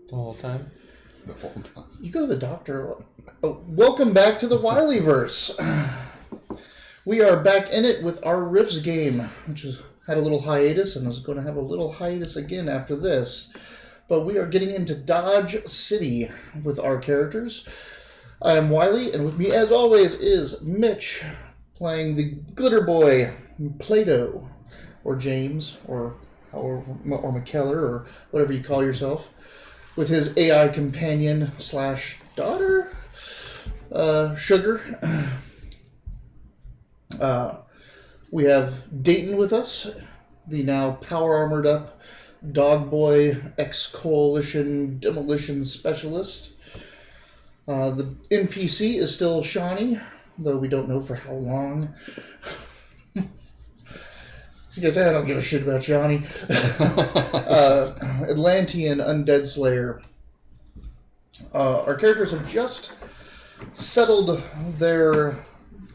The whole time? The whole time. You go to the doctor. Oh, welcome back to the Wileyverse. We are back in it with our Rifts game, which had a little hiatus and is going to have a little hiatus again after this. But we are getting into Dodge City with our characters. I am Wiley, and with me, as always, is Mitch, playing the Glitter Boy, Plato, or James, or McKellar, or whatever you call yourself, with his AI companion slash daughter, Sugar. We have Dayton with us, the now power armored up dog boy ex-coalition demolition specialist. The NPC is still Shawnee, though we don't know for how long. Because I don't give a shit about Shawnee. Atlantean Undead Slayer. Our characters have just settled their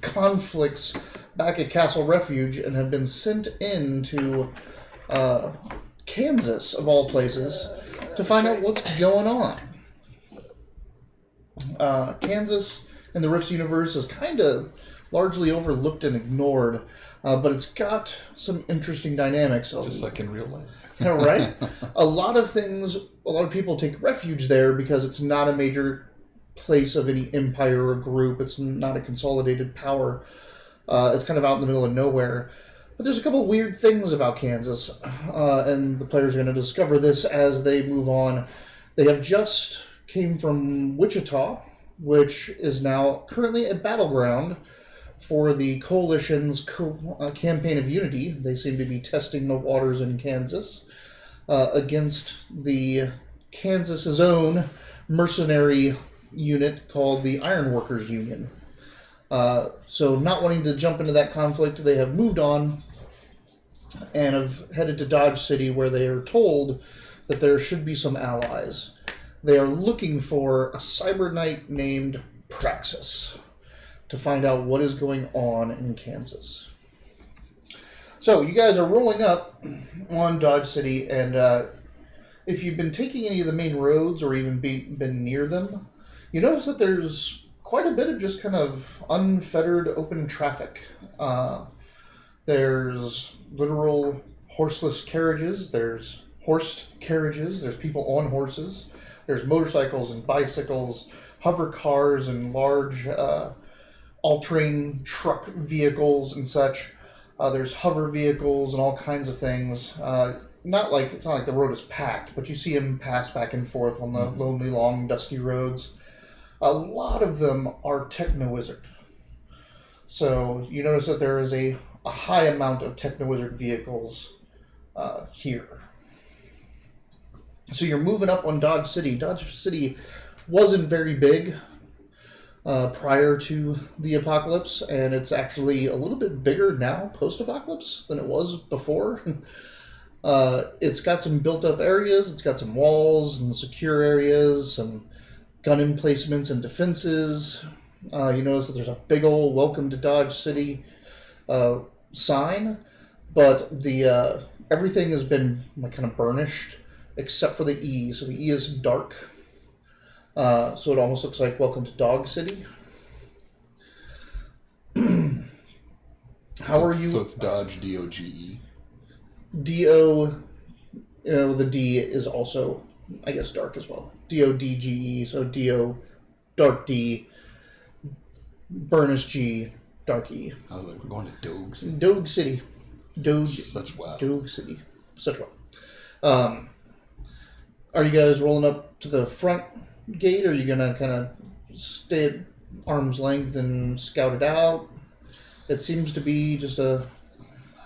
conflicts back at Castle Refuge and have been sent into Kansas, of all places, to find out what's going on. Kansas in the Rifts universe is kind of largely overlooked and ignored, but it's got some interesting dynamics. Just like in real life. Right? A lot of people take refuge there because it's not a major place of any empire or group. It's not a consolidated power. It's kind of out in the middle of nowhere. But there's a couple weird things about Kansas, and the players are going to discover this as they move on. They have just came from Wichita, which is now currently a battleground for the Coalition's campaign of unity. They seem to be testing the waters in Kansas against the Kansas's own mercenary unit called the Ironworkers Union. So not wanting to jump into that conflict, they have moved on and have headed to Dodge City, where they are told that there should be some allies. They are looking for a cyber knight named Praxis to find out what is going on in Kansas. So you guys are rolling up on Dodge City, and if you've been taking any of the main roads or even been near them, you notice that there's quite a bit of just kind of unfettered open traffic. There's literal horseless carriages, there's horsed carriages, there's people on horses, there's motorcycles and bicycles, hover cars and large all-terrain truck vehicles and such. There's hover vehicles and all kinds of things. It's not like the road is packed, but you see them pass back and forth on the lonely, long, dusty roads. A lot of them are Techno-Wizard. So you notice that there is a high amount of Techno-Wizard vehicles here. So you're moving up on Dodge City. Dodge City wasn't very big prior to the apocalypse, and it's actually a little bit bigger now post-apocalypse than it was before. It's got some built-up areas. It's got some walls and secure areas, some gun emplacements and defenses. You notice that there's a big old "Welcome to Dodge City" sign, but the everything has been kind of burnished except for the E. So the E is dark. So it almost looks like "Welcome to Dog City." How are you? So it's Dodge, D-O-G-E. D-O, the D is also, I guess, dark as well. D-O-D-G-E, so D-O, dark D, burnish G, dark E. I was like, we're going to Dogue City. Dogue City. Such wow. Dogue City. Such wow. Are you guys rolling up to the front gate, or are you going to kind of stay at arm's length and scout it out? It seems to be just a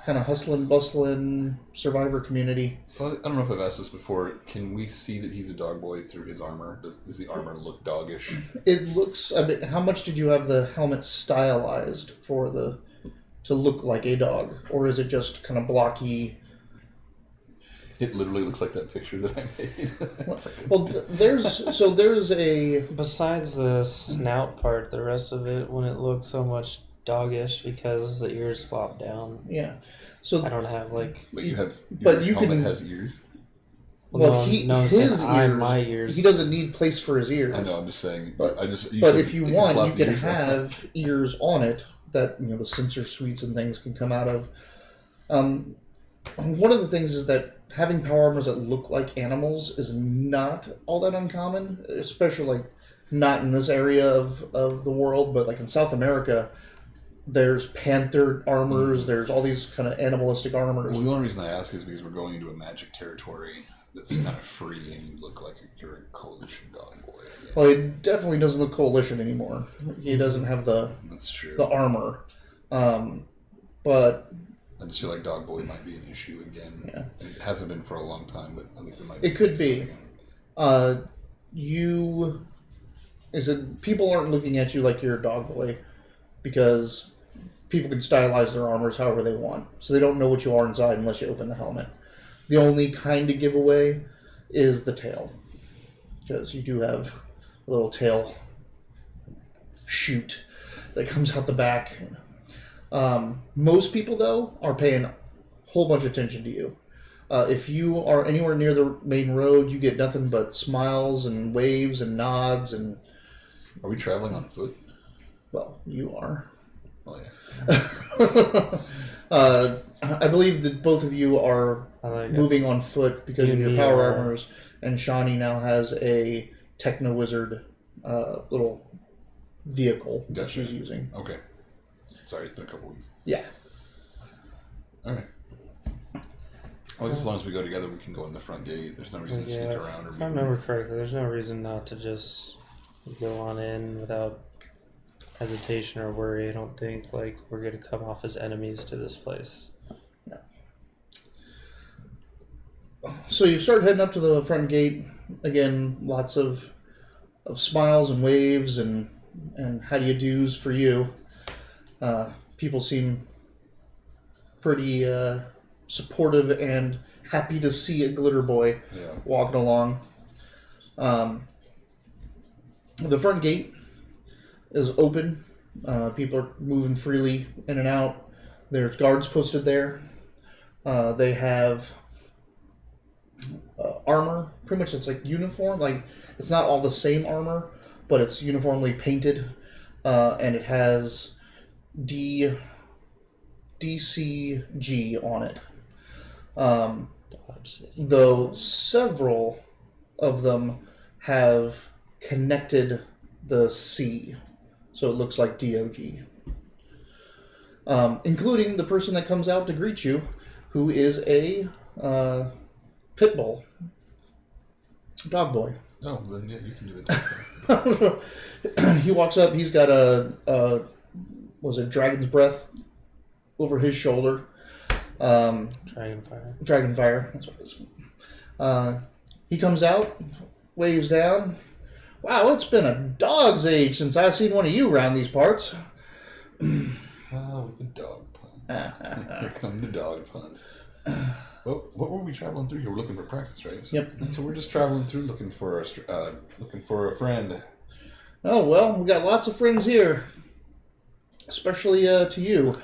kind of hustling, bustling survivor community. So I don't know if I've asked this before. Can we see that he's a dog boy through his armor? Does the armor look doggish? It looks a bit. How much did you have the helmet stylized to look like a dog, or is it just kind of blocky? It literally looks like that picture that I made. There's a. Besides the snout part, the rest of it wouldn't look so much doggish because the ears flop down. Yeah. So I don't have But you have. But Your you helmet can. has ears. Well, his my ears. He doesn't need place for his ears. I know. I'm just saying. But But if you want, you can have ears on it that the sensor suites and things can come out of. One of the things is that having power armors that look like animals is not all that uncommon, especially not in this area of the world, but in South America, there's panther armors, there's all these kind of animalistic armors. Well, the only reason I ask is because we're going into a magic territory that's kind of free, and you look like you're a coalition dog boy. Yeah. Well, he definitely doesn't look coalition anymore. He doesn't have That's true. the armor. But I just feel like dog boy might be an issue again. Yeah. It hasn't been for a long time, but I think it might. It could be. People aren't looking at you like you're a dog boy because people can stylize their armors however they want. So they don't know what you are inside unless you open the helmet. The only kind of giveaway is the tail. Because you do have a little tail shoot that comes out the back. Most people, though, are paying a whole bunch of attention to you. If you are anywhere near the main road, you get nothing but smiles and waves and nods. And Are we traveling on foot? well, you are. Oh, yeah. I believe that both of you are moving on foot because of your power armors, and Shawnee now has a Techno Wizard little vehicle that she's using. Okay. Sorry, it's been a couple weeks. Yeah. All right. Well, as long as we go together, we can go in the front gate. There's no reason to sneak around. If I remember correctly, there's no reason not to just go on in without hesitation or worry. I don't think we're going to come off as enemies to this place. No. So you start heading up to the front gate. Again, lots of smiles and waves and how do you do's for you. People seem pretty supportive and happy to see a glitter boy walking along. The front gate is open. People are moving freely in and out. There's guards posted there. They have armor. Pretty much it's uniform. It's not all the same armor, but it's uniformly painted. And it has DCG on it. Though several of them have connected the C, so it looks like DOG. Including the person that comes out to greet you, who is a pit bull dog boy. Oh, then yeah, you can do the dog boy. He walks up. He's got was it dragon's breath over his shoulder. Dragonfire. That's what it is. He comes out, waves down. Wow, it's been a dog's age since I've seen one of you around these parts. With the dog puns. Here come the dog puns. Well, what were we traveling through here? We're looking for praxis, right? Yep. So we're just traveling through looking for a friend. Oh, well, we got lots of friends here. Especially to you.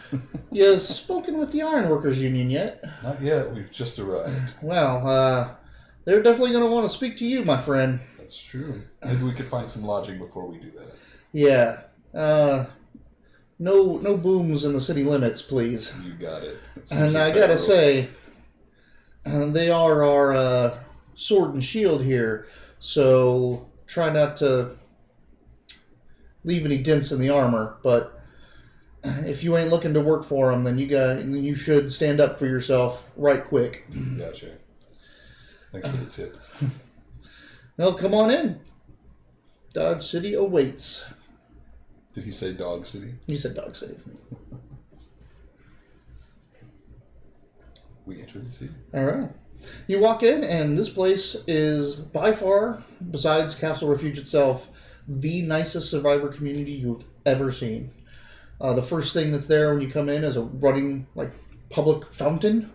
You spoken with the Ironworkers Union yet? Not yet. We've just arrived. Well, they're definitely going to want to speak to you, my friend. That's true. Maybe we could find some lodging before we do that. Yeah. No booms in the city limits, please. You got it. And I gotta say, they are our sword and shield here, so try not to leave any dents in the armor. But if you ain't looking to work for them, then you should stand up for yourself right quick. Gotcha. Thanks for the tip. Well, come on in. Dodge City awaits. Did he say Dog City? You said Dog City. We enter the city. All right. You walk in, and this place is by far, besides Castle Refuge itself, the nicest survivor community you've ever seen. The first thing that's there when you come in is a running public fountain.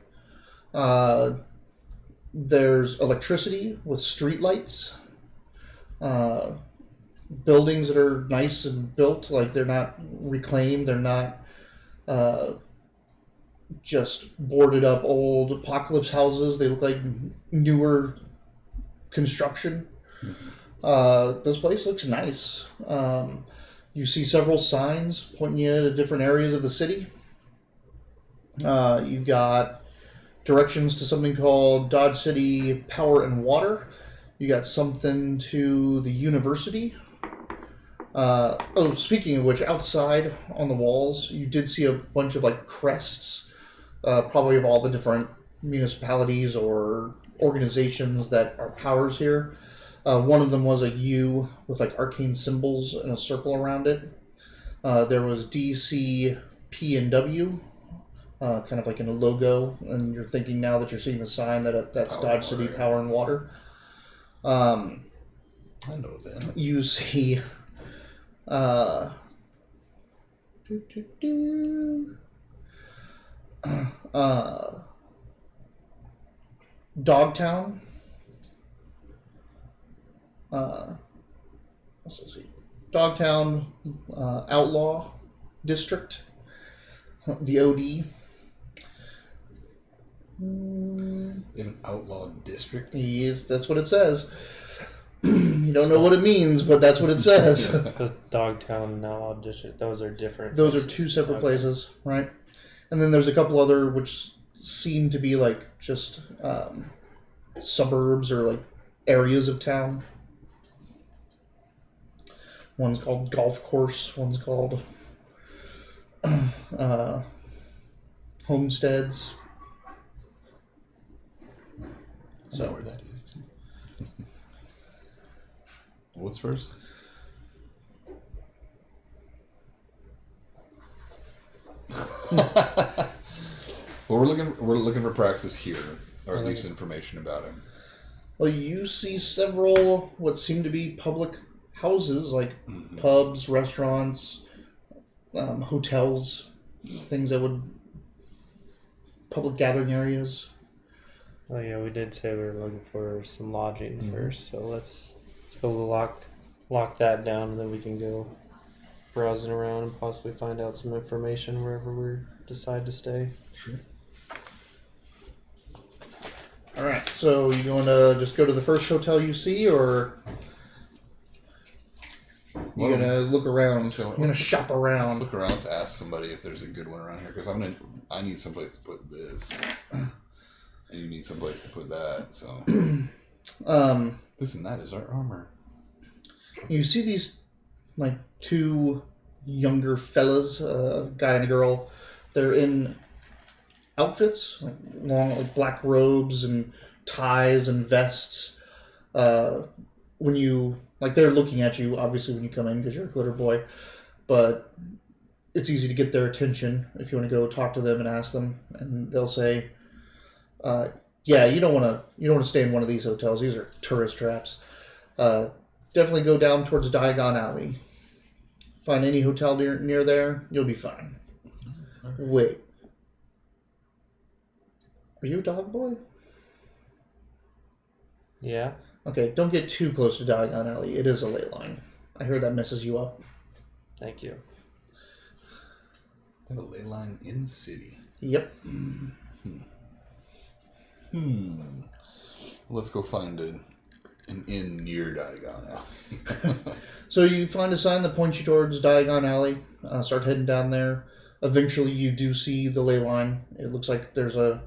There's electricity with street lights. Buildings that are nice and built, they're not reclaimed, they're not just boarded up old apocalypse houses. They look like newer construction. This place looks nice. You see several signs pointing you to different areas of the city. You got directions to something called Dodge City Power and Water. You got something to the university. Speaking of which, outside on the walls, you did see a bunch of like crests, probably of all the different municipalities or organizations that are powers here. One of them was a U with like arcane symbols and a circle around it. There was DC, P, and W, kind of like in a logo. And you're thinking now that you're seeing the sign that that's Dodge City Power and Water. I know that. You see Dogtown. Let's see. Dogtown Outlaw District. The OD. They have an outlaw district? Yes, that's what it says. You don't know what it means, but that's what it says. The Dogtown and Outlaw District, those are different. Those are two separate places, right? And then there's a couple other which seem to be like just suburbs or like areas of town. One's called Golf Course, one's called Homesteads. I know where that is too. What's first? Well, we're looking for Praxis here, or at least information about him. Well, you see several what seem to be public houses, like pubs, restaurants, hotels, things that would public gathering areas. Oh yeah, we did say we were looking for some lodging first, so let's go lock that down, and then we can go browsing around and possibly find out some information wherever we decide to stay. Sure. All right, so you going to just go to the first hotel you see, or you gonna look around? So you're gonna shop around. Let's look around. Let's ask somebody if there's a good one around here, because I need someplace to put this, and you need someplace to put that. So, this and that is our armor. You see these like two younger fellas, a guy and a girl. They're in outfits, like long, like black robes and ties and vests. When you they're looking at you, obviously, when you come in because you're a glitter boy, but it's easy to get their attention if you want to go talk to them and ask them, and they'll say, "Yeah, you don't want to stay in one of these hotels. These are tourist traps. Definitely go down towards Diagon Alley. Find any hotel near there, you'll be fine." Wait. Are you a dog boy? Yeah. Okay, don't get too close to Diagon Alley. It is a ley line. I heard that messes you up. Thank you. They have a ley line in the city. Yep. Let's go find an inn near Diagon Alley. So you find a sign that points you towards Diagon Alley. Start heading down there. Eventually, you do see the ley line. It looks like there's a,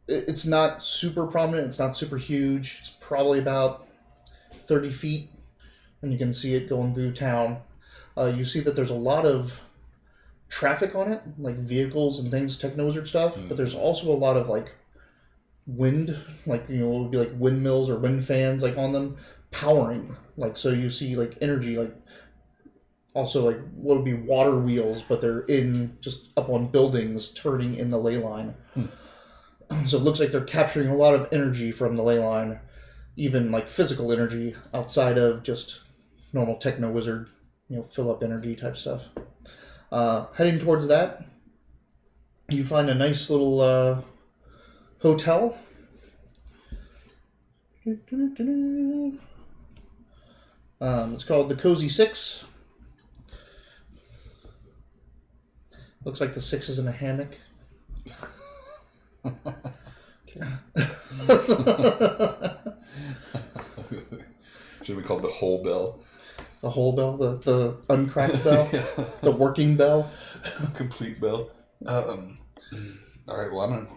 it's not super prominent. It's not super huge. It's probably about 30 feet, and you can see it going through town. You see that there's a lot of traffic on it, like vehicles and things, Technozer stuff. But there's also a lot of like wind, it would be like windmills or wind fans like on them powering. So you see like energy, also like what would be water wheels, but they're just up on buildings turning in the ley line. So it looks like they're capturing a lot of energy from the ley line, even like physical energy outside of just normal techno wizard, fill up energy type stuff. Heading towards that, you find a nice little hotel. It's called the Cozy Six. Looks like the six is in a hammock. Should have been called the whole bell. The whole bell, the uncracked bell, Yeah. the working bell. Complete bell. All right, well,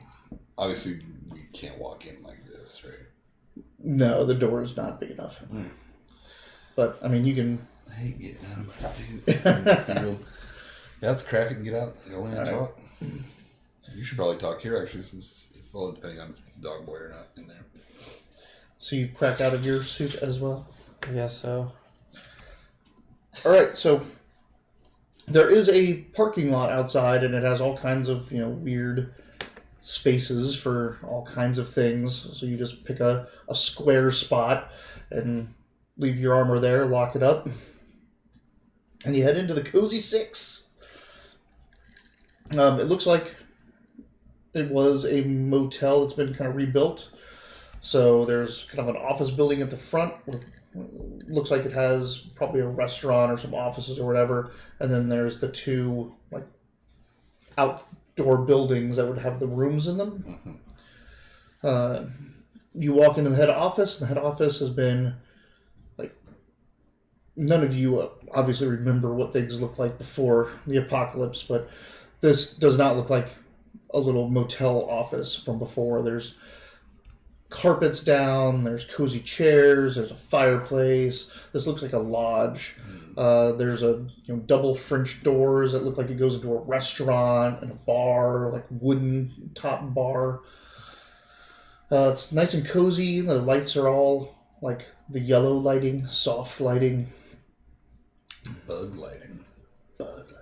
obviously, we can't walk in like this, right? No, the door is not big enough. But, I mean, you can... I hate getting out of my suit in the field. Yeah, let's crack it and get out. Go in and talk. You should probably talk here, actually, since it's all depending on if it's a dog boy or not in there. So you crack out of your suit as well? I guess so. Alright, so there is a parking lot outside, and it has all kinds of, weird spaces for all kinds of things. So you just pick a square spot and leave your armor there, lock it up, and you head into the Cozy Six. It looks like it was a motel that's been kind of rebuilt. So there's kind of an office building at the front with, looks like it has probably a restaurant or some offices or whatever, and then there's the two outdoor buildings that would have the rooms in them. You walk into the head office, and the head office has been none of you obviously remember what things looked like before the apocalypse, but this does not look like a little motel office from before. There's carpets down, there's cozy chairs, there's a fireplace. This looks like a lodge. There's a double French doors that look like it goes into a restaurant and a bar, like wooden top bar. It's nice and cozy. The lights are all like the yellow lighting, soft lighting. Bug lighting. Bug lighting.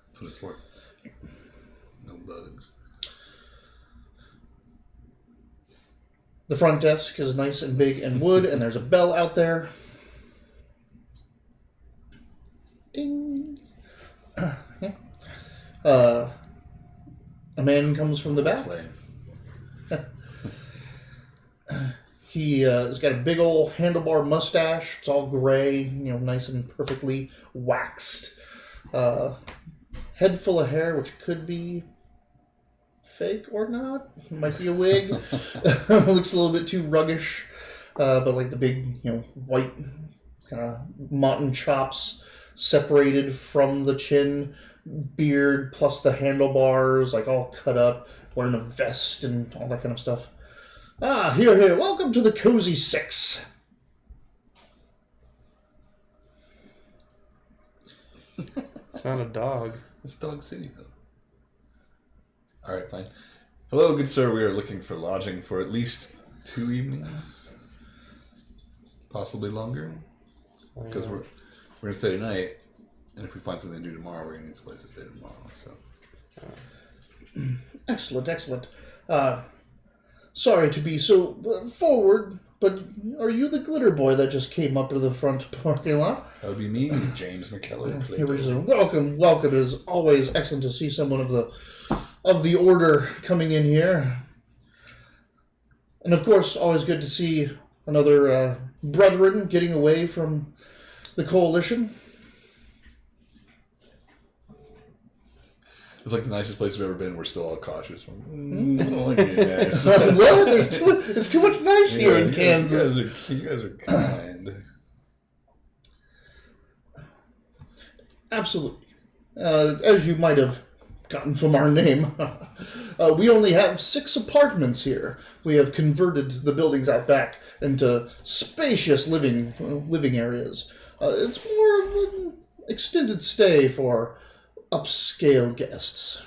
That's what it's for. No bugs. The front desk is nice and big and wood, and there's a bell out there. Ding. A man comes from the back. Play. He has got a big old handlebar mustache. It's all gray, nice and perfectly waxed. Head full of hair, which could be fake or not. It might be a wig. Looks a little bit too ruggish. But like the big, white kind of mutton chops separated from the chin. Beard plus the handlebars, like all cut up. Wearing a vest and all that kind of stuff. Here. Welcome to the Cozy Six. It's not a dog. It's Dog City, though. All right, fine. Hello, good sir. We are looking for lodging for at least 2 evenings. Possibly longer. Because we're going to stay tonight. And if we find something to do tomorrow, we're going to need a place to stay tomorrow. So. Excellent. Sorry to be so forward, but are you the glitter boy that just came up to the front parking lot? That would be me, James McKellar. Here we go. Welcome. It is always excellent to see someone of the order coming in here. And of course, always good to see another brethren getting away from the coalition. It's like the nicest place we've ever been. We're still all cautious. I don't like being nice. Well, it's too much nice here in Kansas. You guys are kind. Absolutely. As you might have gotten from our name, we only have 6 apartments here. We have converted the buildings out back into spacious living areas. It's more of an extended stay for upscale guests.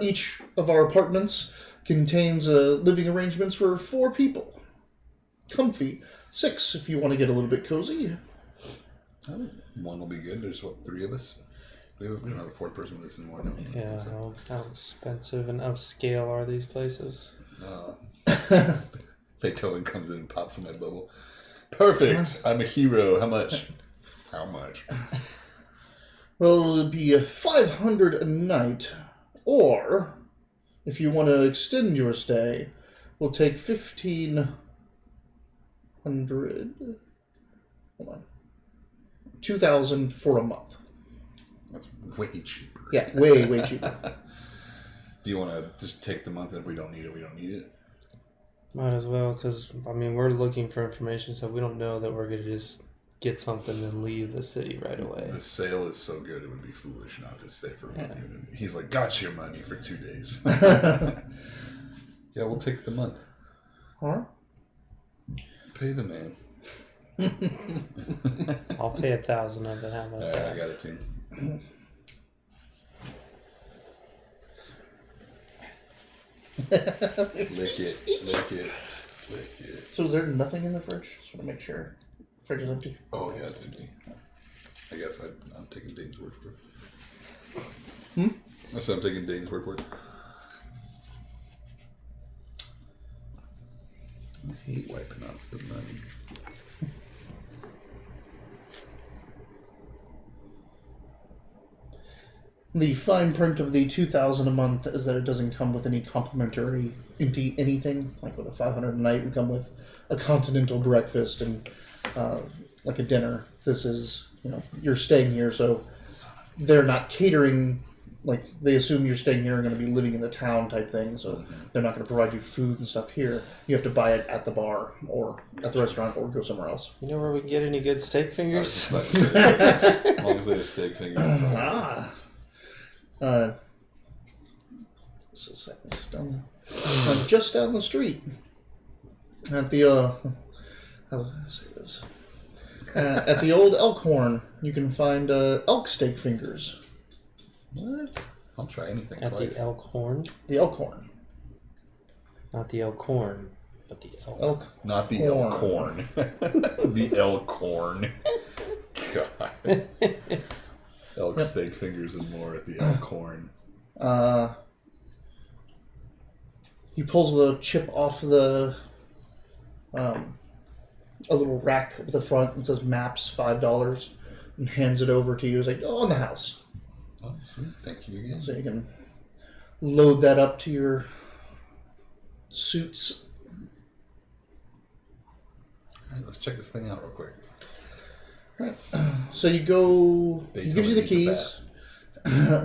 Each of our apartments contains living arrangements for 4 people. Comfy. 6 if you want to get a little bit cozy. I think 1 will be good. There's 3 of us. We don't have a 4th person with us anymore. No. Yeah, how expensive and upscale are these places? Beethoven comes in and pops in my bubble. Perfect. I'm a hero. How much? How much? Well, it would be 500 a night, or if you want to extend your stay, we'll take 1,500. Hold on, 2,000 for a month. That's way cheaper. Yeah, way cheaper. Do you want to just take the month, and if we don't need it, we don't need it? Might as well, because, I mean, we're looking for information, so we don't know that we're going to just get something and leave the city right away. The sale is so good, it would be foolish not to stay for a month. He's like, got your money for 2 days. Yeah, we'll take the month. Huh? Pay the man. I'll pay 1,000 of it. How about that? I got it too. Lick it, lick it, lick it. So is there nothing in the fridge? Just want to make sure. Fridge is empty. Oh yeah, it's empty. I guess I'm taking Dane's word for it. I said I'm taking Dane's word for it. I hate wiping off the money. The fine print of the 2,000 a month is that it doesn't come with any complimentary anything. Like with a 500 a night, we come with a continental breakfast and like a dinner. This is, you're staying here, so they're not catering. Like they assume you're staying here and going to be living in the town type thing, so they're not going to provide you food and stuff here. You have to buy it at the bar or at the restaurant or go somewhere else. You know where we can get any good steak fingers? As long as they have steak fingers. This is just down the street at the how do I say this? At the old Elkhorn, you can find elk steak fingers. What? I'll try anything At twice. the Elkhorn? The Elkhorn. Not the Elkhorn, but the elk. Not the Elkhorn. The Elkhorn. God. Elk steak fingers and more at the Elkhorn. He pulls a chip off the a little rack at the front and says maps $5 and hands it over to you. He's like, oh, on the house. Oh, sweet. Thank you again. So you can load that up to your suits. All right, let's check this thing out real quick. Right. So you go. He gives you the keys.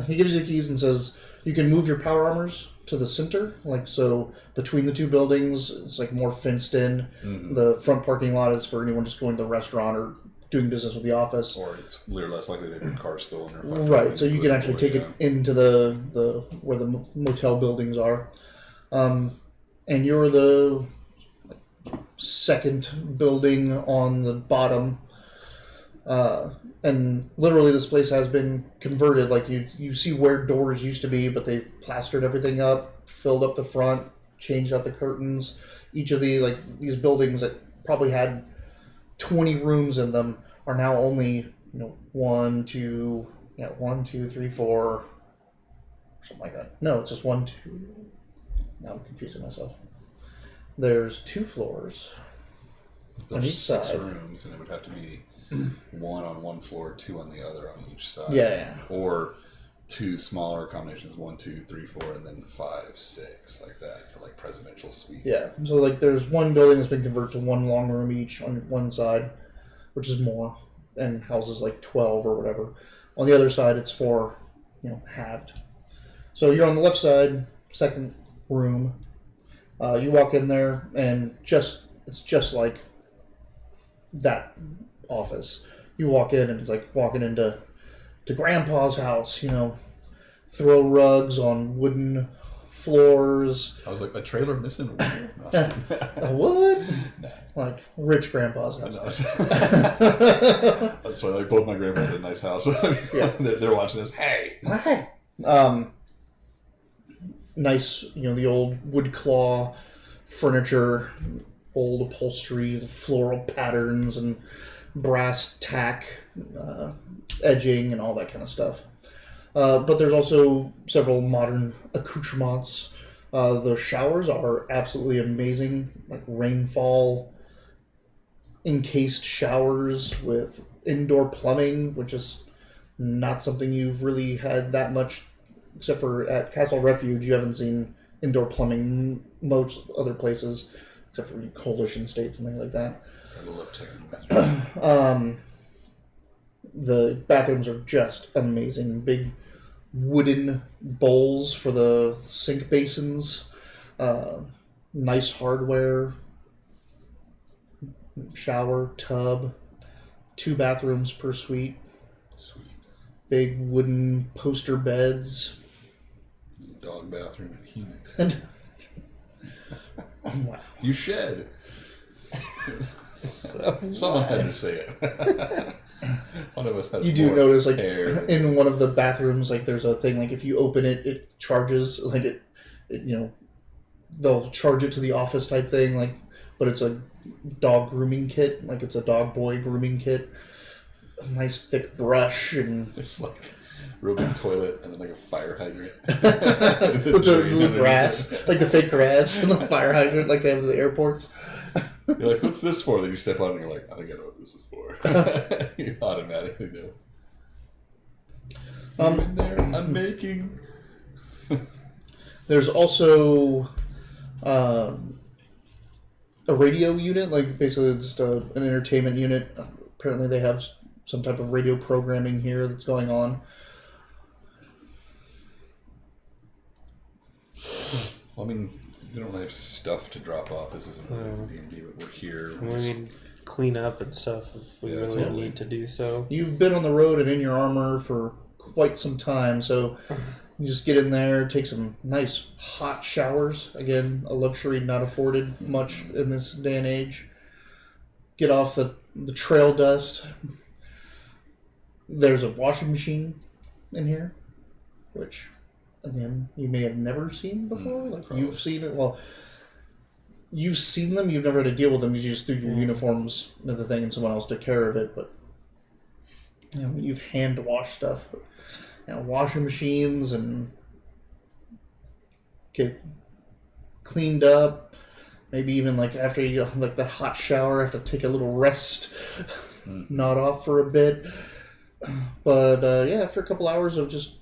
He gives you the keys and says you can move your power armors to the center, like so between the two buildings. It's like more fenced in. Mm-hmm. The front parking lot is for anyone just going to the restaurant or doing business with the office. Or it's less likely to have your car stolen or Right. So you can actually take it into the where the motel buildings are, and you're the second building on the bottom. And literally this place has been converted. Like you see where doors used to be, but they've plastered everything up, filled up the front, changed out the curtains. Each of these buildings that probably had 20 rooms in them are now only 1, 2, 3, 4, something like that. No, it's just 1, 2. Now I'm confusing myself. There's 2 floors. There's on each 6 side. rooms, and it would have to be 1 on one floor, 2 on the other on each side. Yeah. Or 2 smaller combinations, 1, 2, 3, 4, and then 5, 6, like that for like presidential suites. Yeah. So there's one building that's been converted to 1 long room each on one side, which is more, and houses like 12 or whatever. On the other side, it's 4, halved. So you're on the left side, second room. You walk in there, and it's just like that office. You walk in, and it's like walking into Grandpa's house. Throw rugs on wooden floors. I was like, a trailer missing a wheel? What? Nah. Like rich Grandpa's house. No. That's why both my grandparents had a nice house. Yeah. They're watching this. Hey! Nice, the old wood claw furniture, old upholstery, the floral patterns and brass tack edging and all that kind of stuff. But there's also several modern accoutrements. The showers are absolutely amazing, like rainfall encased showers with indoor plumbing, which is not something you've really had that much, except for at Castle Refuge. You haven't seen indoor plumbing most other places, except for coalition states and things like that. I love technology. The bathrooms are just amazing. Big wooden bowls for the sink basins. nice hardware, shower, tub, 2 bathrooms per suite, Sweet. big wooden poster beds. There's a dog bathroom. And wow. You shed. So Someone had to say it. One of us has You do more notice, like, hair. in one of the bathrooms, like, there's a thing, like, if you open it, it charges, like, it you know, they'll charge it to the office type thing, like, but it's a dog grooming kit, like, it's a dog boy grooming kit. A nice thick brush and There's like a real big toilet and then like a fire hydrant. with the grass, like the fake grass and the fire hydrant, like they have at the airports. You're like, what's this for? Then you step on it and you're like, I think I know what this is for. You automatically know. I'm in there. I'm making. There's also a radio unit, like basically just an entertainment unit. Apparently they have some type of radio programming here that's going on. Well, I mean, we don't have stuff to drop off. This isn't really D&D, but we're here. we need clean up and stuff if we Yeah, really totally. need to do so. You've been on the road and in your armor for quite some time, so you just get in there, take some nice hot showers. Again, a luxury not afforded much in this day and age. Get off the trail dust. There's a washing machine in here, which, again, you may have never seen before. Like, probably. you've seen it. Well, you've seen them. You've never had to deal with them. You just threw your uniforms into the thing and someone else took care of it. But you know, you've hand washed stuff. But, you know, washing machines and get cleaned up. Maybe even like after you like that hot shower, have to take a little rest, nod off for a bit. But yeah, after a couple hours of just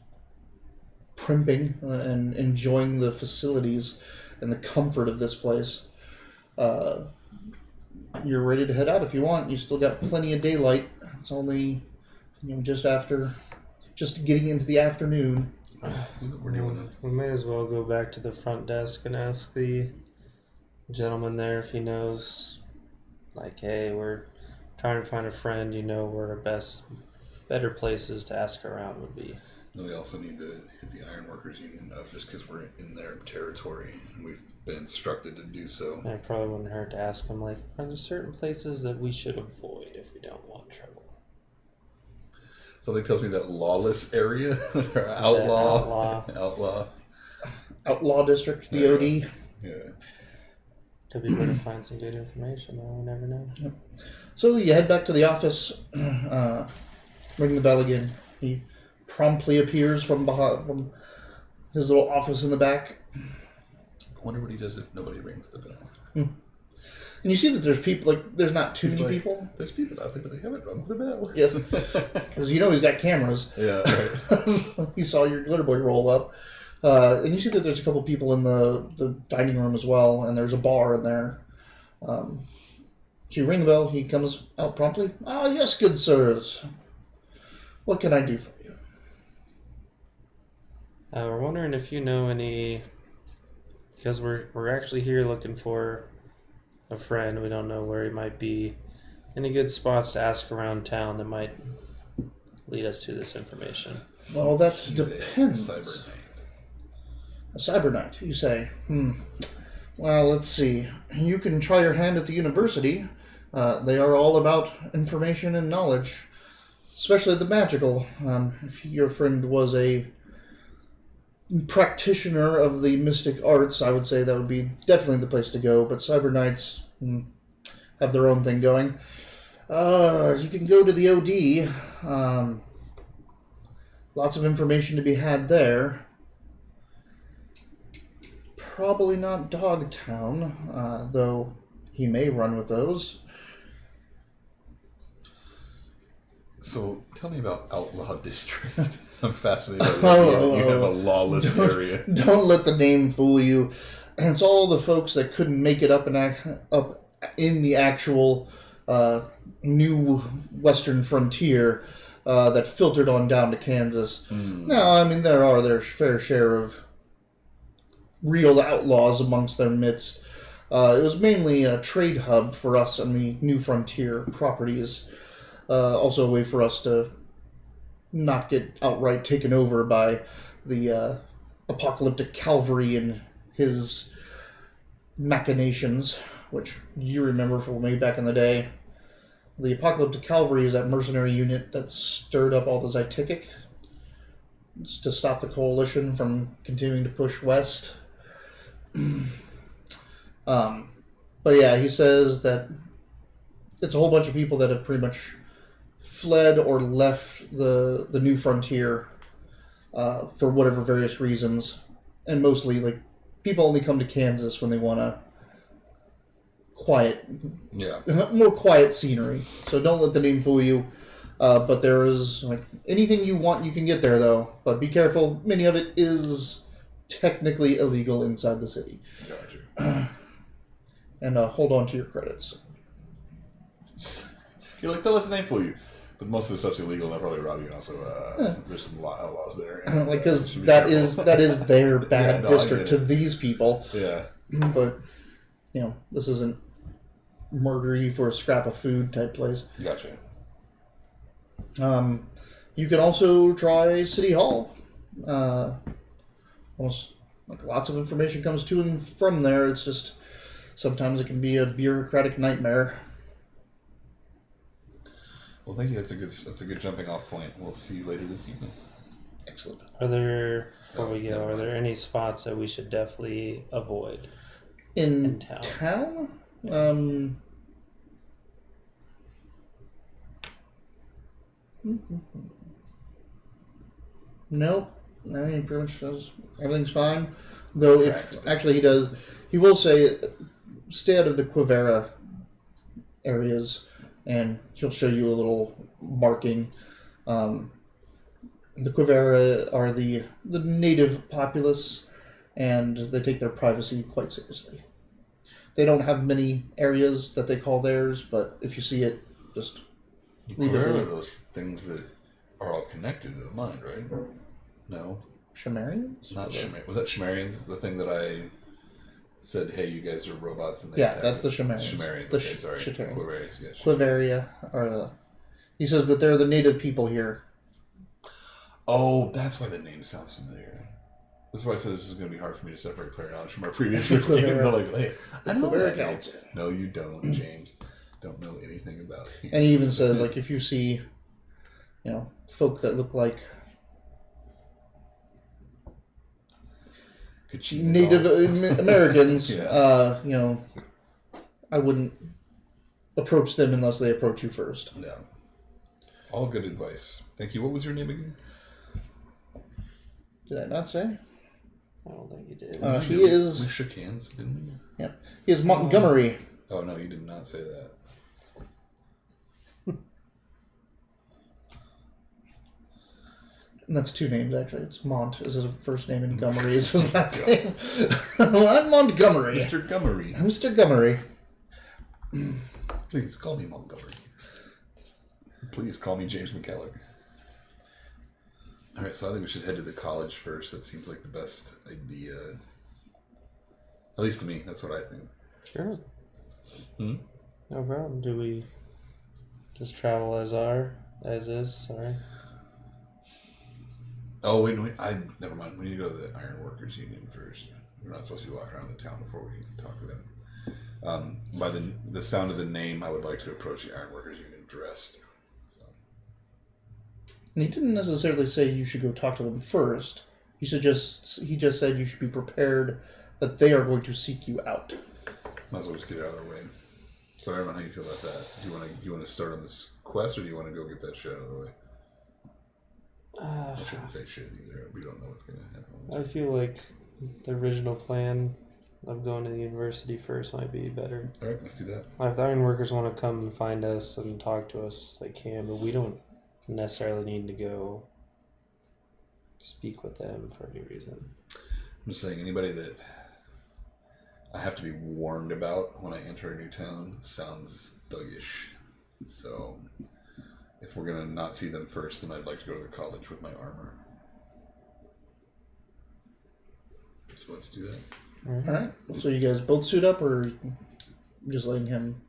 primping and enjoying the facilities and the comfort of this place, you're ready to head out if you want. You still got plenty of daylight. It's only just getting into the afternoon. Let's do what we're doing. We may as well go back to the front desk and ask the gentleman there if he knows, like, hey, we're trying to find a friend, where our better places to ask around would be. Then we also need to hit the Ironworkers Union up just because we're in their territory and we've been instructed to do so. And it probably wouldn't hurt to ask him, like, are there certain places that we should avoid if we don't want trouble? Something tells me that lawless area, or Outlaw District, DOD. Yeah. Could be where to find some good information, though. We never know. So you head back to the office, ring the bell again. He promptly appears from his little office in the back. I wonder what he does if nobody rings the bell. And you see that there's people, like, there's not too many people. There's people out there, but they haven't rung the bell. Yes. Because he's got cameras. Yeah, right. He saw your glitter boy roll up. And you see that there's a couple people in the dining room as well, and there's a bar in there. So you ring the bell, he comes out promptly. Ah, yes, good sirs. What can I do for you? We're wondering if you know any, because we're actually here looking for a friend. We don't know where he might be. Any good spots to ask around town that might lead us to this information? Well, that He's depends. a cyber knight. A cyber knight, you say? Well, let's see. You can try your hand at the university. They are all about information and knowledge, especially the magical. If your friend was a practitioner of the mystic arts, I would say that would be definitely the place to go. But cyber knights have their own thing going. You can go to the OD. Lots of information to be had there. Probably not Dogtown, though he may run with those. So, tell me about Outlaw District. I'm fascinated by the idea that you have a lawless area. Don't let the name fool you. And it's all the folks that couldn't make it up in the actual new western frontier that filtered on down to Kansas. No, I mean, there are their fair share of real outlaws amongst their midst. It was mainly a trade hub for us and the New Frontier properties. Also a way for us to not get outright taken over by the apocalyptic cavalry and his machinations, which you remember from way back in the day. The apocalyptic cavalry is that mercenary unit that stirred up all the Zytikic to stop the coalition from continuing to push west. But yeah, he says that it's a whole bunch of people that have pretty much fled or left the New Frontier for whatever various reasons, and mostly like people only come to Kansas when they want to more quiet scenery. So don't let the name fool you. But there is like anything you want, you can get there though. But be careful. Many of it is technically illegal inside the city. Gotcha. And hold on to your credits. You're like, don't let the name fool you. But most of the stuff's illegal, and they'll probably rob you. And also, there's some outlaws there. Like, because that is their bad district to these people. Yeah. But, this isn't murder you for a scrap of food type place. Gotcha. You can also try City Hall. Almost like lots of information comes to and from there. It's just sometimes it can be a bureaucratic nightmare. Well, thank you. That's a good jumping off point. We'll see you later this evening. Excellent. Before we go, are there any spots that we should definitely avoid in town? Yeah. Nope. I mean, pretty much says everything's fine. Though, he will say, stay out of the Quivera areas, and he'll show you a little marking. The Quivera are the native populace, and they take their privacy quite seriously. They don't have many areas that they call theirs, but if you see it, just leave it. Quivera are those things that are all connected to the mind, right? No. Shemarians? Not Shemarians. Was that Shemarians? The thing that I said, hey, you guys are robots, and they yeah, that's the Shemarians. Shemarians. The Okay, sorry. Quiverians. Yeah, Quiveria are he says that they're the native people here. Oh, that's why the name sounds familiar. That's why I said this is going to be hard for me to separate player knowledge from our previous game. They're like, hey, I know that name. No, you don't, James. Don't know anything about it. And he even says, like, if you see, folk that look like Native Americans, yeah. I wouldn't approach them unless they approach you first. Yeah. All good advice. Thank you. What was your name again? Did I not say? I don't think you did. He is... We shook hands, didn't we? Yeah. He is Montgomery. Oh, no, you did not say that. And that's two names, actually. It's Mont is his first name, and Montgomery is his last name. I'm Montgomery. Mr. Gummery. Mr. Gummery. Please call me Montgomery. Please call me James McKellar. All right, so I think we should head to the college first. That seems like the best idea. At least to me, that's what I think. Sure. No problem. Do we just travel as is? Sorry. Oh, wait, never mind. We need to go to the Iron Workers Union first. We're not supposed to be walking around the town before we talk to them. By the sound of the name, I would like to approach the Iron Workers Union dressed. So. And he didn't necessarily say you should go talk to them first. He just said you should be prepared that they are going to seek you out. Might as well just get it out of the way. But I don't know how you feel about that. Do you want to start on this quest, or do you want to go get that shit out of the way? I shouldn't say shit either. We don't know what's going to happen. I feel like the original plan of going to the university first might be better. All right, let's do that. If the Iron Workers want to come and find us and talk to us, they can, but we don't necessarily need to go speak with them for any reason. I'm just saying, anybody that I have to be warned about when I enter a new town sounds thuggish. So if we're going to not see them first, then I'd like to go to the college with my armor. So let's do that. Alright. So you guys both suit up, or just letting him?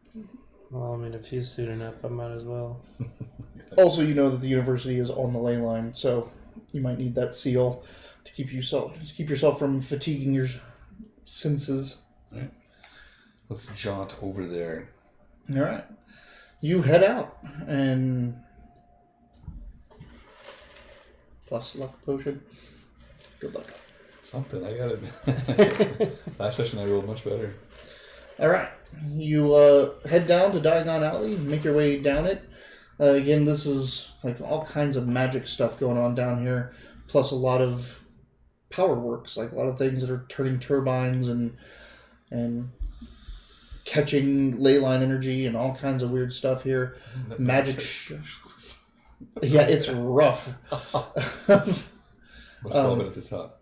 Well, I mean, if he's suiting up, I might as well. Also, you know that the university is on the ley line, so you might need that seal to keep yourself from fatiguing your senses. Alright. Let's jaunt over there. Alright. You head out, and plus luck potion. Good luck. Something, I got it. Last session I rolled much better. Alright. You head down to Diagon Alley, make your way down it. Again, this is like all kinds of magic stuff going on down here, plus a lot of power works, like a lot of things that are turning turbines and catching ley line energy and all kinds of weird stuff here. Magic. Yeah, it's rough. What's the bit at the top?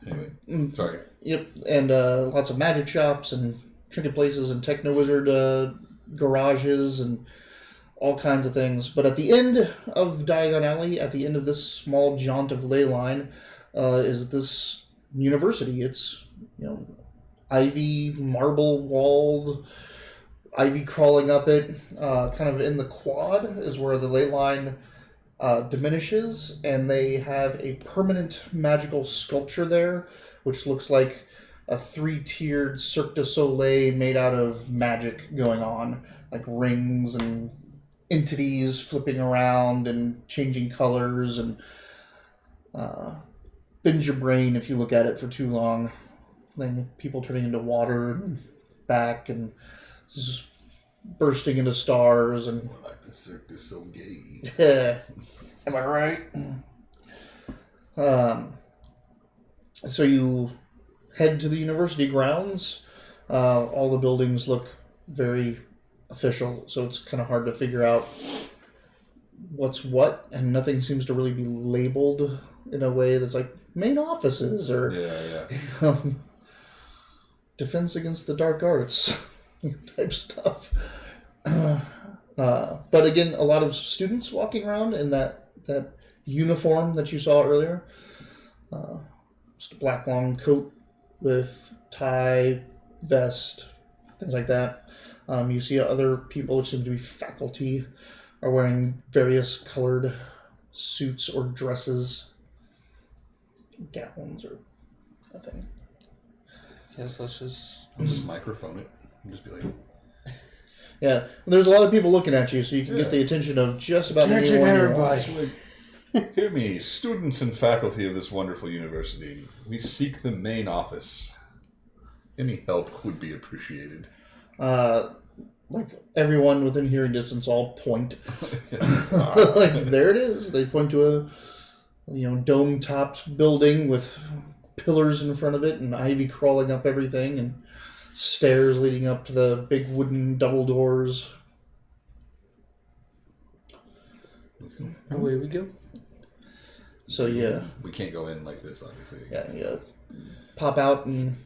Anyway, sorry. Yep, and lots of magic shops and trinket places and techno wizard garages and all kinds of things. But at the end of Diagon Alley, at the end of this small jaunt of ley line, is this university. It's, ivy, marble walled, ivy crawling up it. Kind of in the quad is where the ley line diminishes, and they have a permanent magical sculpture there, which looks like a 3-tiered Cirque du Soleil made out of magic going on, like rings and entities flipping around and changing colors, and bends your brain if you look at it for too long. Then people turning into water and back and just bursting into stars and. Like the Cirque du Soleil. Yeah, am I right? So you head to the university grounds. All the buildings look very official, so it's kind of hard to figure out what's what, and nothing seems to really be labeled in a way that's like main offices or defense against the dark arts type stuff. But again, a lot of students walking around in that uniform that you saw earlier. Just a black long coat with tie, vest, things like that. You see other people, which seem to be faculty, are wearing various colored suits or dresses, gowns or nothing. Yes, let's just... I'll just microphone it and just be like... Yeah, there's a lot of people looking at you, so you can get the attention of just about Attention, anyone everybody. Hear me, students and faculty of this wonderful university. We seek the main office. Any help would be appreciated. Like everyone within hearing distance all point. Like there it is. They point to a dome-topped building with pillars in front of it and ivy crawling up everything and stairs leading up to the big wooden double doors. Let's go. Away we go. So yeah. We can't go in like this, obviously. Yeah. Pop out and...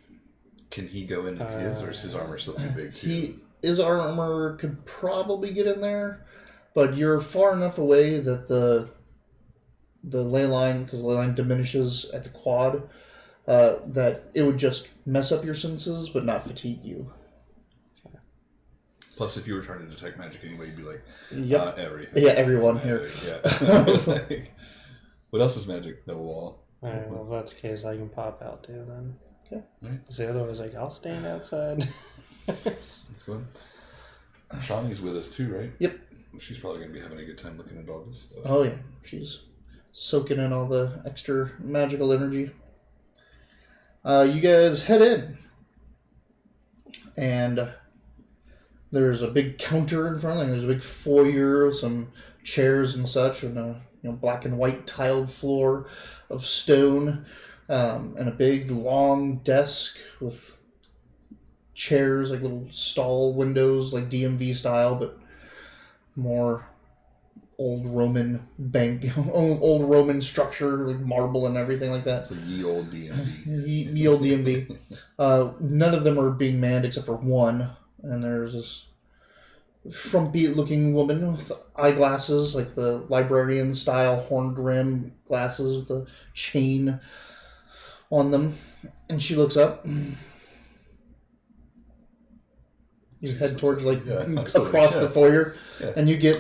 Can he go in his, or is his armor still too big too? His armor could probably get in there, but you're far enough away that the ley line, because the ley line diminishes at the quad, that it would just mess up your senses, but not fatigue you. Plus, if you were trying to detect magic anyway, you'd be like, Yep. Everything. Yeah, everyone here. Yeah. What else is magic? The wall. Alright, well, if that's the case, I can pop out too then. Okay. Right. Because the other one was like, I'll stand outside. Let's go. Shawnee's with us too, right? Yep. She's probably going to be having a good time looking at all this stuff. Oh, yeah. She's soaking in all the extra magical energy. You guys head in. And there's a big counter in front. There's a big foyer, some chairs and such, and a black and white tiled floor of stone, and a big long desk with chairs, like little stall windows, like DMV style, but more old Roman old Roman structure, like marble and everything like that. So ye old DMV. Ye old DMV. None of them are being manned except for one, and there's this frumpy-looking woman with eyeglasses, like the librarian-style horned rim glasses with a chain on them, and she looks up. You head towards across the foyer, and you get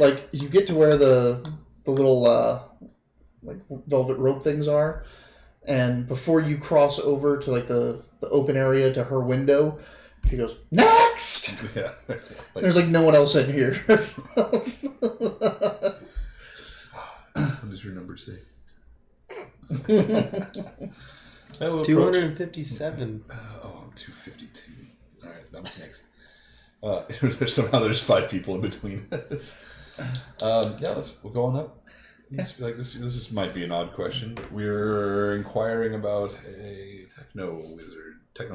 to where the little velvet rope things are, and before you cross over to the open area to her window, she goes, "Next!" Yeah. There's no one else in here. What does your number say? 257. 252. All right, I'm next. There's 5 people in between us. We'll go on up. This might be an odd question, but we're inquiring about a techno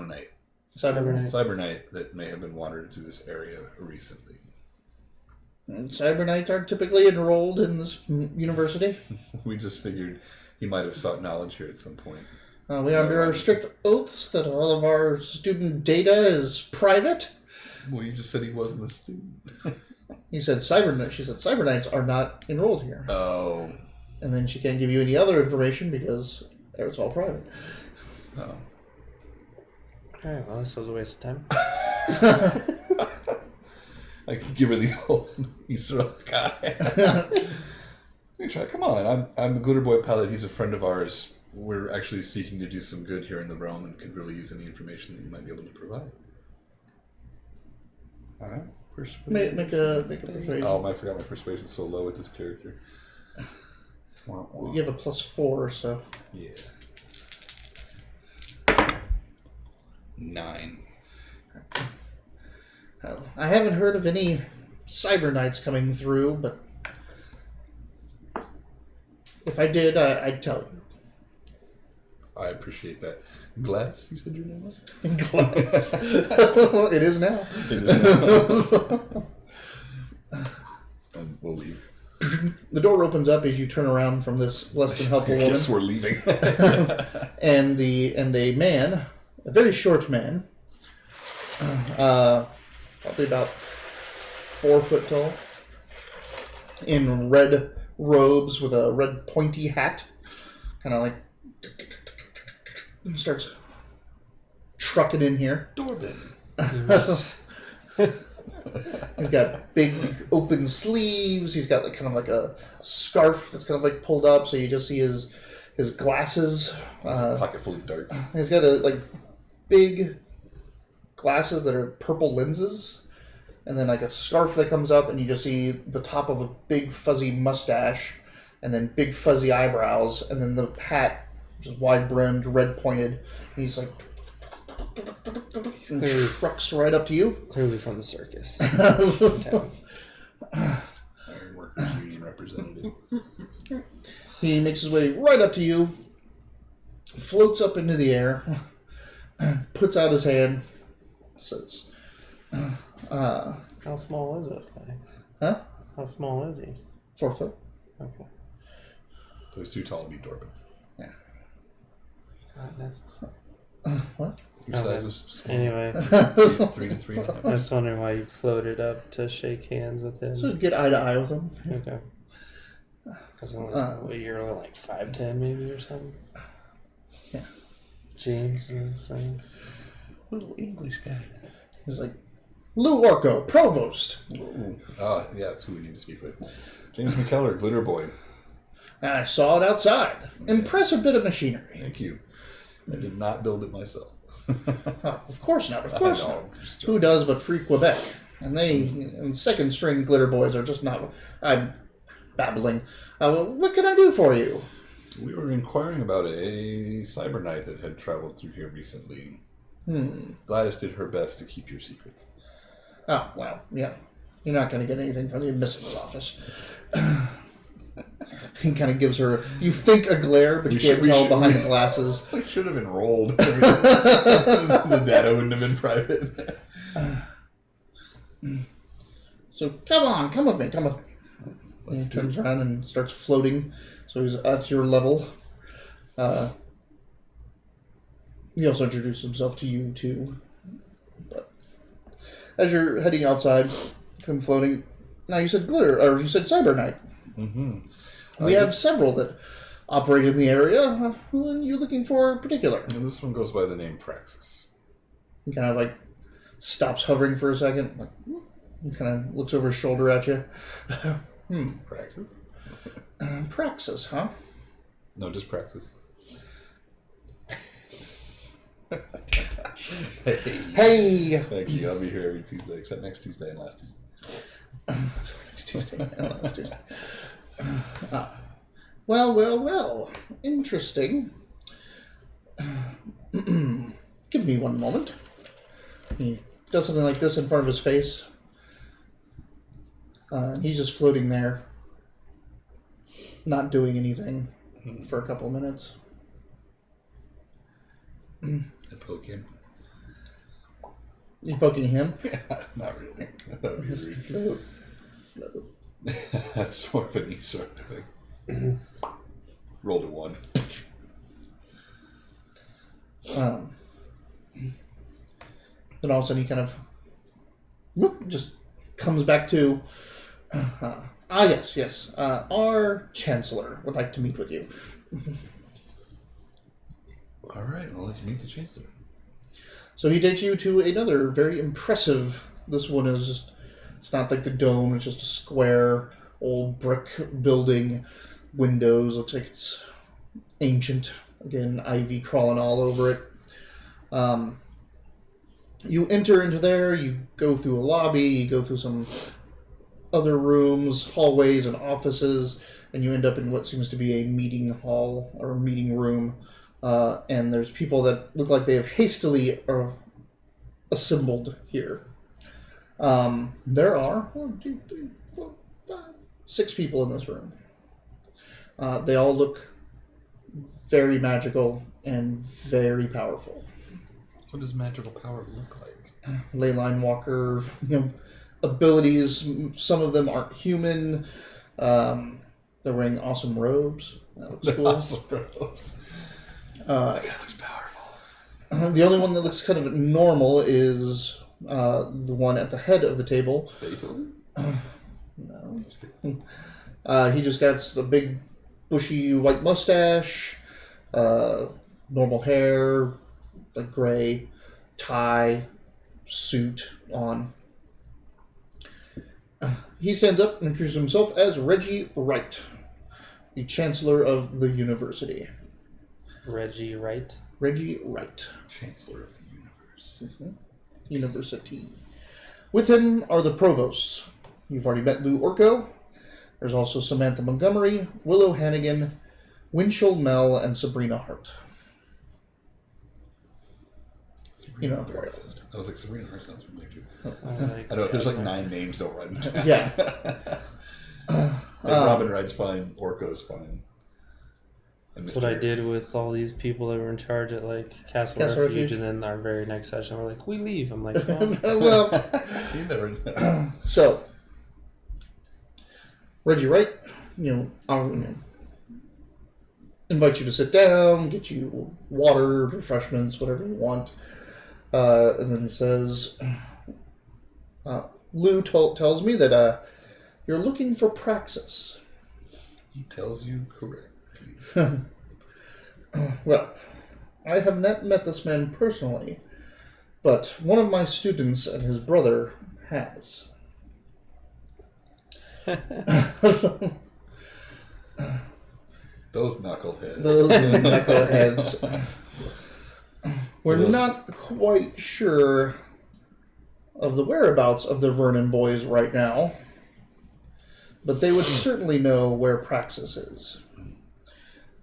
knight, cyber knight that may have been wandered through this area recently. And cyber knights aren't typically enrolled in this university. We just figured he might have sought knowledge here at some point. We are under our strict oaths that all of our student data is private. Well, you just said he wasn't a student. She said cyber knights are not enrolled here. Oh. And then she can't give you any other information because it's all private. Oh. Alright, well, this was a waste of time. I could give her the old Israel guy. Let me try. Come on, I'm a Glitter Boy pilot. He's a friend of ours. We're actually seeking to do some good here in the realm and could really use any information that you might be able to provide. All right. Make a persuasion. Oh, I forgot my persuasion's so low with this character. You have a +4, so. Yeah. 9. I haven't heard of any cyber knights coming through, but if I did, I'd tell you. I appreciate that. Glass, you said your name was? Glass. It is now. And we'll leave. The door opens up as you turn around from this less than helpful woman. Yes, we're leaving. and a man, a very short man, probably about 4 foot tall, in red robes with a red pointy hat, kind of starts trucking in here. Doorbin. He's got big open sleeves. He's got a scarf that's pulled up, so you just see his glasses. He's a pocket full of darts. He's got big glasses that are purple lenses, and then a scarf that comes up, and you just see the top of a big fuzzy mustache, and then big fuzzy eyebrows, and then the hat, which is wide brimmed, red pointed. He's clearly trucks right up to you. Clearly from the circus. Iron Workers Union representative. He makes his way right up to you, floats up into the air, puts out his hand, says, How small is this guy? Huh? How small is he? 4 foot. Okay. So he's too tall to be Doorbin. Yeah. Not necessary. What? Your size was small. Anyway. 3 to 3.5. I was wondering why you floated up to shake hands with him. So get eye to eye with him. Okay. Because you're 5'10" maybe or something? Yeah. James or something? Little English guy. He's like, Lou Orco, Provost. Yeah, that's who we need to speak with. James McKellar, Glitter Boy. I saw it outside. Impressive bit of machinery. Thank you. I did not build it myself. Oh, of course not. Of course not. Who does but Free Quebec? And second string Glitter Boys are just not. I'm babbling. What can I do for you? We were inquiring about a cyber knight that had traveled through here recently. Gladys did her best to keep your secrets. Oh, well, yeah. You're not going to get anything from the admissions office. He kind of gives her, you think, a glare, but you can't tell behind the glasses. I should have enrolled. The data wouldn't have been private. So, come with me. He turns around and starts floating, so he's at your level. He also introduced himself to you, too. But as you're heading outside, him floating, now you said glitter, or you said cyber knight. Mm-hmm. We have several that operate in the area. Who are you looking for in particular? And this one goes by the name Praxis. He kind of like stops hovering for a second. Like, he kind of looks over his shoulder at you. Praxis? Praxis, huh? No, just Praxis. Hey! Thank you. I'll be here every Tuesday, except next Tuesday and last Tuesday. Next Tuesday and last Tuesday. Well. Interesting. Give me one moment. He does something like this in front of his face. He's just floating there, not doing anything for a couple of minutes. I poke him. You poking him? Not really. That'd be rude. Float. That's more of an Easter thing. Rolled a 1. Then all of a sudden he kind of just comes back to, yes. Our Chancellor would like to meet with you. All right, well, let's meet the Chancellor. So he takes you to another very impressive, this one is just, it's not like the dome, it's just a square, old brick building, windows, looks like it's ancient. Again, ivy crawling all over it. You enter into there, you go through a lobby, you go through some other rooms, hallways, and offices, and you end up in what seems to be a meeting hall or a meeting room. And there's people that look like they have hastily assembled here. There are 1, 2, 3, 4, 5, 6 people in this room. They all look very magical and very powerful. What does magical power look like? Leyline walker, abilities. Some of them aren't human. They're wearing awesome robes. That looks cool. Awesome robes. That guy looks powerful. The only one that looks kind of normal is the one at the head of the table. Beethoven? No. He just got a big, bushy white mustache, normal hair, a gray tie, suit on. He stands up and introduces himself as Reggie Wright, the Chancellor of the University. Reggie Wright. Reggie Wright. Chancellor of the Universe. Mm-hmm. University. With him are the provosts. You've already met Lou Orko. There's also Samantha Montgomery, Willow Hannigan, Winchell Mell, and Sabrina Hart. Sabrina Hart. I was like, Sabrina Hart sounds familiar too. I I know, if there's like 9 names, don't write them down. Yeah. Robin Wright's fine, Orko's fine. That's what I did with all these people that were in charge at Castle Refuge, and then our very next session, we're like, we leave. I'm like, oh. Well, You never know. So, Reggie Wright, I'll invite you to sit down, get you water, refreshments, whatever you want. And then he says, Lou tells me that you're looking for Praxis. He tells you correctly. Well, I have not met this man personally, but one of my students and his brother has. Those knuckleheads. Those knuckleheads. We're not quite sure of the whereabouts of the Vernon boys right now, but they would certainly know where Praxis is.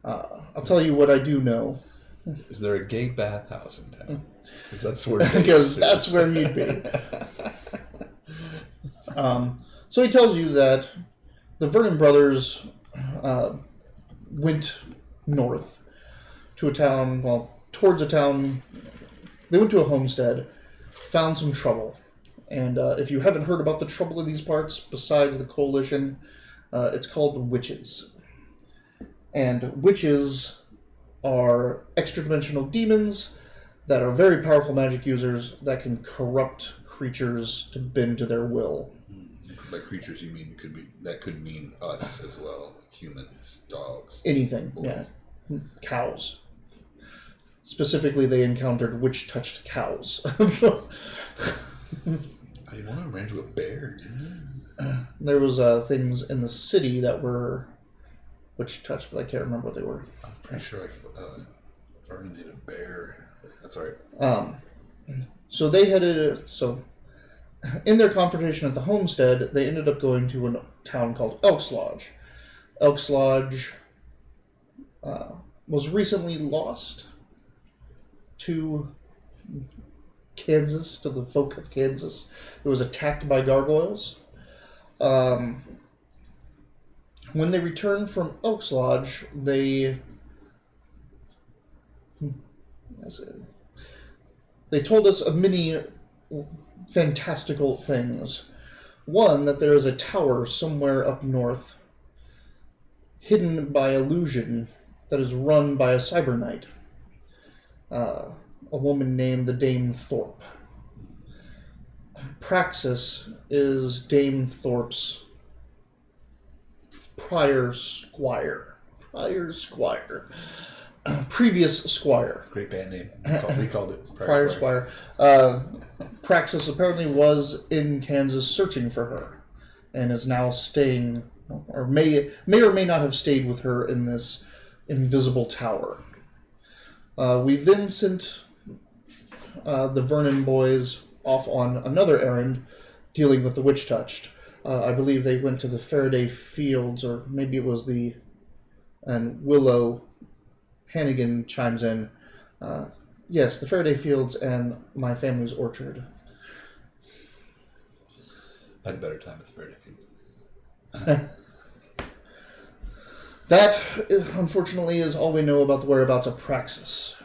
I'll tell you what I do know. Is there a gay bathhouse in town? Because that's where Because that's where he'd be. So he tells you that the Vernon brothers went north to a town, towards a town. They went to a homestead, found some trouble. And if you haven't heard about the trouble in these parts, besides the Coalition, it's called witches. And witches are extra-dimensional demons that are very powerful magic users that can corrupt creatures to bend to their will. by creatures you mean could mean us as well, humans, dogs, anything. boys. Yeah, cows. Specifically, they encountered witch-touched cows. I want to run into a bear, didn't There was things in the city that were witch-touched, but I can't remember what they were. I'm pretty sure Vernon did a bear. That's all right. So they headed. So in their confrontation at the homestead, they ended up going to a town called Elks Lodge. Elks Lodge was recently lost to Kansas, to the folk of Kansas. It was attacked by gargoyles. When they returned from Elks Lodge, they told us many fantastical things. One, that there is a tower somewhere up north, hidden by illusion, that is run by a cyber knight. A woman named the Dame Thorpe. Praxis is Dame Thorpe's prior squire. Previous squire. Great band name. We called it Prior squire. Praxis apparently was in Kansas searching for her, and is now staying, or may or may not have stayed with her in this invisible tower. We then sent the Vernon boys off on another errand, dealing with the witch touched. I believe they went to the Faraday Fields, or maybe it was and Willow Hannigan chimes in. Yes, the Faraday Fields and my family's orchard. I had a better time at the Faraday Fields. That, unfortunately, is all we know about the whereabouts of Praxis.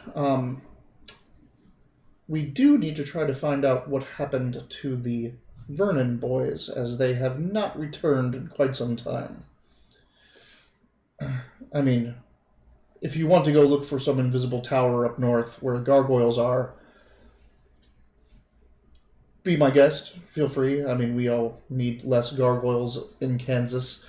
We do need to try to find out what happened to the Vernon boys, as they have not returned in quite some time. I mean, if you want to go look for some invisible tower up north where gargoyles are, be my guest. Feel free. I mean, we all need less gargoyles in Kansas.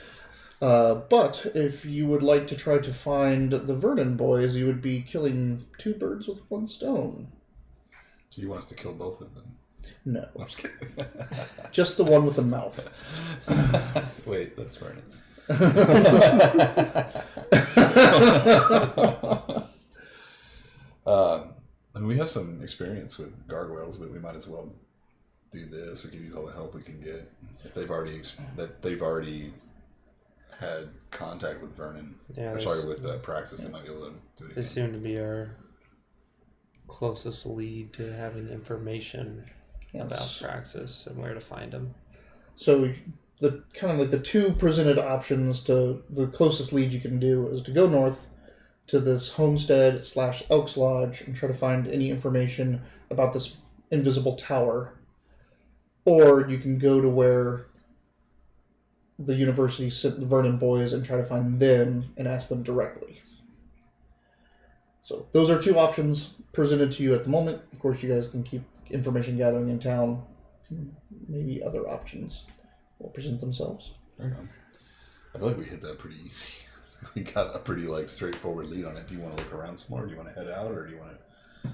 But if you would like to try to find the Vernon boys, you would be killing two birds with one stone. So you want us to kill both of them? No. I'm just kidding. Just the one with the mouth. Wait, that's Vernon. And we have some experience with gargoyles, but we might as well do this. We can use all the help we can get. If they've already had contact with Vernon, with Praxis, they might be able to do it again. They seem to be our closest lead to having information about Praxis and where to find them. So the kind of like the two presented options to the closest lead you can do is to go north to this homestead / Elks Lodge and try to find any information about this invisible tower, or you can go to where the university sent the Vernon boys and try to find them and ask them directly. So those are two options presented to you at the moment. Of course, you guys can keep information gathering in town. Maybe other options will present themselves. Right on. I feel like we hit that pretty easy. We got a pretty straightforward lead on it. Do you want to look around some more? Do you want to head out, or do you want to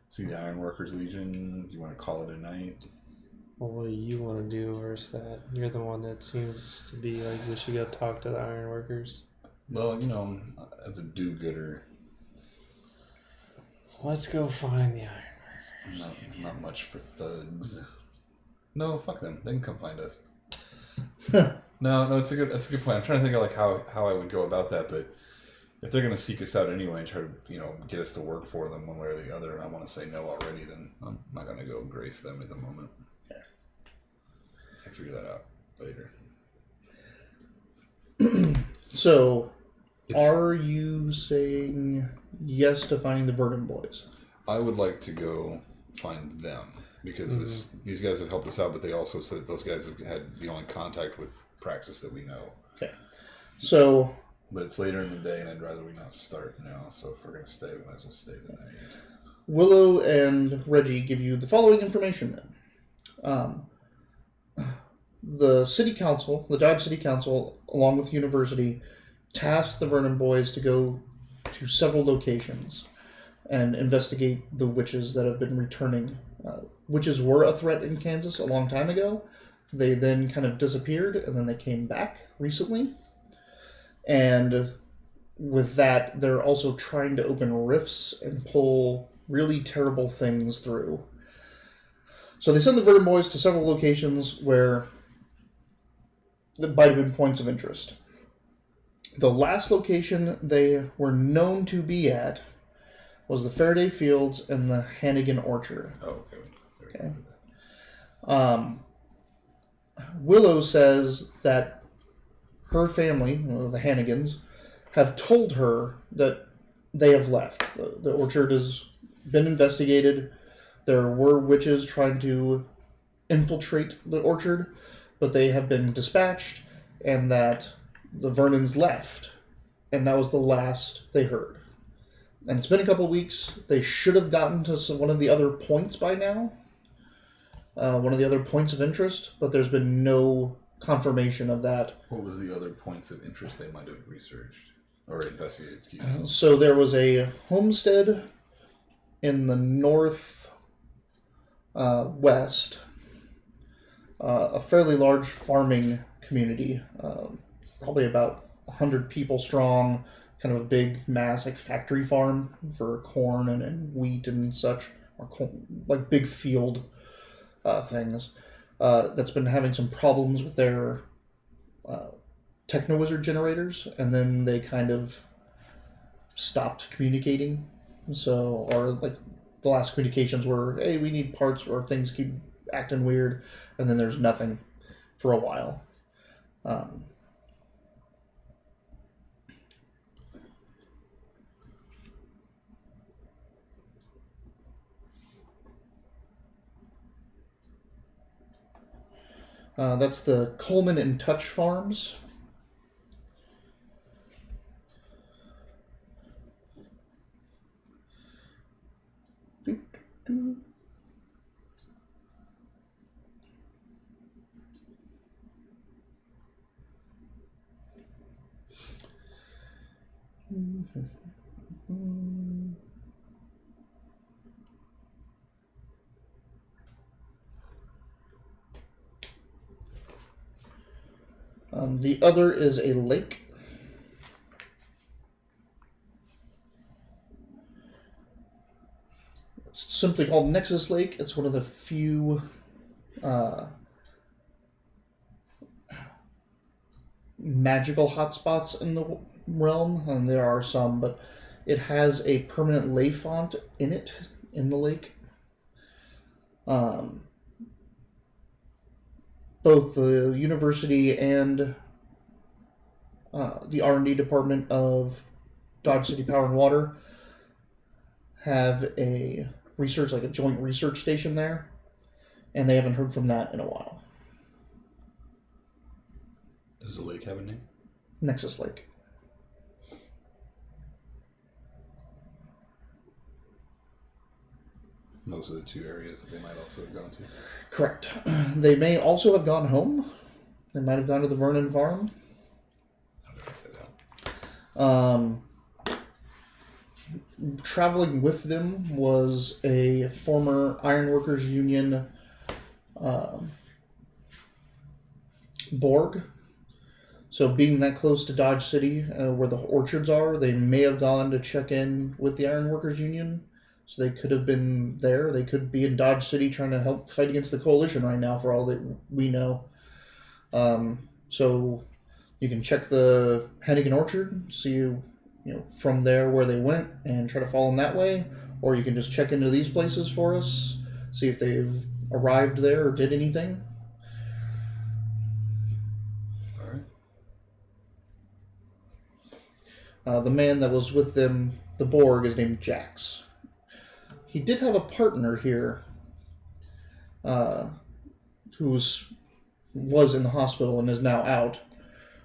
see the Ironworkers Legion? Do you want to call it a night? Well, what do you want to do versus that? You're the one that seems to be like, we should go talk to the Ironworkers. Well, as a do-gooder, Let's go find the Ironworkers. not much for thugs. No, fuck them. They can come find us. No, it's a good point. I'm trying to think of how I would go about that, but if they're going to seek us out anyway and try to get us to work for them one way or the other, and I want to say no already, then I'm not going to go grace them at the moment. Yeah. I'll figure that out later. So, are you saying yes to finding the Vernon boys? I would like to go find them, because these guys have helped us out, but they also said those guys have had the only contact with Praxis that we know. Okay. So... But it's later in the day, and I'd rather we not start now, so if we're going to stay, we might as well stay the night. Willow and Reggie give you the following information then. the city council, the Dodge City Council, along with the university, tasked the Vernon boys to go to several locations and investigate the witches that have been returning. Witches were a threat in Kansas a long time ago. They then kind of disappeared, and then they came back recently. And with that, they're also trying to open rifts and pull really terrible things through. So they send the Vernon boys to several locations where there might have been points of interest. The last location they were known to be at was the Faraday Fields and the Hannigan Orchard. Oh, okay. Willow says that her family, the Hannigans, have told her that they have left. The orchard has been investigated. There were witches trying to infiltrate the orchard, but they have been dispatched, and that the Vernons left. And that was the last they heard. And it's been a couple of weeks. They should have gotten to one of the other points by now. One of the other points of interest, but there's been no confirmation of that. What was the other points of interest they might have researched or investigated? Excuse me. So there was a homestead in the north west, a fairly large farming community, probably about 100 people strong, kind of a big mass like factory farm for corn and wheat and such, or corn, like big field things. That's been having some problems with their techno-wizard generators, and then they kind of stopped communicating. So, or like the last communications were, hey, we need parts, or things keep acting weird, and then there's nothing for a while. That's the Coleman and Touch Farms. The other is a lake. It's simply called Nexus Lake. It's one of the few magical hotspots in the realm, and there are some, but it has a permanent ley font in it, in the lake. Both the university and the R&D department of Dodge City Power and Water have a research, like a joint research station there, and they haven't heard from that in a while. Does the lake have a name? Nexus Lake. Those are the two areas that they might also have gone to. Correct. They may also have gone home. They might have gone to the Vernon farm. I'm going to write that down. Traveling with them was a former Ironworkers Union Borg. So being that close to Dodge City, where the orchards are, they may have gone to check in with the Ironworkers Union. So they could have been there. They could be in Dodge City trying to help fight against the coalition right now, for all that we know. So you can check the Hannigan Orchard, see from there where they went, and try to follow them that way. Or you can just check into these places for us, see if they've arrived there or did anything. All right. The man that was with them, the Borg, is named Jax. He did have a partner here who was in the hospital and is now out.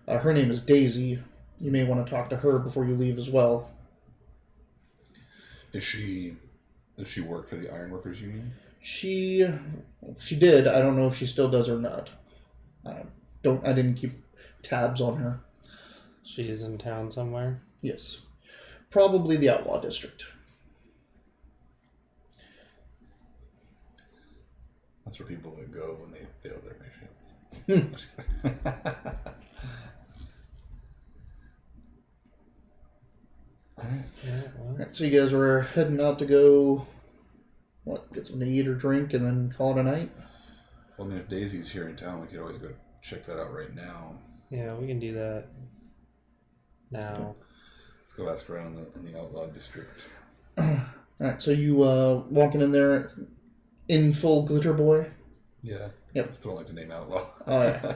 Her name is Daisy. You may want to talk to her before you leave as well. Does she work for the Ironworkers Union? She did. I don't know if she still does or not. I didn't keep tabs on her. She's in town somewhere. Yes. Probably the Outlaw District. That's for people that go when they fail their mission. Just kidding. Alright. Yeah, well, Alright, so you guys were heading out to go, get something to eat or drink and then call it a night? Well, I mean, if Daisy's here in town, we could always go check that out right now. yeah, we can do that now. Let's go ask around in the Outlaw District. Alright, so you walking in there in full glitter boy? Yeah. Yep. I still don't like the name Outlaw. Oh, yeah.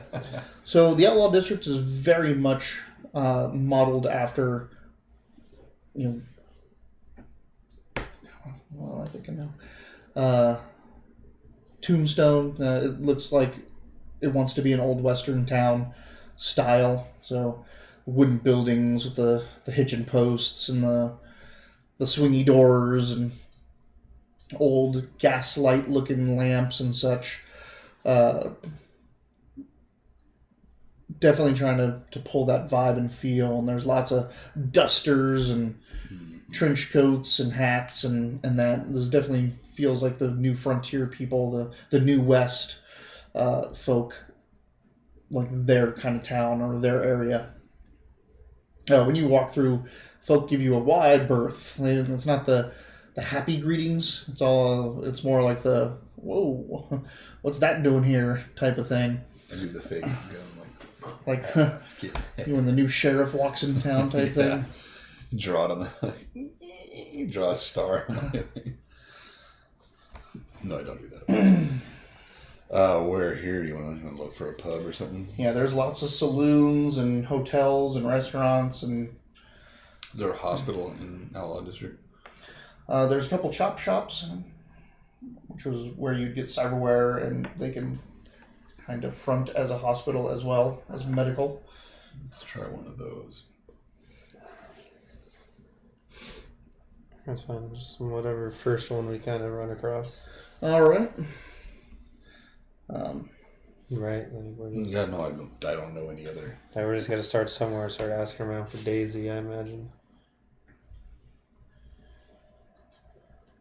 So the Outlaw District is very much modeled after, well, I think I know. Tombstone. It looks like it wants to be an old western town style. So wooden buildings with the hitching posts and the swingy doors and old gaslight looking lamps and such. Definitely trying to pull that vibe and feel, and there's lots of dusters and trench coats and hats and that. This definitely feels like the new frontier people, the new west folk, like their kind of town or their area. When you walk through, folk give you a wide berth. It's not the happy greetings. It's more like the whoa, what's that doing here type of thing. I do the fake gun Like when the new sheriff walks in town type thing. Draw it on the draw a star. No, I don't do that. Where here do you want to look for a pub or something? Yeah, there's lots of saloons and hotels and restaurants and. Is there a hospital in Outlaw District? There's a couple chop shops, which was where you'd get cyberware, and they can kind of front as a hospital as well as medical. Let's try one of those. That's fine. Just whatever first one we kind of run across. All right. Right. Like we're just, Yeah, no, I don't know any other. we're just gonna start somewhere and start asking around for Daisy, I imagine.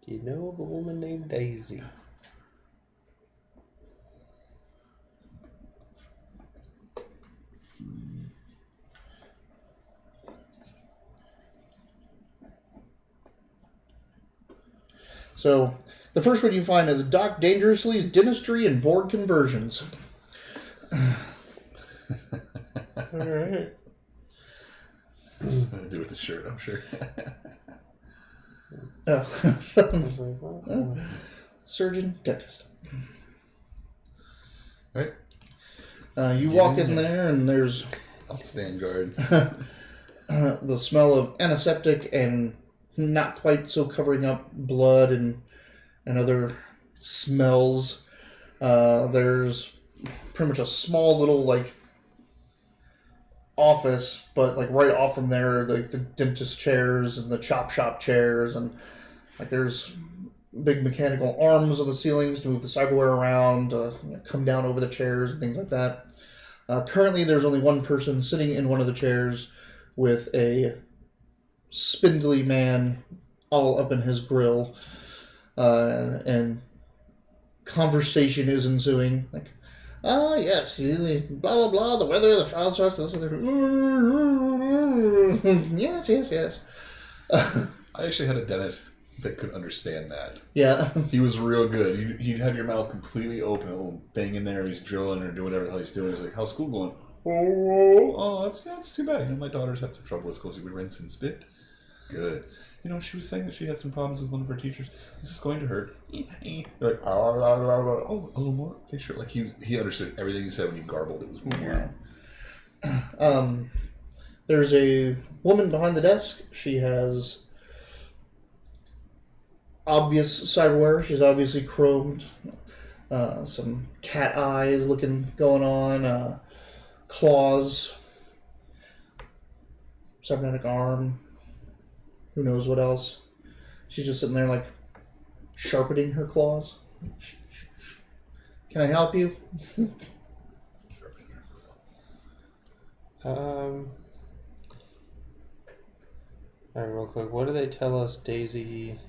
Do you know of a woman named Daisy? So the first one you find is Doc Dangerously's Dentistry and Board Conversions. All right. Do with the shirt, I'm sure. I was like, what? Surgeon, dentist. Right. You Get walk in in there and there's I'll stand guard. the smell of antiseptic and not quite so covering up blood and other smells. There's pretty much a small little like office, but like right off from there, the dentist chairs and the chop shop chairs, and like there's big mechanical arms on the ceilings to move the cyberware around, come down over the chairs and things like that. Currently, there's only one person sitting in one of the chairs with a spindly man all up in his grill, and conversation is ensuing. Like, yes, blah blah blah, the weather, the foul starts, this and yes. I actually had a dentist that could understand that. Yeah. He was real good. He'd have your mouth completely open, a little thing in there. He's drilling or doing whatever the hell he's doing. He's like, "How's school going?" Oh, that's too bad. My daughter's had some trouble with school. She would rinse and spit. Good. She was saying that she had some problems with one of her teachers. This is going to hurt. They're like, oh, a little more. Okay, sure. Like he understood everything you said when you garbled. It was weird. There's a woman behind the desk. She has obvious cyberware. She's obviously chromed. Some cat eyes going on. Claws. Cybernetic arm. Who knows what else? She's just sitting there like sharpening her claws. Can I help you? Sharpen All right, real quick. What did they tell us, Daisy?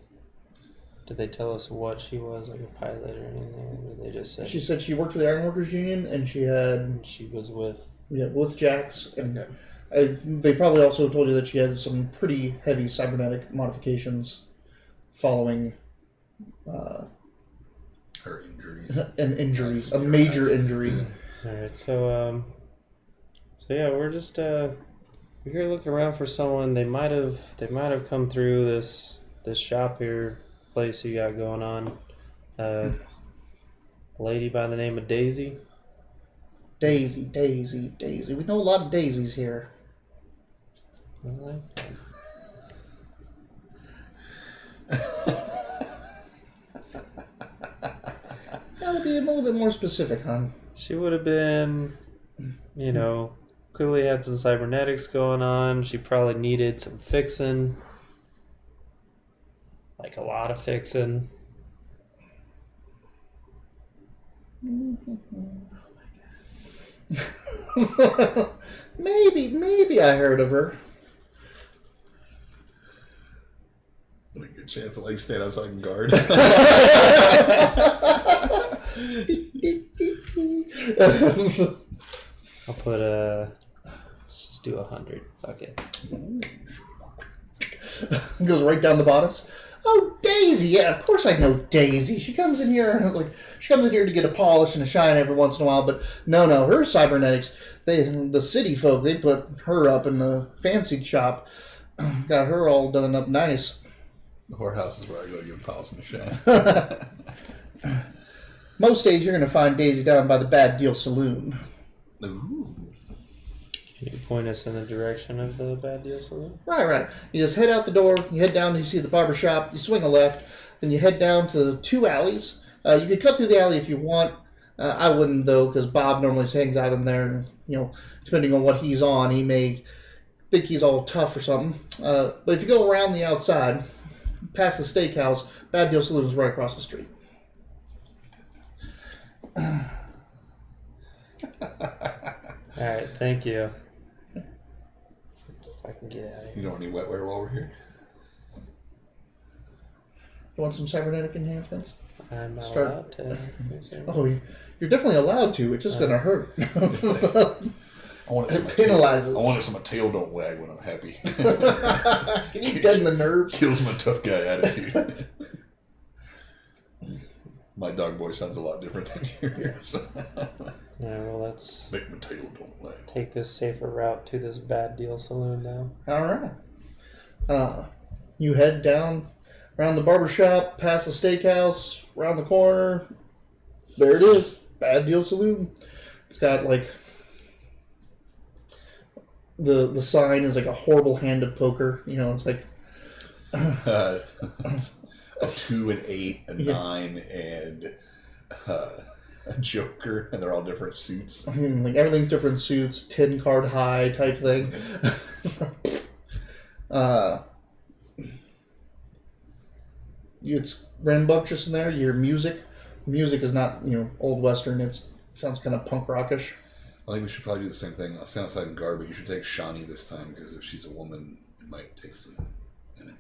Did they tell us what she was, like a pilot or anything? Or did they just say She said she worked for the Ironworkers Union, and she was with? Yeah, with Jax, and Okay. they probably also told you that she had some pretty heavy cybernetic modifications following Her injuries. an injury, Nice. a major Nice. injury. All right, so yeah, we're just we're here looking around for someone. They might have come through this shop here, place you got going on. A lady by the name of Daisy. Daisy, Daisy, Daisy. We know a lot of daisies here. Really? That would be a little bit more specific, hon. She would have been, clearly had some cybernetics going on. She probably needed some fixing. Like a lot of fixing. Maybe I heard of her. What a good chance to like stand outside and guard. I'll put let's just do 100. Fuck it. Goes right down the bodice. Oh, Daisy! Yeah, of course I know Daisy. She comes in here to get a polish and a shine every once in a while. But no, her cybernetics. The city folk, they put her up in the fancy shop. Got her all done up nice. The whorehouse is where I go to give polish and a shine. Most days you're going to find Daisy down by the Bad Deal Saloon. Ooh. Can you point us in the direction of the Bad Deal Saloon? Right. You just head out the door, you head down, you see the barber shop, you swing a left, then you head down to 2 alleys. You could cut through the alley if you want. I wouldn't, though, because Bob normally hangs out in there. And, depending on what he's on, he may think he's all tough or something. But if you go around the outside, past the steakhouse, Bad Deal Saloon is right across the street. Alright, thank you. If I can get out of You here. don't want any wetware while we're here? You want some cybernetic enhancements? I'm not Start- allowed to. Oh, you're definitely allowed to. It's just going to hurt. I want it so It my tail, penalizes. I want it so my tail don't wag when I'm happy. Can you deaden the nerves? Kills my tough guy attitude. My dog boy sounds a lot different than yours. Yeah, well, let's Make my tail don't wag. take this safer route to this Bad Deal Saloon now. All right. You head down around the barber shop, past the steakhouse, around the corner. There it is, Bad Deal Saloon. It's got like the sign is like a horrible hand of poker. It's like A 2, an 8, a 9, and a Joker, and they're all different suits. like everything's different suits, 10 card high type thing. It's rambunctious in there. You hear music. Music is not old western. It sounds kind of punk rockish. I think we should probably do the same thing. I'll stand outside and guard, but you should take Shawnee this time, because if she's a woman, it might take some dealing.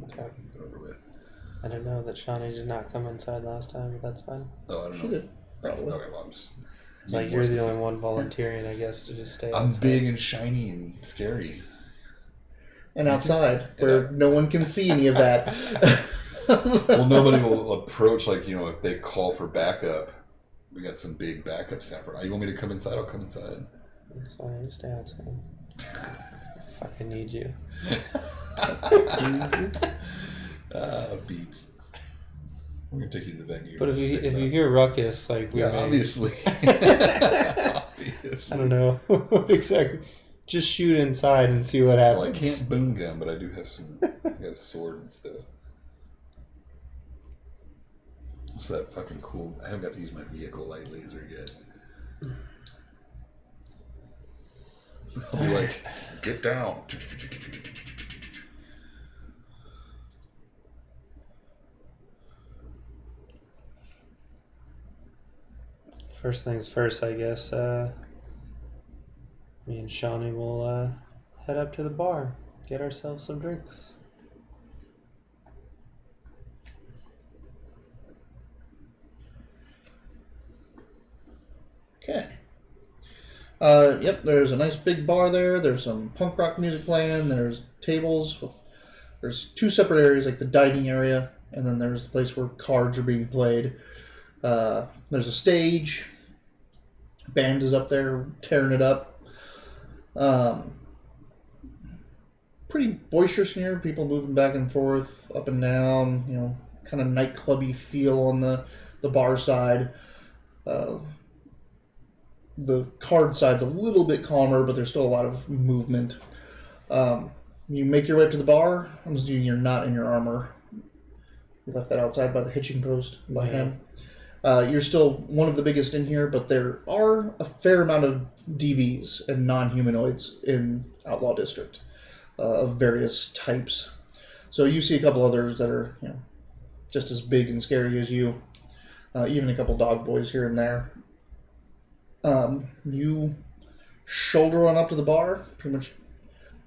Okay. Get over with. I didn't know that Shawnee did not come inside last time, but that's fine. Oh, I don't She know. did. Probably. Okay, well, I'm just... It's like you're the only one volunteering, I guess, to just stay I'm outside. big and shiny and scary. And outside, where no one can see any of that. Well, nobody will approach, if they call for backup. We got some big backup staff. You want me to come inside? I'll come inside. It's fine, you stay outside. Fucking need you. Beats. We're gonna take you to the venue. But if you hear ruckus, like we may, obviously. I don't know exactly. Just shoot inside and see what happens. Well, I can't boom gun, but I do have I got a sword and stuff. What's that fucking cool? I haven't got to use my vehicle light laser yet. I'll be like, get down. First things first, I guess. Me and Shawnee will head up to the bar, get ourselves some drinks. Okay. Yep, there's a nice big bar there. There's some punk rock music playing. There's tables. There's two separate areas, like the dining area, and then there's the place where cards are being played. There's a stage. Band is up there tearing it up. Pretty boisterous in here. People moving back and forth, up and down. You know, kind of nightclubby feel on the bar side. The card side's a little bit calmer, but there's still a lot of movement. You make your way up to the bar. I'm assuming you're not in your armor. You left that outside by the hitching post by him. You're still one of the biggest in here, but there are a fair amount of DBs and non-humanoids in Outlaw District of various types. So you see a couple others that are, you know, just as big and scary as you. Even a couple dog boys here and there. You shoulder on up to the bar. Pretty much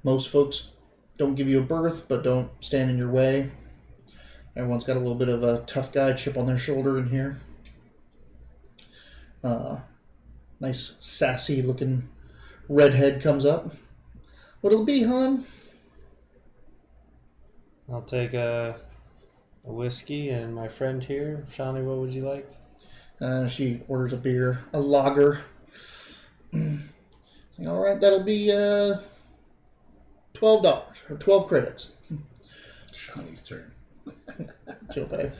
most folks don't give you a berth, but don't stand in your way. Everyone's got a little bit of a tough guy chip on their shoulder in here. Nice sassy looking redhead comes up. What'll it be, hon? I'll take a whiskey, and my friend here, Shawnee, what would you like? She orders a beer, a lager. All right, that'll be $12 or 12 credits. Shawnee's turn. She'll pay.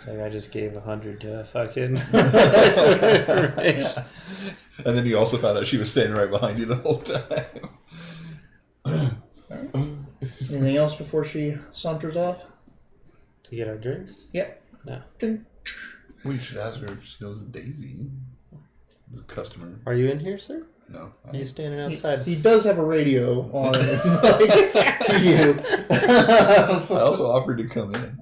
Like I just gave 100 to a fucking. And then you also found out she was standing right behind you the whole time. Right. Anything else before she saunters off? To get our drinks? Yep. No. We should ask her if she knows Daisy, the customer. Are you in here, sir? No. Are you standing outside? He does have a radio on like, to you. I also offered to come in.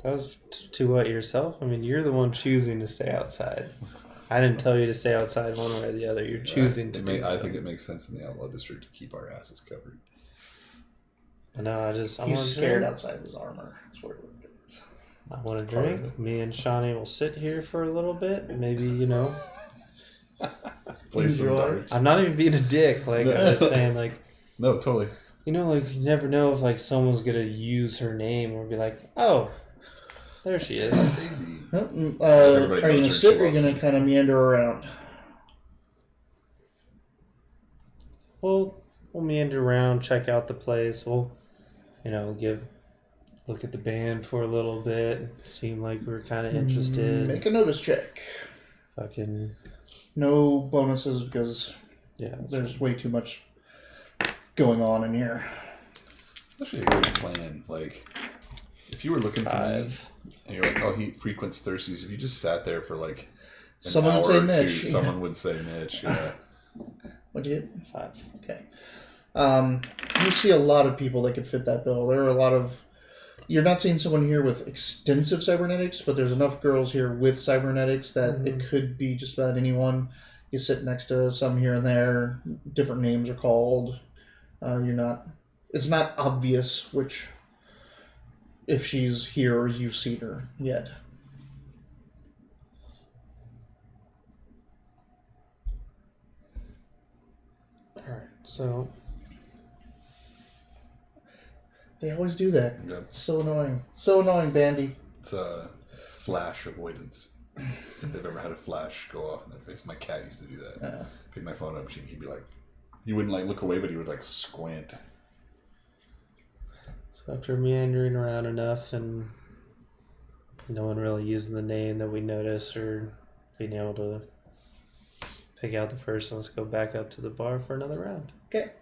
That was to what, yourself? I mean, you're the one choosing to stay outside. I didn't tell you to stay outside one way or the other. You're choosing to do so. I think it makes sense in the Outlaw District to keep our asses covered. No, I He's want to scared drink. outside of his armor. That's what it is. I want to drink. Me and Shawnee will sit here for a little bit. Maybe, you know. Play some Enjoy. darts. I'm not even being a dick. Like, I'm just saying, like, No, totally. you know, like, you never know if, like, someone's going to use her name or be like, oh, there she is. Daisy. Are you Everybody going knows to her, sit she or are you walks going in. to kind of meander around? We'll meander around, check out the place. We'll, you know, look at the band for a little bit. Seem like we're kind of interested. Make a notice check. Fucking, No bonuses because yeah. there's way too much going on in here. Actually, a good plan. Like, if you were looking for me, 5. and you're like, oh, he frequents Thirsties. If you just sat there for like an Someone hour would say or two, Mitch. someone would say Mitch. Yeah. What'd you get? 5. Okay. You see a lot of people that could fit that bill. There are a lot of... You're not seeing someone here with extensive cybernetics, but there's enough girls here with cybernetics that it could be just about anyone. You sit next to some here and there. Different names are called. It's not obvious which... if she's here or you've seen her yet. Alright, so They always do that. Yep. It's so annoying. So annoying, Bandy. It's a flash avoidance. If they've ever had a flash go off in their face. My cat used to do that. Pick my phone up, he'd be like, he wouldn't like look away, but he would like squint. So after meandering around enough and no one really using the name that we notice or being able to pick out the person, let's go back up to the bar for another round. Okay.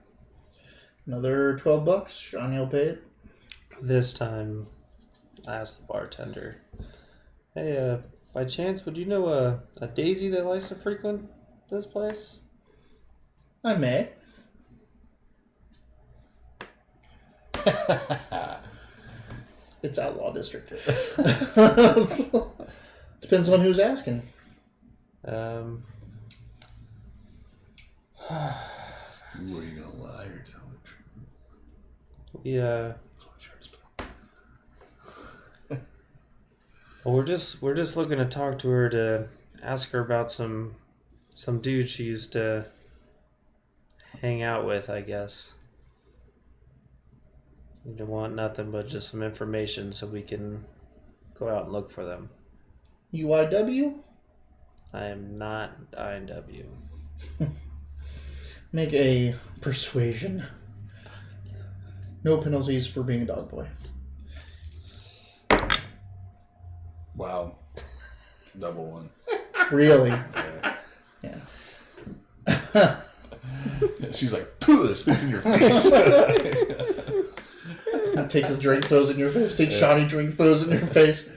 Another $12. Shawnee will pay it. This time, I asked the bartender, hey, by chance, would you know a Daisy that likes to frequent this place? I may. It's Outlaw District. Depends on who's asking. Ooh, are you gonna lie or tell the truth? Yeah. Well, we're just looking to talk to her to ask her about some dude she used to hang out with, I guess. We don't want nothing but just some information so we can go out and look for them. UIW? I am not INW. Make a persuasion. No penalties for being a dog boy. Wow. It's a double one. Really? Yeah. Yeah. She's like, spits in your face. Takes a drink, throws it in your face. Takes shoddy drinks, throws it in your face.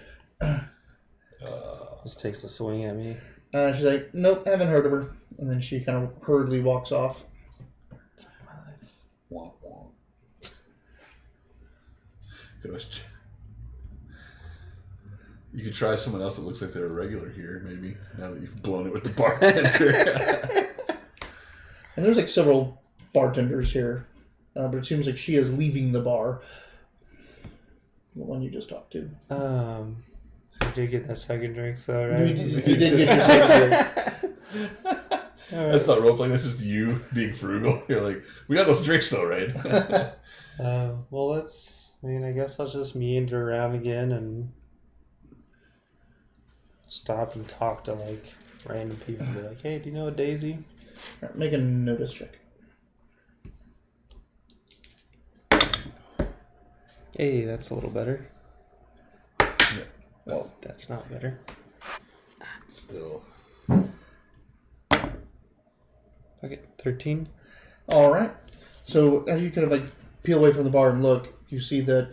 Just takes a swing at me. She's like, nope, haven't heard of her. And then she kind of hurriedly walks off. Womp womp. Could always You could try someone else that looks like they're a regular here, maybe, now that you've blown it with the bartender. And there's like several bartenders here. But it seems like she is leaving the bar. The one you just talked to. You did get that second drink, though, right? You did get your second drink. That's not role playing, that's just you being frugal. You're like, we got those drinks though, right? Well, I guess I'll just meander around again and stop and talk to, like, random people. Be like, hey, do you know a Daisy? Right, make a notice check. Hey, that's a little better. Yeah, That's not better. still. Okay, 13. All right. So as you kind of like peel away from the bar and look, you see that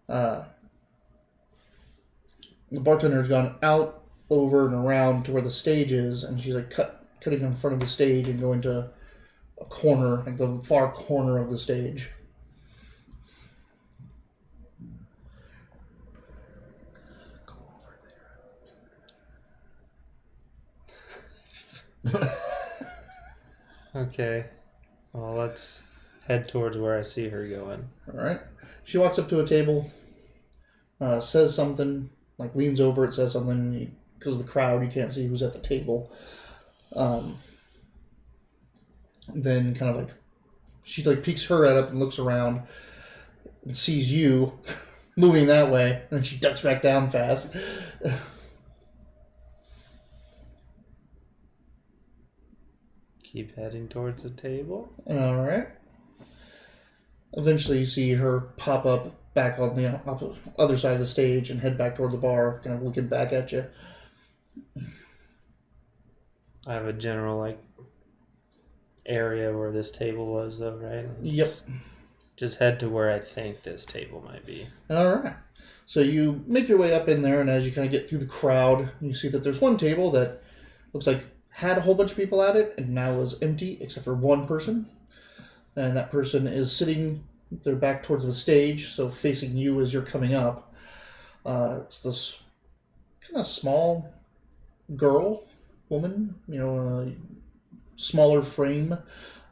the bartender's gone out, over, and around to where the stage is, and she's like cutting in front of the stage and going to a corner, like the far corner of the stage. Go over there. Okay. Well, let's head towards where I see her going. All right. She walks up to a table, says something, like leans over it, says something. Because of the crowd, you can't see who's at the table. Then kind of like, she like peeks her head up and looks around and sees you moving that way. And then she ducks back down fast. Keep heading towards the table. All right. Eventually, you see her pop up back on the other side of the stage and head back toward the bar, kind of looking back at you. I have a general, like, area where this table was, though, right? Yep. Just head to where I think this table might be. All right. So you make your way up in there, and as you kind of get through the crowd, you see that there's one table that looks like had a whole bunch of people at it and now is empty except for one person. And that person is sitting with their back towards the stage, so facing you as you're coming up. It's this kind of small woman, smaller frame,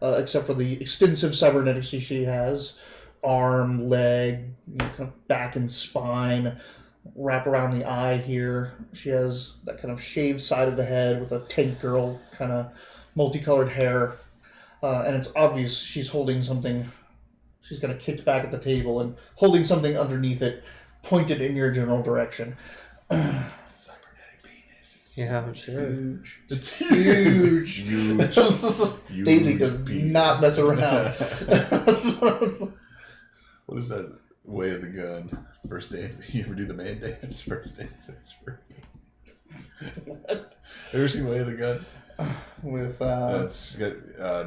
except for the extensive cybernetics she has. Arm, leg, kind of back and spine, wrap around the eye here. She has that kind of shaved side of the head with a tank girl kind of multicolored hair. And it's obvious she's holding something. She's kind of kicked back at the table and holding something underneath it, pointed in your general direction. Cybernetic penis. Yeah, I'm sure. Huge. It's Huge. Huge. Daisy does penis. not mess around. What is that way of the gun? First dance. You ever do the man dance? First dance is free. Ever seen Way of the Gun? With That's got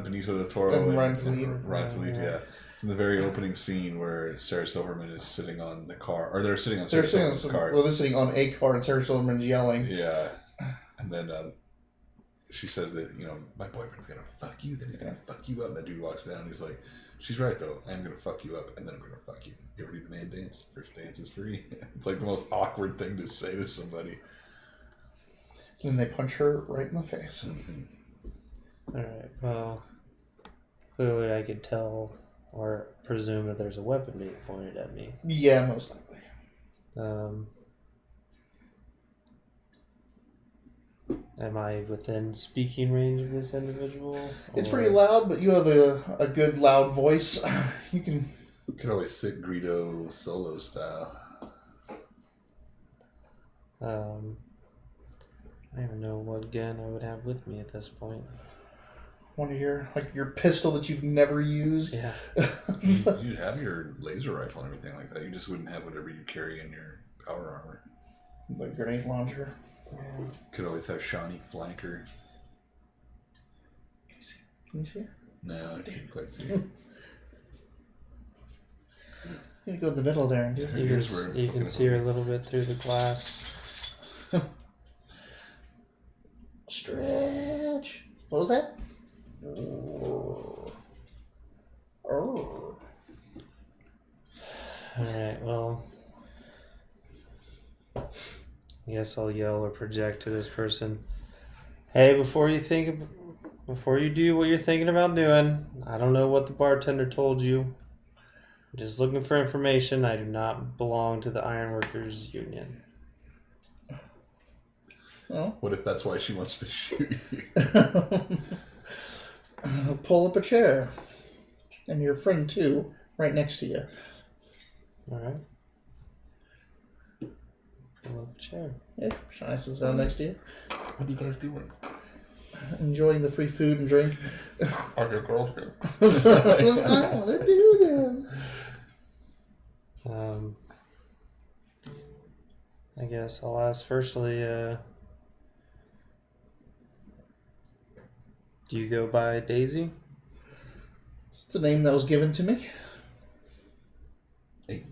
Benicio del Toro and and Ryan Fleet. Ryan Fleet, yeah. It's in the very opening scene where Sarah Silverman is sitting on the car, or they're sitting on Sarah Silverman's car. Well, they're sitting on a car, and Sarah Silverman's yelling. Yeah, and then she says that my boyfriend's gonna fuck you, then he's gonna fuck you up. And that dude walks down. And he's like, "She's right though. I'm gonna fuck you up, and then I'm gonna fuck you. You ever do the man dance? First dance is free." It's like the most awkward thing to say to somebody. And then they punch her right in the face. Mm-hmm. Alright, well, clearly I could tell or presume that there's a weapon being pointed at me. Yeah, most likely. Am I within speaking range of this individual? It's or- pretty loud, but you have a good loud voice. You can. You could always sit Greedo solo style. I don't even know what gun I would have with me at this point. One of your pistol that you've never used. Yeah. You'd have your laser rifle and everything like that. You just wouldn't have whatever you carry in your power armor. The grenade launcher. Could always have Shawnee flanker. Can you see her? No, I can't quite see. You go in the middle there and do Yeah, You here's where can, I'm you looking can at see her a them. little bit through the glass. Stretch. What was that? Oh. Alright, well. I guess I'll yell or project to this person. Hey, before you do what you're thinking about doing, I don't know what the bartender told you. I'm just looking for information. I do not belong to the Ironworkers Union. Well, What if that's why she wants to shoot you? pull up a chair. And your friend, too, right next to you. Alright. Pull up a chair. Yeah, Shiny sits down next to you. What are you guys doing? Enjoying the free food and drink. Are there girls there? I want to do them. I guess I'll ask firstly, do you go by Daisy? It's a name that was given to me. Hey,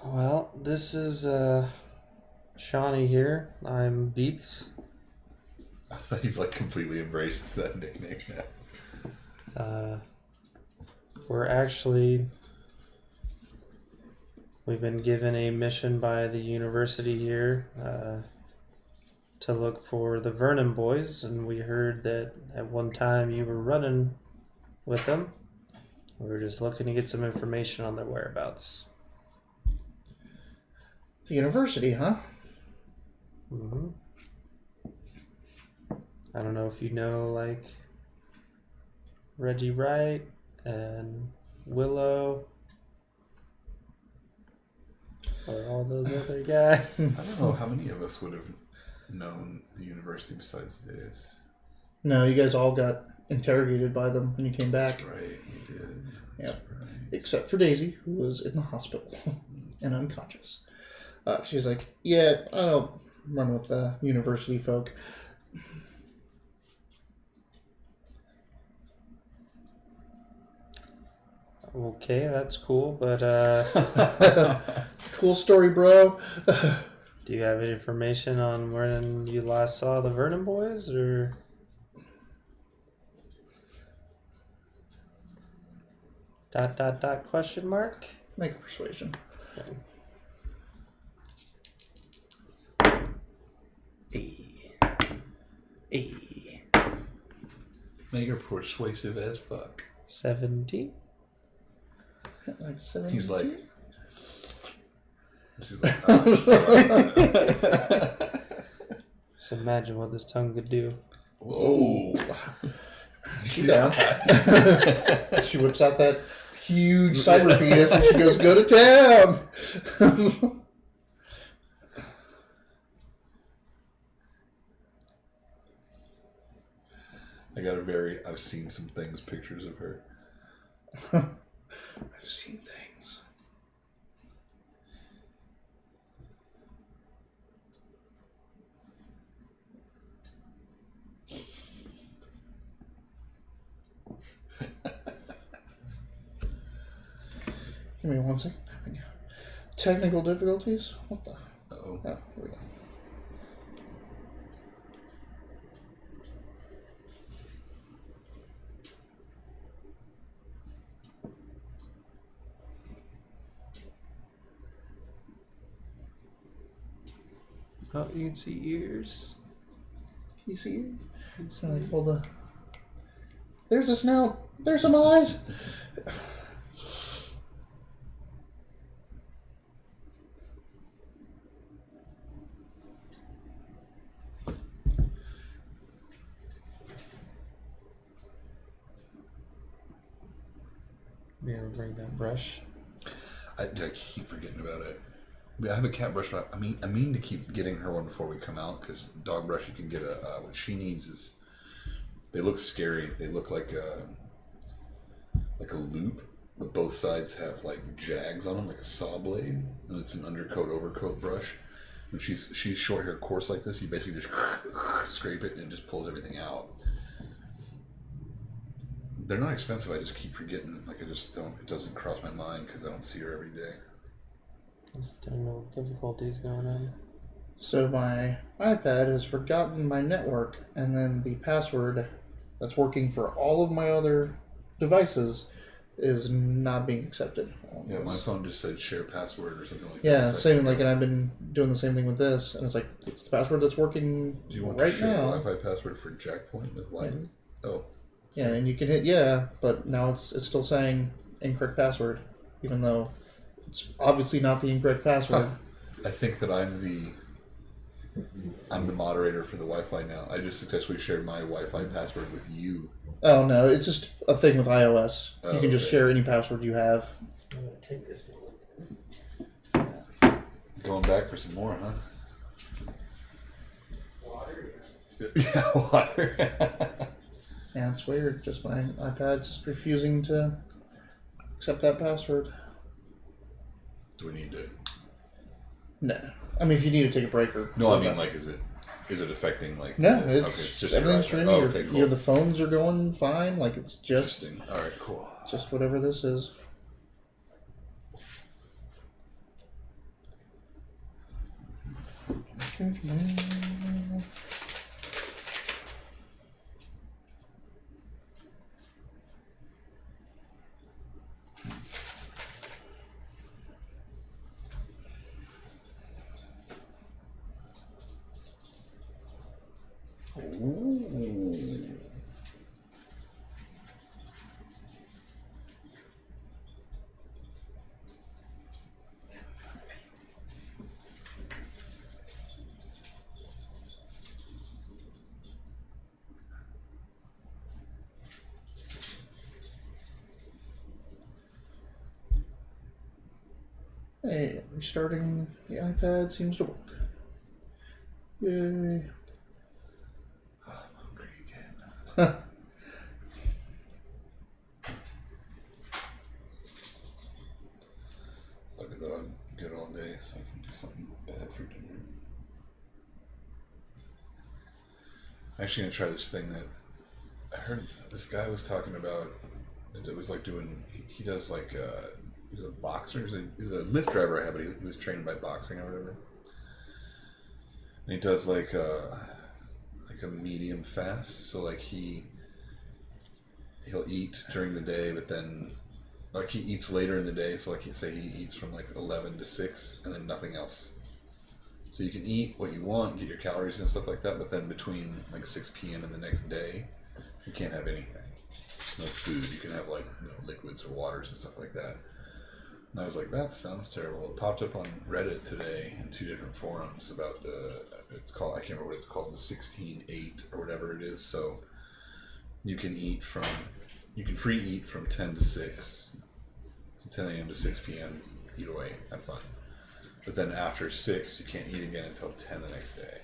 Well, this is Shawnee here. I'm Beats. I thought you've like completely embraced that nickname now. We've been given a mission by the university here to look for the Vernon boys, and we heard that at one time you were running with them. We were just looking to get some information on their whereabouts. The university, huh? Mm-hmm. I don't know if you know, like, Reggie Wright and Willow or all those other guys. I don't know how many of us would have known the university besides Days. No, you guys all got interrogated by them when you came back. That's right, we did. That's Yep. right. Except for Daisy, who was in the hospital and unconscious. She's like, yeah, I don't run with university folk. Okay, that's cool, but Cool story, bro. do you have any information on when you last saw the Vernon boys, or? Question mark? Make a persuasion. Now you're persuasive as fuck. 17? Like 17? He's like, she's like, Just imagine what this tongue could do. whoa. She down. She whips out that huge cyber penis and she goes, go to town. I've seen some things, pictures of her. I've seen things. Give me 1 second. Technical difficulties? What the? Uh-oh. Oh, here we go. Oh, you can see ears. You see? It's like, hold the. There's a snout. There's some eyes. Yeah, bring that brush. I keep forgetting about it. I have a cat brush, but I mean to keep getting her one before we come out, because dog brush, you can get what she needs is, they look scary. They look like a loop, but both sides have like jags on them, like a saw blade, and it's an undercoat overcoat brush. When she's short hair, coarse like this, you basically just scrape it and it just pulls everything out. They're not expensive. I just keep forgetting. Like I just don't. It doesn't cross my mind because I don't see her every day. There's technical difficulties going on. So my iPad has forgotten my network, and then the password that's working for all of my other devices is not being accepted. Yeah, my phone just said share password or something like that. Yeah, same. Like, and I've been doing the same thing with this, and it's like it's the password that's working. Do you want right to share now. a Wi-Fi password for Jackpoint with Wiley? Yeah. Oh. Yeah, and you can hit yeah, but now it's still saying incorrect password, even though it's obviously not the incorrect password. I think that I'm the moderator for the Wi-Fi now. I just successfully shared my Wi-Fi password with you. Oh no, it's just a thing with iOS. Oh, you can just okay. share any password you have. I'm gonna take this one. Going back for some more, huh? Water. Yeah, water. Yeah, it's weird. Just my iPad's just refusing to accept that password. Do we need to? No, I mean if you need to take a break or No, I mean like, is it affecting like? no, this? it's, Okay, it's just everything's your streaming. iPad. Oh, okay, cool. The phones are going fine. Like it's just Interesting. All right, cool. just whatever this is. Ooh. Hey, restarting the iPad seems to work. Yay. Oh, I'm hungry again. It's like though I'm good all day, so I can do something bad for dinner. I'm actually gonna try this thing that I heard this guy was talking about. It was like doing. He does like he's a boxer. He's a Lyft driver I have, but he was trained by boxing or whatever. And he does like a medium fast. So like he'll eat during the day, but then like he eats later in the day. So like he eats from like 11 to 6, and then nothing else. So you can eat what you want, get your calories and stuff like that, but then between like 6 p.m. and the next day, you can't have anything. No food. You can have like liquids or waters and stuff like that. And I was like, that sounds terrible. It popped up on Reddit today in 2 different forums about it's called, I can't remember what it's called, the 16-8 or whatever it is. So you can free eat from 10 to 6. So 10 a.m. to 6 p.m. Eat away, have fun. But then after 6, you can't eat again until 10 the next day.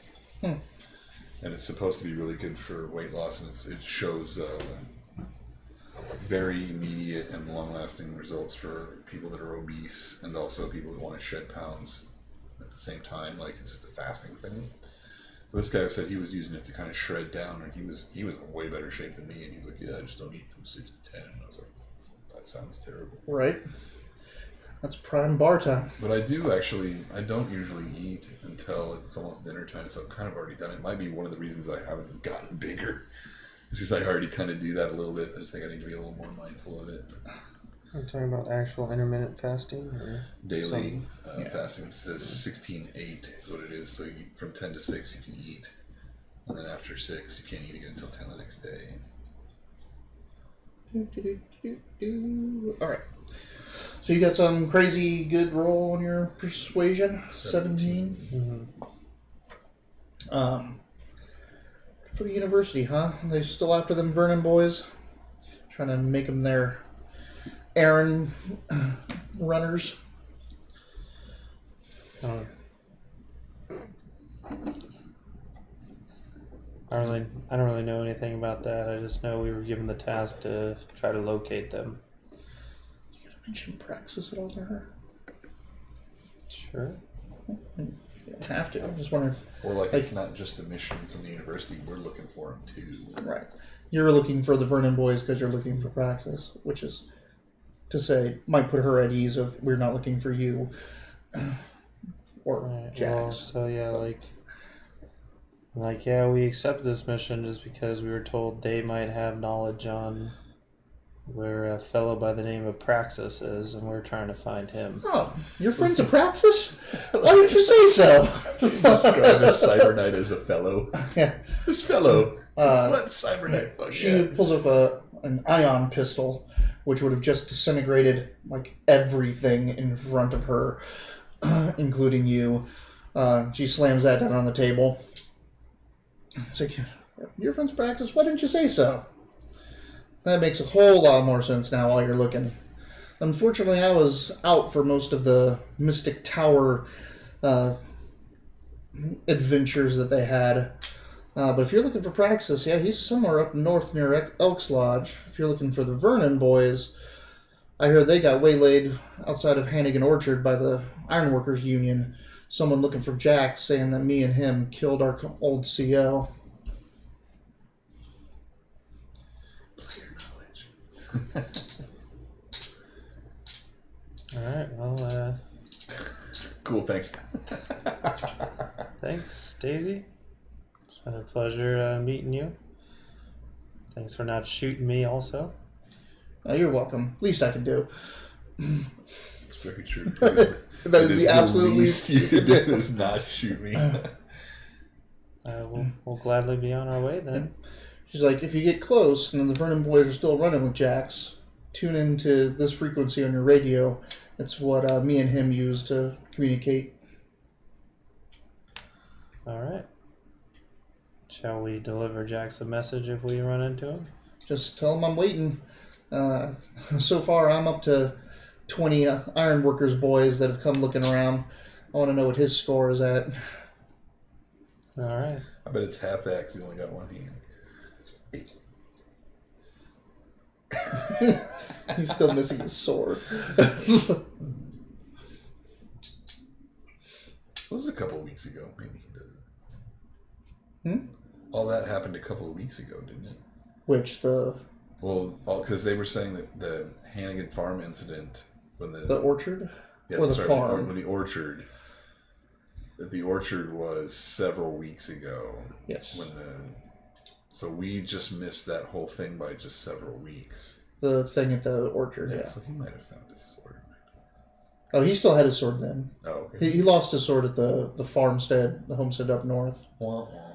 And it's supposed to be really good for weight loss, and it shows very immediate and long-lasting results for people that are obese and also people that want to shed pounds at the same time. Like it's just a fasting thing. So this guy said he was using it to kind of shred down, and he was in way better shape than me. And he's like, "Yeah, I just don't eat from 6 to 10." And I was like, "That sounds terrible." Right. That's prime bar time. But I don't usually eat until it's almost dinner time, so I've kind of already done it. It might be one of the reasons I haven't gotten bigger. It's just I already kind of do that a little bit. I just think I need to be a little more mindful of it. I'm talking about actual intermittent fasting or Daily fasting. It says 16-8 is what it is. So from 10 to 6 you can eat. And then after 6, you can't eat again until 10 the next day. Alright. So you got some crazy good roll on your persuasion? 17. Mm-hmm. For the university, huh? They still after them Vernon boys? Trying to make them their errand runners? I don't really know anything about that. I just know we were given the task to try to locate them. You gonna mention Praxis at all to her? Sure. You don't have to. I'm just wondering. Or like it's not just a mission from the university, we're looking for them too. Right. You're looking for the Vernon boys because you're looking for Praxis, which is to say, might put her at ease of we're not looking for you. Or Right. Jax. Well, so yeah, yeah, we accept this mission just because we were told they might have knowledge on where a fellow by the name of Praxis is, and we're trying to find him. Oh, your friend's a Praxis? Why didn't you say so? Describe this Cyber Knight as a fellow. Yeah. This fellow. What Cyber Knight? Fuck She yeah. pulls up an ion pistol, which would have just disintegrated like everything in front of her, including you. She slams that down on the table. It's like, your friend's Praxis? Why didn't you say so? That makes a whole lot more sense now while you're looking. Unfortunately, I was out for most of the Mystic Tower adventures that they had. But if you're looking for Praxis, yeah, he's somewhere up north near Elks Lodge. If you're looking for the Vernon boys, I heard they got waylaid outside of Hannigan Orchard by the Ironworkers Union. Someone looking for Jax saying that me and him killed our old CO. Alright, well, Cool, thanks. thanks, Daisy. It's been a pleasure meeting you. Thanks for not shooting me also. You're welcome. Least I can do. It's very true. That is the absolute least you can do is not shoot me. We'll gladly be on our way then. She's like, if you get close and the Vernon boys are still running with Jax, tune into this frequency on your radio. It's what me and him use to communicate. Alright. Shall we deliver Jax a message if we run into him? Just tell him I'm waiting. So far, I'm up to 20 Ironworkers boys that have come looking around. I want to know what his score is at. Alright. I bet it's half that because he only got one hand. He's still missing his sword. This was a couple of weeks ago. Maybe he doesn't. All that happened a couple of weeks ago, didn't it? Which, the... Well, because they were saying that the Hannigan Farm incident when The orchard? yeah, or the sorry, farm? Or the orchard. That the orchard was several weeks ago. Yes. So we just missed that whole thing by just several weeks. The thing at the orchard, yeah. So he might have found his sword. Oh, he still had his sword then. Oh, okay. He lost his sword at the farmstead, the homestead up north. Wah, wah.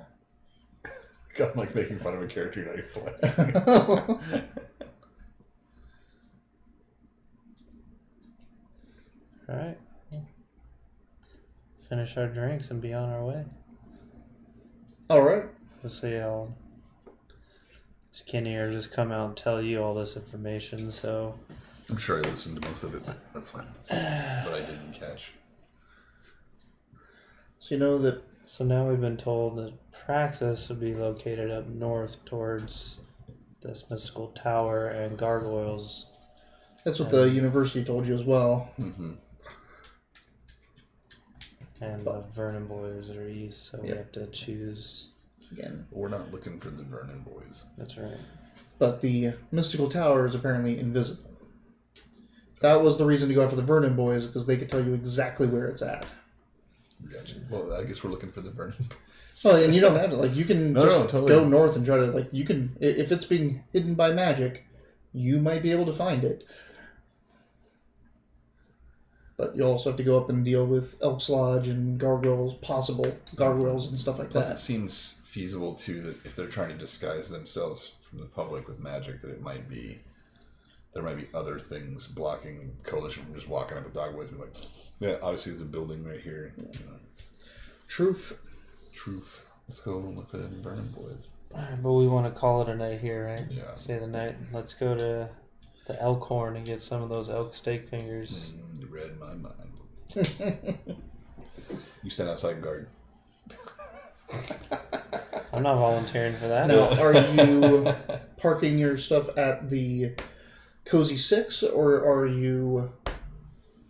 I'm like making fun of a character you're not even playing. Alright. Finish our drinks and be on our way. Alright. We'll see how Skinny or just come out and tell you all this information, so I'm sure I listened to most of it, but that's fine. But I didn't catch. So you know that... So now we've been told that Praxis would be located up north towards this mystical tower and gargoyles. That's what the university told you as well. Mm-hmm. And the Vernon boys are east, so we have to choose. Again. We're not looking for the Vernon boys. That's right. But the mystical tower is apparently invisible. That was the reason to go after the Vernon boys, because they could tell you exactly where it's at. Gotcha. Well, I guess we're looking for the Vernon boys. Well, and you don't have to, like, you can totally. go north and try to, like, you can, if it's being hidden by magic, you might be able to find it. But you also have to go up and deal with Elks Lodge and gargoyles, possible gargoyles and stuff like Plus, it that. seems feasible too that if they're trying to disguise themselves from the public with magic, that there might be other things blocking Coalition from just walking up with Dogboys and be like, yeah, obviously there's a building right here. You know. Truth. Let's go look for them burning boys. Alright, but we want to call it a night here, right? Yeah. Say the night. Let's go to the Elkhorn and get some of those elk steak fingers. You read my mind. You stand outside and guard. I'm not volunteering for that. Now, are you parking your stuff at the Cozy Six, or are you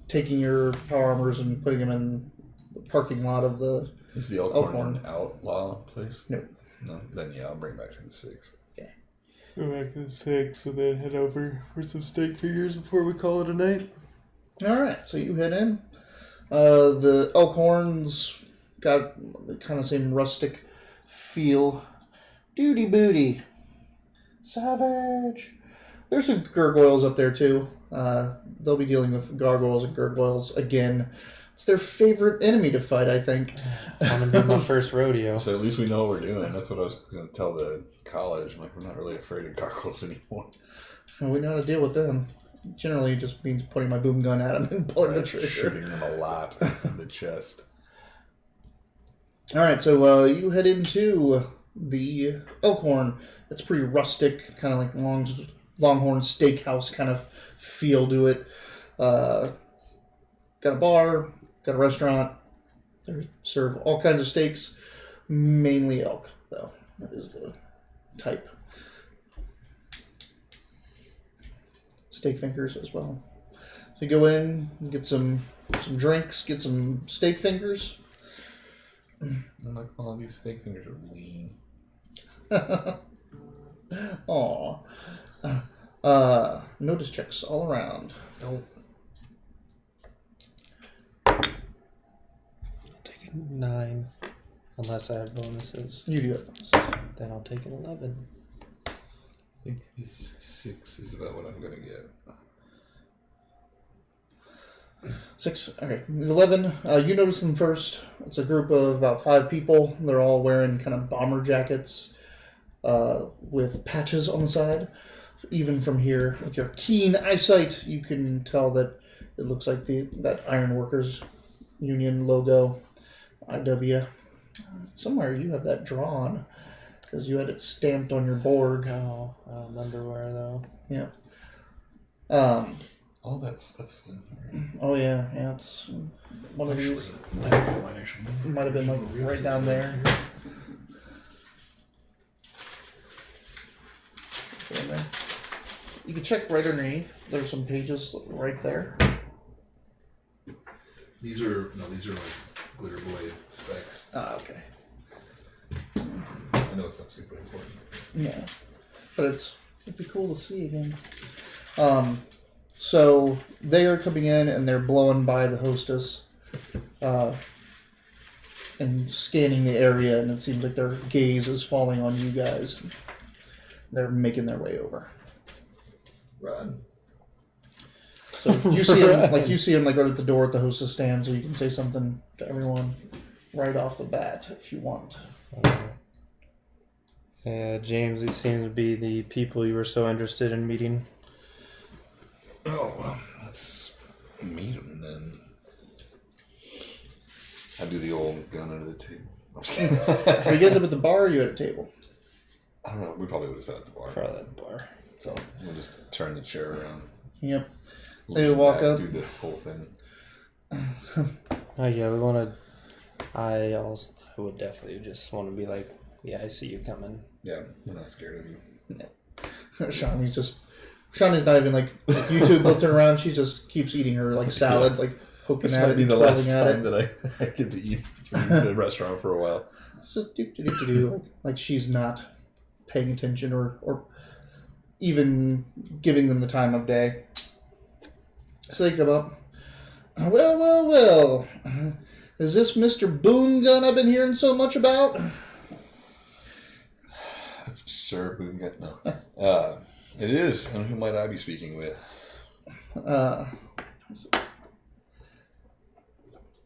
taking your power armors and putting them in the parking lot of the... Is the Elkhorn an outlaw place? No. No? Then yeah, I'll bring back to the 6. Okay. Go back to the 6 and then head over for some steak fingers before we call it a night. Alright, so you head in. The Elkhorn's got the kind of same rustic feel. Duty booty. Savage. There's some gargoyles up there too. They'll be dealing with gargoyles and gargoyles again. It's their favorite enemy to fight, I think. Want to be my first rodeo. So at least we know what we're doing. That's what I was going to tell the college. I'm like, we're not really afraid of gargoyles anymore. And we know how to deal with them. Generally, it just means putting my boom gun at them and pulling the trigger. Shooting them a lot in the chest. All right, so you head into the Elkhorn. It's pretty rustic, kind of like Longhorn Steakhouse kind of feel to it. Got a bar, got a restaurant. They serve all kinds of steaks, mainly elk, though. That is the type. Steak fingers as well. So you go in, get some drinks, get some steak fingers. I'm like, all these steak fingers are lean. Aw. Notice checks all around. Don't. I'll take a 9. Unless I have bonuses. You do have bonuses. Then I'll take an 11. I think this 6 is about what I'm going to get. 6. Okay. 11. You notice them first. It's a group of about 5 people. They're all wearing kind of bomber jackets with patches on the side. So even from here, with your keen eyesight, you can tell that it looks like that Ironworkers Union logo, IW. Somewhere you have that drawn because you had it stamped on your board. Oh, I don't remember where though. Yeah. All that stuff's in here. Oh yeah, it's one of these. It might have been like right down there. You can check right underneath. There's some pages right there. These are like glitter blade specs. Ah, okay. I know it's not super important. Yeah, but it'd be cool to see again. So they are coming in and they're blowing by the hostess, and scanning the area, and it seems like their gaze is falling on you guys. They're making their way over. Run. So you see him, right at the door at the hostess stand, so you can say something to everyone right off the bat if you want. Yeah, James, these seem to be the people you were so interested in meeting. Oh, well, let's meet them then. I do the old gun under the table. Are you guys up at the bar or are you at a table? I don't know. We probably would have sat at the bar. Probably at the bar. So we'll just turn the chair around. Yep. They walk up. Do this whole thing. Oh yeah, we want to. I would definitely just want to be like, yeah, I see you coming. Yeah, we're not scared of you. No. Shawnee's not even like you two both turn around. She just keeps eating her like salad, Yeah. like poking This at it. might be the twirling last at time it. that I get to eat from the restaurant for a while. It's just do like she's not paying attention or even giving them the time of day. So they come up. Well. Is this Mr. Boon Gun I've been hearing so much about? That's Sir Boomgut. No. It is. And who might I be speaking with? What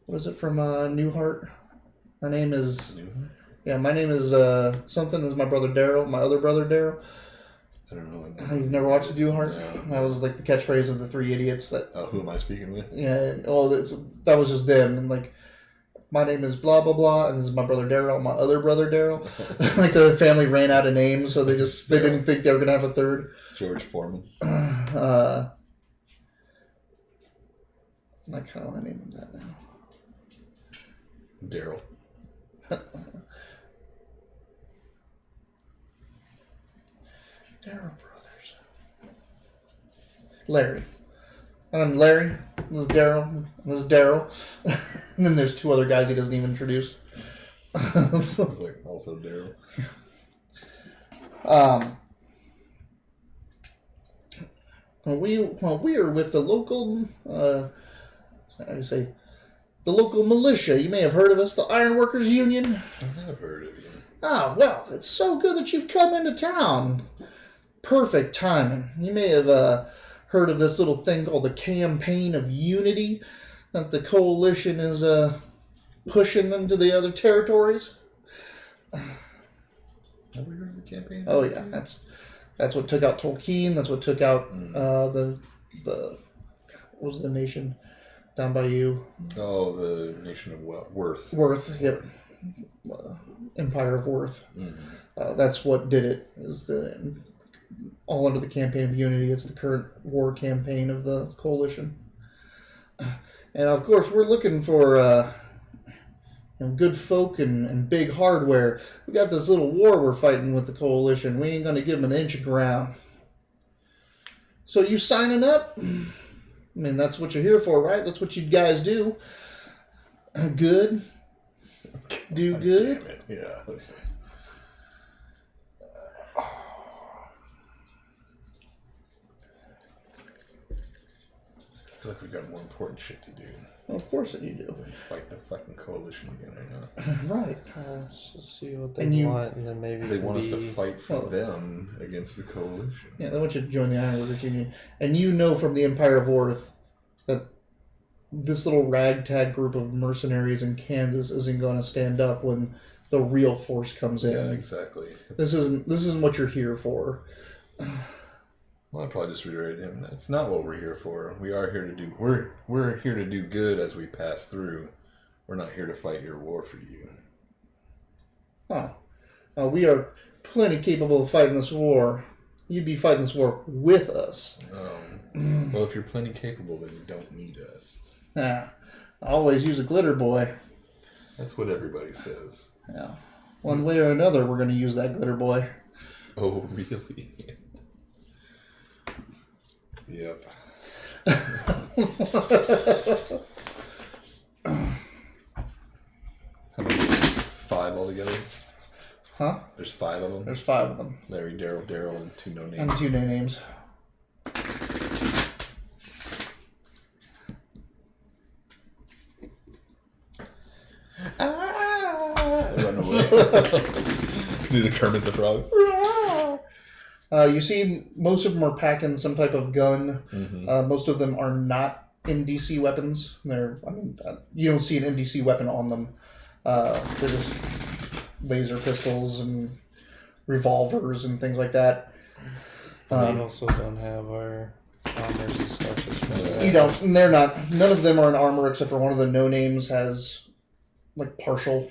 is it from Newhart? Her name is Yeah, my name is something. This is my brother Daryl. My other brother Daryl. I don't know. You've never watched The Dewhart? No. That was like the catchphrase of the Three Idiots. That Who am I speaking with? yeah. That was just them. And like, my name is blah blah blah, and this is my brother Daryl. My other brother Daryl. Like the family ran out of names, so they didn't think they were gonna have a third. George Foreman. I kind of want to name him that now. Daryl. Daryl Brothers. Larry. I'm Larry. This is Daryl. This is Daryl. And then there's two other guys he doesn't even introduce. It's like also Daryl. We are with the local, how do you say, the local militia. You may have heard of us, the Ironworkers Union. I have heard of you. Ah, well, it's so good that you've come into town. Perfect timing. You may have heard of this little thing called the Campaign of Unity that the coalition is pushing into the other territories. Have we heard of the campaign? Oh yeah, that's what took out Tolkien. That's what took out the what was the nation down by you? Oh, the nation of Worth. Worth, yep. Empire of Worth. Mm-hmm. That's what did it. It was all under the Campaign of Unity. It's the current war campaign of the coalition. And of course, we're looking for good folk and big hardware. We got this little war we're fighting with the coalition. We ain't going to give them an inch of ground. So you signing up? I mean, that's what you're here for, right? That's what you guys do. Good. Do good. Damn it. Yeah. I feel like we've got more important shit to do. Well, of course that you do. Than fight the fucking coalition again right now. Right. Let's just see what they And want, and then maybe They it can want us to be- fight for them against the coalition. Yeah, they want you to join the Ironworkers Union. And you know from the Empire of Worth that this little ragtag group of mercenaries in Kansas isn't going to stand up when the real force comes in. Yeah, exactly. This isn't what you're here for. Well, I'll probably just reiterate him. That's not what we're here for. We are here to do. We're here to do good as we pass through. We're not here to fight your war for you. Huh. We are plenty capable of fighting this war. You'd be fighting this war with us. Well, if you're plenty capable, then you don't need us. I always use a glitter boy. That's what everybody says. Yeah. One way or another, we're going to use that glitter boy. Oh, really? Yep. How many? 5 altogether? Huh? There's 5 of them? There's 5 of them. Larry, Daryl, and 2 no-names. And 2 names. Run away. Do the Kermit the Frog. You see, most of them are packing some type of gun. Mm-hmm. Most of them are not MDC weapons. You don't see an MDC weapon on them. They're just laser pistols and revolvers and things like that. We also don't have our armors and stuff. Just You don't. And they're not. None of them are in armor except for one of the no names has like partial.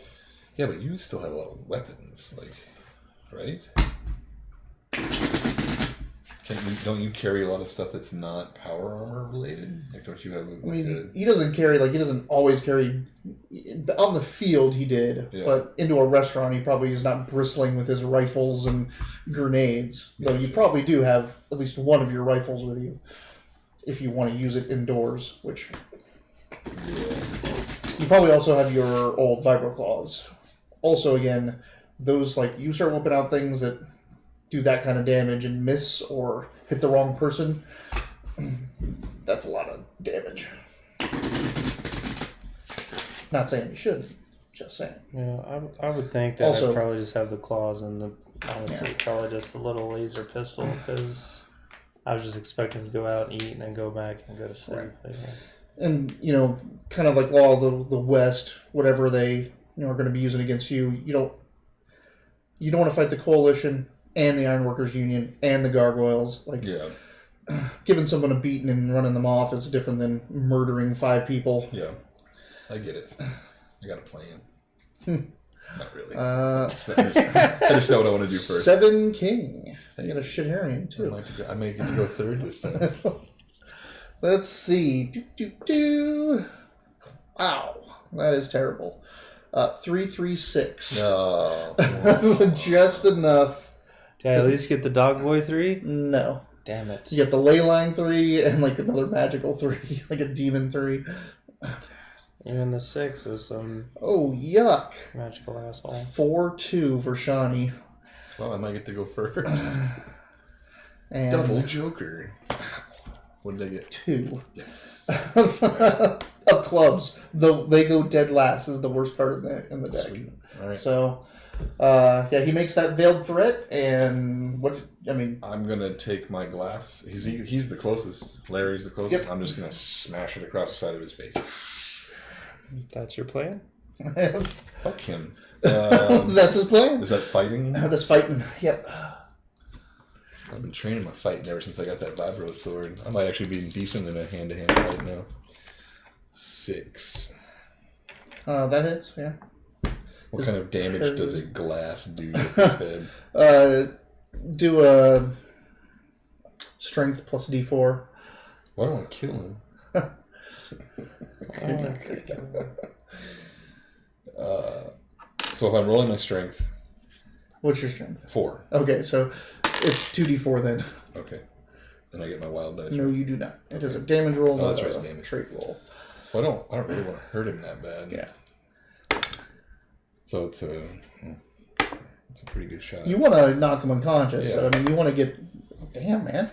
Yeah, but you still have a lot of weapons, like, right? Don't you carry a lot of stuff that's not power armor related? Like, don't you have? Like, I mean, he doesn't carry he doesn't always carry. On the field, he did, Yeah. but into a restaurant, he probably is not bristling with his rifles and grenades. Though you probably do have at least one of your rifles with you, if you want to use it indoors. Which you probably also have your old vibro claws. Also, again, those you start whipping out things that do that kind of damage and miss or hit the wrong person, that's a lot of damage. Not saying you shouldn't, just saying. Yeah, I would think that Also- I'd probably just have the claws and honestly probably just the little laser pistol because I was just expecting to go out and eat and then go back and go to sleep. Right. Yeah. And, kind of like Law of the West, whatever they are going to be using against you, you don't you don't want to fight the Coalition and the Ironworkers Union and the Gargoyles. Like, Yeah. giving someone a beating and running them off is different than murdering 5 people. Yeah. I get it. I got a plan. Not really. I just know what I want to do first. 7 King. You got a Shitharian, too. I may get to go third this time. Let's see. Wow. That is terrible. 336. No. Just enough. Did I at least get the Dog Boy 3? No. Damn it. You get the Leyline 3 and like another magical 3, like a demon 3. Even the 6 is some Oh, yuck. magical asshole. 4-2 for Shawnee. Well, I might get to go first. And Double Joker. What did I get? 2. Yes. Of clubs. Though they go dead last is the worst card in the deck. Sweet. All right. So, yeah, he makes that veiled threat, and I'm gonna take my glass. He's the closest. Larry's the closest. Yep. I'm just gonna smash it across the side of his face. That's your plan? Fuck him. That's his plan. Is that fighting? That's fighting. Yep. I've been training my fighting ever since I got that vibro sword. I might actually be decent in a hand-to-hand fight now. 6. That hits. Yeah. What kind of damage does a glass do to his head? Do a strength plus D4. Why don't I kill him? So if I'm rolling my strength, What's your strength? 4. Okay, so it's 2D4 then. Okay. Then I get my wild dice. No, you do not. It is a damage roll. Oh, that's not right, a it's damage. Trait roll. Well, I don't really want to hurt him that bad. Yeah. So it's a pretty good shot. You want to knock him unconscious. Yeah. So, I mean, you want to get... Damn, man.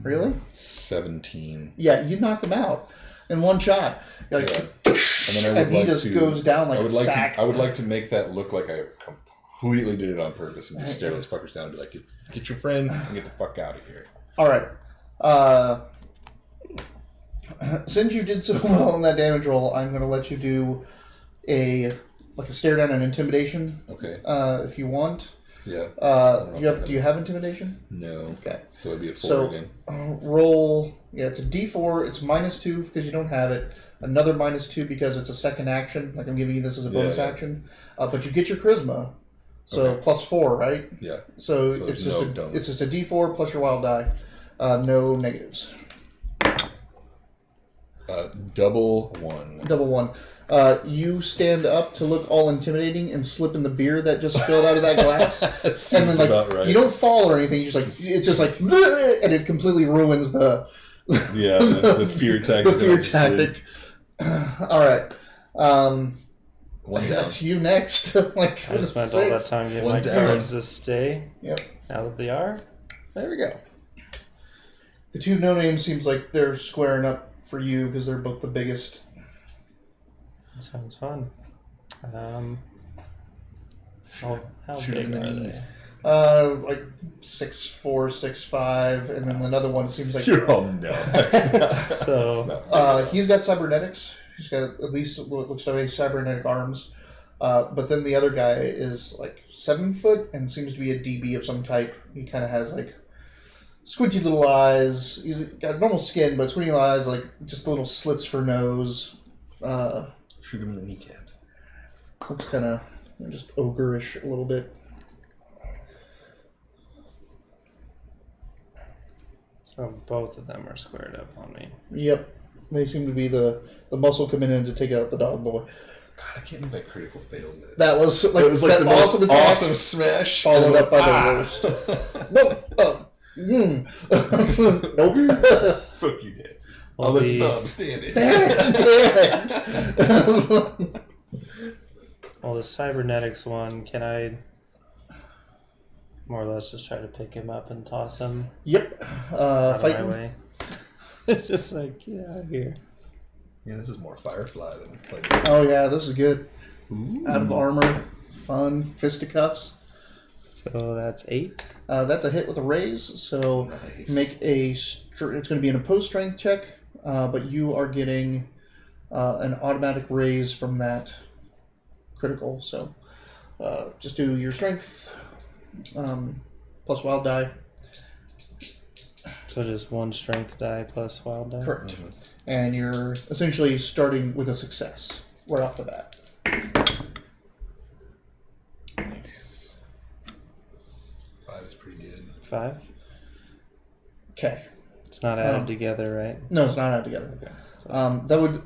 Really? 17. Yeah, you knock him out in one shot. You're like, Yeah. And then I would and he like just to, goes down like I would a like sack. I would like to make that look like I completely did it on purpose and just stare those fuckers down and be like, get your friend and get the fuck out of here. All right. Since you did so well in that damage roll, I'm going to let you do a stare down and intimidation. Okay. If you want. Yeah. Do you have intimidation? No. Okay. So it'd be a 4 So again. roll. Yeah, it's a D4. It's -2 because you don't have it. Another -2 because it's a second action. Like I'm giving you this as a bonus action. But you get your charisma. So Okay. +4, right? Yeah. So it's just a D4 plus your wild die. No negatives. Double 1. Double 1. You stand up to look all intimidating and slip in the beer that just spilled out of that glass. And then about right. you don't fall or anything. You just it's just like and it completely ruins the the fear tactic. the fear tactic. All right. One down. That's you next. Like I spent all that time getting One my down. cards to stay. Yep. Now that they are. There we go. The 2 no names seems like they're squaring up for you because they're both the biggest. Sounds fun. How Shoot big him in the are they? knees. Like 6'4", 6'5", and then another one seems like You're all no. That's not, So that's not he's got cybernetics. He's got at least what looks to be cybernetic arms. But then the other guy is like 7 foot and seems to be a DB of some type. He kind of has like squinty little eyes. He's got normal skin, but squinty little eyes, like just little slits for nose. Shoot him in the kneecaps. Kind of just ogre-ish a little bit. So both of them are squared up on me. Yep. They seem to be the muscle coming in to take out the dog boy. God, I can't believe that critical failed it. That was like, It was like that the most awesome attack awesome smash. followed up by the Ah! worst. Nope. Nope. Fuck you, Dad. Well, Oh, that's the- dumb. Stand it. Well, the cybernetics one, can I more or less just try to pick him up and toss him Yep. out of my Fighting. way? It's just like, get out of here. Yeah, this is more Firefly than like. Oh yeah, this is good. Ooh. Out of armor, fun, fisticuffs. So that's 8. That's a hit with a raise. So Nice. make it's going to be an opposed strength check, but you are getting an automatic raise from that critical. So Just do your strength plus wild die. So just one strength die plus wild die? Correct. Mm-hmm. And you're essentially starting with a success right off the bat. Nice. 5 is pretty good. 5? Okay. It's not added together, right? No, it's not added together. Okay. That would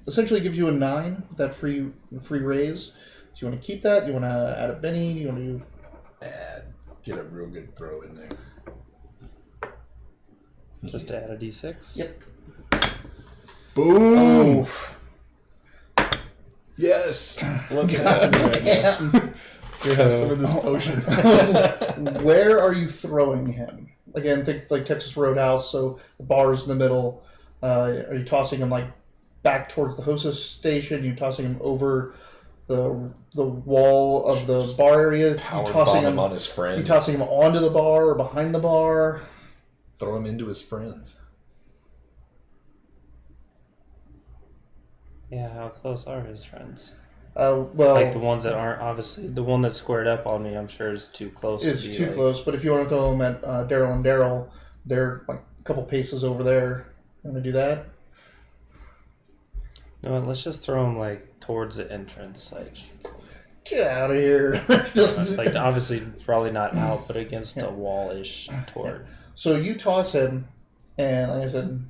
essentially give you a 9 with that free raise. Do you want to keep that? Do you want to add a Benny? Do you want to do... Get a real good throw in there. Just to add a d6? Yep. Boom! Oh. Yes! What's happening right now? Damn. Here, have some of this potion. Where are you throwing him? Again, think like Texas Roadhouse, so the bar's in the middle. Are you tossing him like back towards the hostess station? Are you tossing him over the wall of the bar area? Power You tossing bomb him on his friend. You tossing him onto the bar or behind the bar? Throw him into his friends. Yeah, how close are his friends? Well, Like the ones that aren't, obviously, the one that's squared up on me, I'm sure is too close it's to be too like, close. But if you want to throw him at Daryl and Daryl, they're like a couple paces over there. You want to do that? No, let's just throw him like towards the entrance. Like, Get out of here! it's like obviously probably not out, but against a wall-ish toward. So you toss him, and like I said,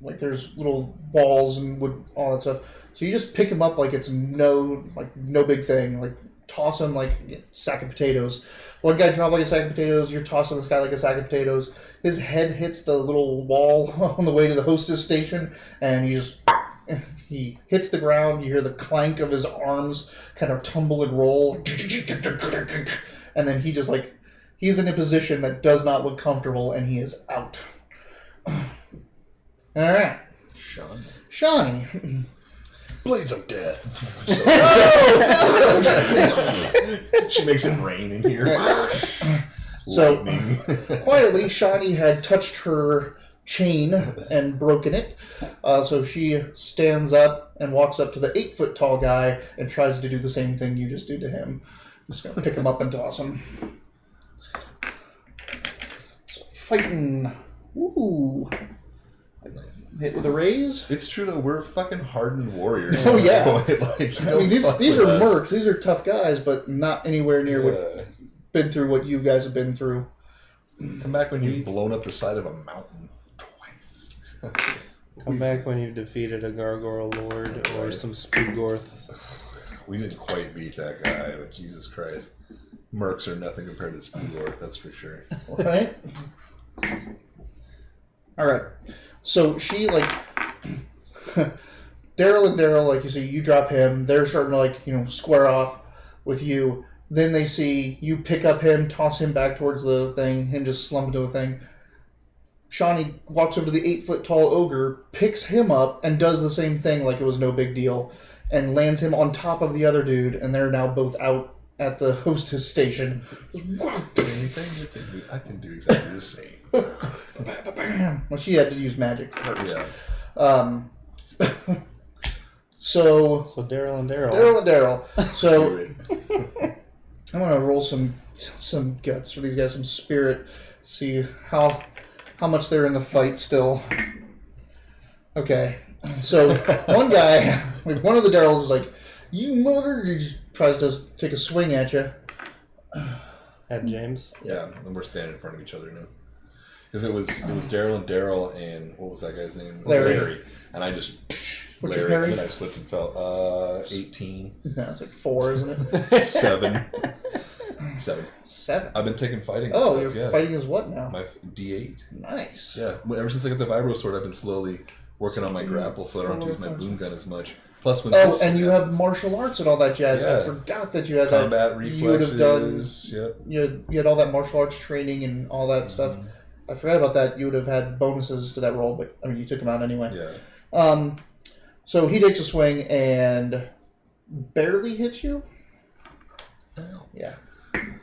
like there's little walls and wood, all that stuff. So you just pick him up like it's no big thing. Like toss him like a sack of potatoes. One guy dropped like a sack of potatoes. You're tossing this guy like a sack of potatoes. His head hits the little wall on the way to the hostess station, and he hits the ground. You hear the clank of his arms kind of tumble and roll, and then he just like. He's in a position that does not look comfortable, and he is out. All right. Shawnee. Blaze of death. She makes it rain in here. So, quietly, Shawnee had touched her chain and broken it. So she stands up and walks up to the 8-foot tall guy and tries to do the same thing you just did to him. I'm just going to pick him up and toss him. Fighting. Ooh. Nice. Hit with a raise. It's true though, we're fucking hardened warriors. Oh, at this yeah. point. Like, I mean, these fuck are with us. mercs. These are tough guys, but not anywhere near what been through what you guys have been through. Come back when you've blown up the side of a mountain twice. Come back when you've defeated a Gargoyle Lord or some Spoogorth. We didn't quite beat that guy, but Jesus Christ. Mercs are nothing compared to Spoogorth, that's for sure. Right? Alright. So she, like... Daryl and Daryl, like you see, you drop him. They're starting to, like, square off with you. Then they see you pick up him, toss him back towards the thing, him just slump into a thing. Shawnee walks over to the 8-foot tall ogre, picks him up, and does the same thing like it was no big deal, and lands him on top of the other dude, and they're now both out at the hostess station. I can do exactly the same. Well, she had to use magic for hers. Yeah. So Daryl and Daryl. Daryl and Daryl. So Do it. I'm gonna roll some guts for these guys, some spirit. See how much they're in the fight still. Okay, so one guy, like one of the Daryls, is like, "You mother!" He just tries to take a swing at you. At James. Yeah, and we're standing in front of each other now. Because it was Daryl and what was that guy's name? Larry. And I just What's your Larry, parry? and then I slipped and fell. 18. No, it's like 4, isn't it? 7. 7. 7. I've been taking fighting. Oh, and you're stuff, yeah. fighting as what now? My D8. Nice. Yeah, ever since I got the vibro sword, I've been slowly working on my grapple, so I don't have to use my boom gun as much. Plus, when Oh, and you have martial arts and all that jazz. Yeah. I forgot that you had combat that. reflexes. You would have done. Yep. You had all that martial arts training and all that stuff. I forgot about that. You would have had bonuses to that roll, but I mean, you took them out anyway. Yeah. So he takes a swing and barely hits you. Ow. Yeah.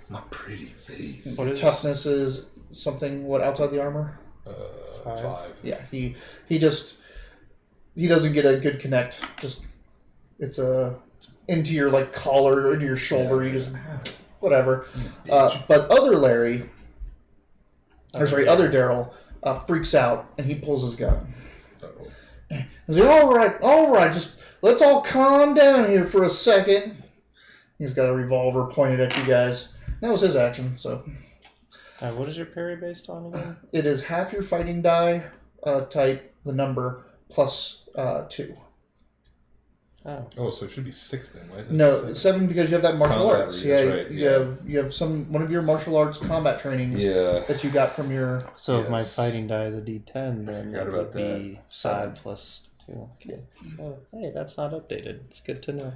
My pretty face. What is- Toughness is something. What outside the armor? 5. Yeah. He doesn't get a good connect. Just it's a into your like collar or into your shoulder. You just whatever. But other Larry, other Daryl, freaks out and he pulls his gun. He's like, all right, just let's all calm down here for a second. He's got a revolver pointed at you guys. That was his action, so. What is your parry based on again? It is half your fighting die type, the number, plus 2. Oh, so it should be 6 then. Why is it No, 7 because you have that martial combat arts. right. You have one of your martial arts combat trainings that you got from your. So if my fighting die is a D10, then it would that. be 5 plus 2. Okay. So hey, that's not updated. It's good to know.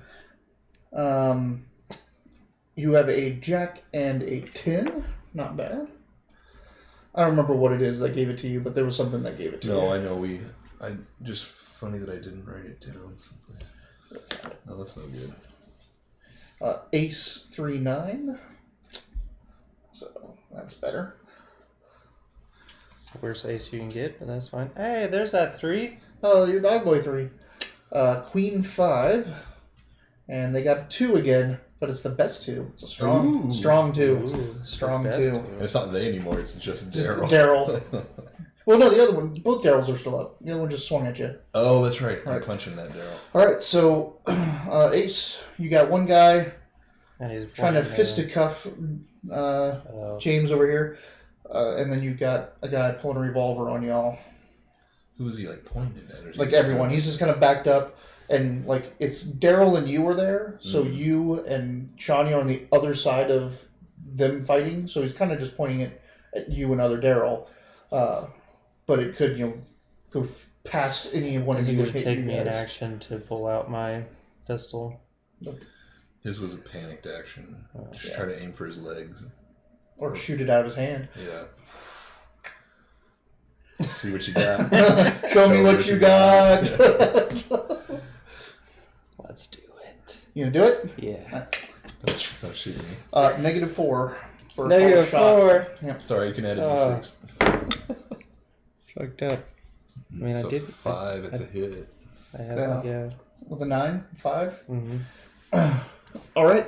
You have a jack and a 10. Not bad. I don't remember what it is that gave it to you, but there was something that gave it to you. No, I know just funny that I didn't write it down someplace. No, that's no good. Ace 3-9. So that's better. It's the worst ace you can get, but that's fine. Hey, there's that 3. Oh, your dog boy 3. Queen 5. And they got a 2 again, but it's the best 2. It's a strong 2. Ooh, Strong 2. And it's not they anymore, it's just Daryl. Daryl. Well, no, the other one, both Daryls are still up. The other one just swung at you. Oh, that's right. I'm punching that Daryl. All right, so Ace, you got one guy And he's trying to fisticuff James over here, and then you got a guy pulling a revolver on y'all. Who is he pointing at? Or Like everyone, he's just kind of backed up, and like it's Daryl and you were there, so you and Shawnee are on the other side of them fighting. So he's kind of just pointing it at you and other Daryl. But it could, go past any one of you. Is it going to take me an action to pull out my pistol? Nope. His was a panicked action. Just try to aim for his legs. Or shoot it out of his hand. Yeah. Let's see what you got. Show me what you got. Let's do it. You gonna do it? Yeah. Don't shoot me. -4 for -4. shot. Yeah. Sorry, you can add a d6. It's fucked up. I mean, it's I did. 5, it's a hit. I have With a 9, 5. Mm-hmm. All right.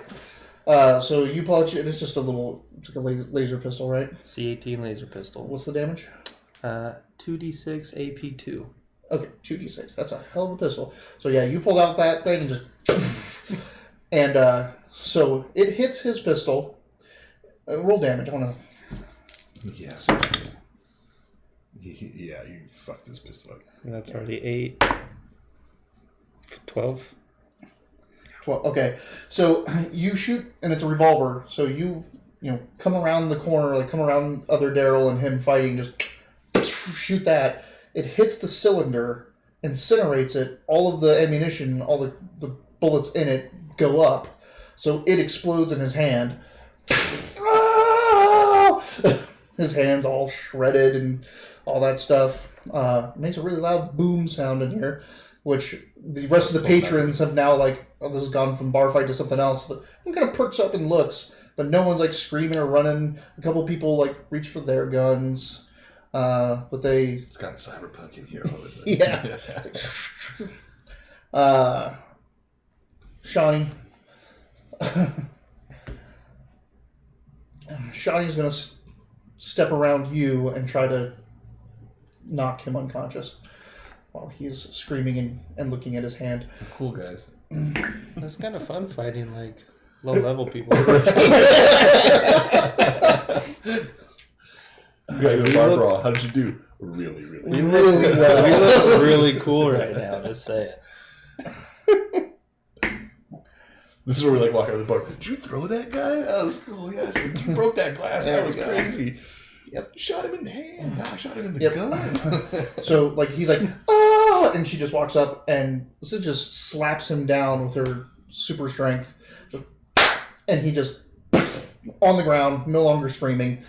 So you pull out it's just a little, it's like a laser pistol, right? C18 laser pistol. What's the damage? 2d6 AP2. Okay, 2d6. That's a hell of a pistol. So yeah, you pulled out that thing and just, and so it hits his pistol. Roll damage. I want to. Yeah. Yeah, you fucked his pistol up. That's already 8. 12. 12. Okay, so you shoot, and it's a revolver. So you come around the corner, come around other Daryl and him fighting, just shoot that. It hits the cylinder, incinerates it. All of the ammunition, all the bullets in it go up. So it explodes in his hand. His hand's all shredded and all that stuff. Makes a really loud boom sound in here, which the rest of the patrons have now this has gone from bar fight to something else. One kind of perks up and looks, but no one's screaming or running. A couple people reach for their guns, but they. It's gotten cyberpunk in here all of a sudden. Yeah. Shawnee. Shawnee's gonna step around you and try to knock him unconscious while he's screaming and looking at his hand. Cool guys. That's kind of fun fighting low level people. Barbara, how did you do? Really, really. We look really cool right now. Just say it. This is where we walk out of the bar. Did you throw that guy? That was cool. Yeah, you broke that glass. That was crazy. Yep. Shot him in the hand. No, I shot him in the gun. So he's ah, and she just walks up and just slaps him down with her super strength, and he just on the ground, no longer screaming,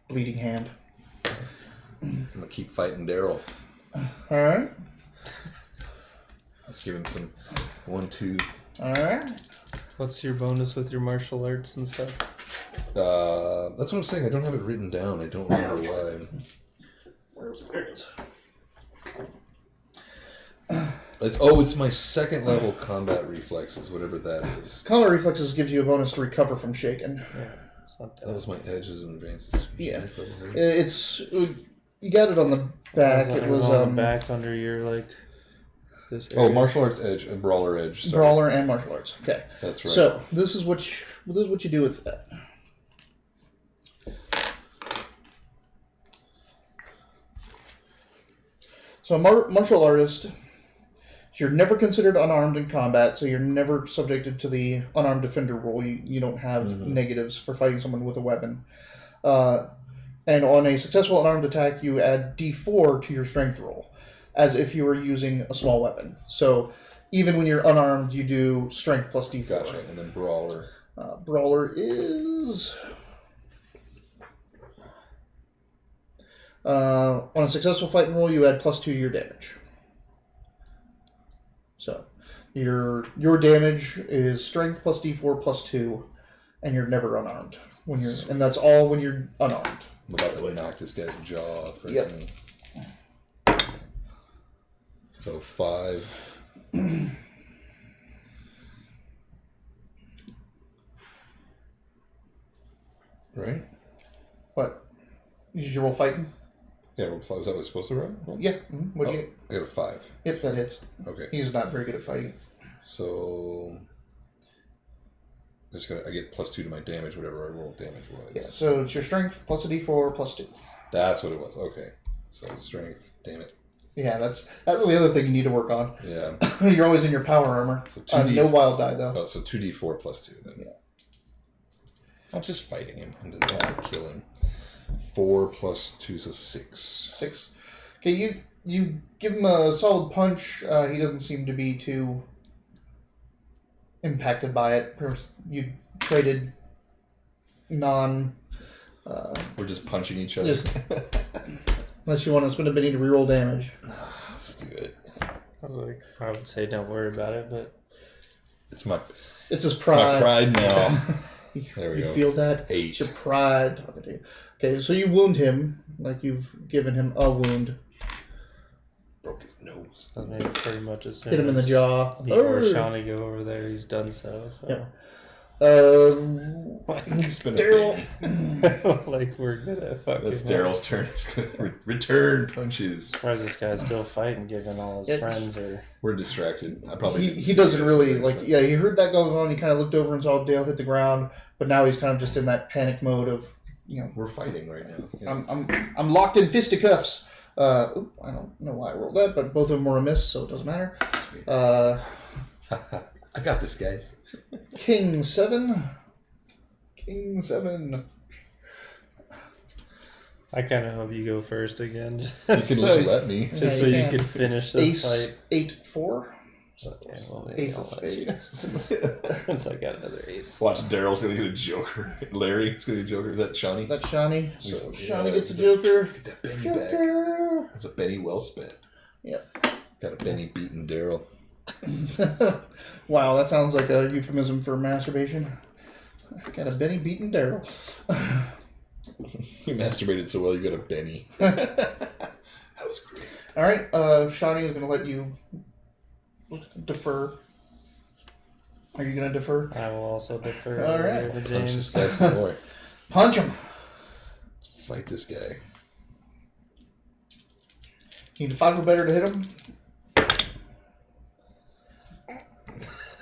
bleeding hand. I'm gonna keep fighting Daryl. All right. Let's give him some 1-2. All right. What's your bonus with your martial arts and stuff? That's what I'm saying. I don't have it written down. I don't remember why. There it is. It's my second level combat reflexes, whatever that is. Combat reflexes gives you a bonus to recover from shaken. Yeah, it's not That was my edges and advances. Yeah. It's you got it on the back. It was on the back under your like. This Oh, area. martial arts edge and brawler edge. Sorry. Brawler and martial arts. Okay. That's right. So this is what you do with that. So a martial artist, you're never considered unarmed in combat, so you're never subjected to the unarmed defender rule. You don't have negatives for fighting someone with a weapon. And on a successful unarmed attack, you add D4 to your strength roll, as if you were using a small weapon. So even when you're unarmed, you do strength plus D4. Gotcha. And then brawler. Brawler is... on a successful fighting roll, you add +2 to your damage. So your damage is strength plus D4 plus 2, and you're never unarmed and that's all when you're unarmed. I'm about to knock this guy's jaw off. Right Yep. now. So 5. Right? What? Did you roll fighting? Yeah, roll 5. Is that what it's supposed to roll? No? Yeah. What'd you get? I got a 5. Yep, that hits. Okay. He's not very good at fighting. So I get +2 to my damage, whatever I rolled damage was. Yeah, so it's your strength plus a D4 plus 2. That's what it was. Okay. So strength. Damn it. Yeah, that's the other thing you need to work on. Yeah. You're always in your power armor. So 2D no wild die, though. Oh, so 2d4 plus 2 then. Yeah. I'm just fighting him. I'm just trying to kill him. 4 plus 2, so 6. 6. Okay, you give him a solid punch. He doesn't seem to be too impacted by it. You traded non... We're just punching each other. Unless you want to spend a minute to reroll damage. Let's do it. I would say don't worry about it, but It's his pride. my pride now. There we You go. feel that? 8. It's your pride talking to you. Okay, so you wound him, like you've given him a wound. Broke his nose. I mean, pretty much as soon Hit him in the as jaw. Before Shawnee go over there, he's done so. Yeah. He's been Daryl. a baby. Like we're gonna fucking. That's Daryl's turn. He's gonna return punches. Surprised this guy's still fighting, given all his friends are. We're distracted. I probably He didn't see doesn't this, really so- like. Yeah, he heard that going on. He kind of looked over and saw Dale hit the ground, but now he's kind of just in that panic mode of, We're fighting right now. Yeah. I'm locked in fisticuffs. I don't know why I rolled that, but both of them were a miss, so it doesn't matter. Sweet. I got this, guys. King 7. King 7. I kind of hope you go first again. You can just let me. Just Yeah, so you you can. could finish this Ace fight. 8-4. Okay, well maybe Ace I'll of let you. spades. Since I got another ace. Watch, Daryl's gonna get a Joker. Larry's gonna get a Joker. Is that Shawnee? That's Shawnee. Yeah, So Shawnee gets a Joker. Get that Benny back. Joker. That's a Benny well spent. Yep. Got a Benny beating Daryl. Wow, that sounds like a euphemism for masturbation. Got a Benny beating Daryl. You masturbated so well, you got a Benny. That was great. All right, Shawnee is going to let you defer. Are you going to defer? I will also defer. All over right. to Punch James. this guy some more. Punch him. Fight this guy. Need a 5 or better to hit him.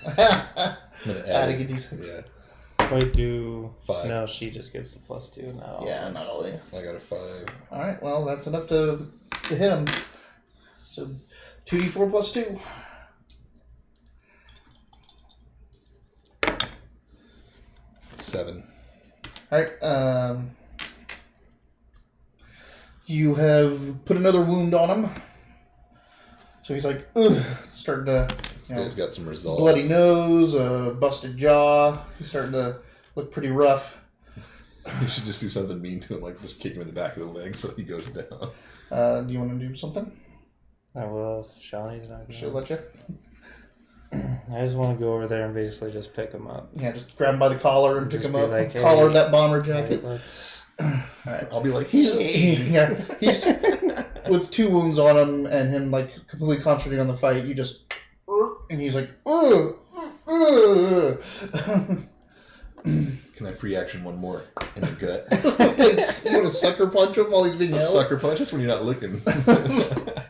I'm gonna add Adding it. a d6. Yeah. Wait, do 5. no? She just gets the +2, not all. Yeah, of us. not only. I got a 5. All right, well, that's enough to hit him. So 2d4 plus 2. Seven. All right, you have put another wound on him. So he's like, ugh, starting to, This guy's got some resolve. bloody nose, busted jaw. He's starting to look pretty rough. You should just do something mean to him, like just kick him in the back of the leg so he goes down. Do you want to do something? I will if Shawnee's not She'll going. let you. I just want to go over there and basically just pick him up. Yeah, just grab him by the collar and pick Just him be up. like, hey, collar that bomber jacket. Let's. I'll be like, He's with 2 wounds on him and him like completely concentrating on the fight, you just and he's like, ugh, ugh. Can I free action one more in the gut? You want to sucker punch him while he's being A held? sucker punch? That's when you're not looking.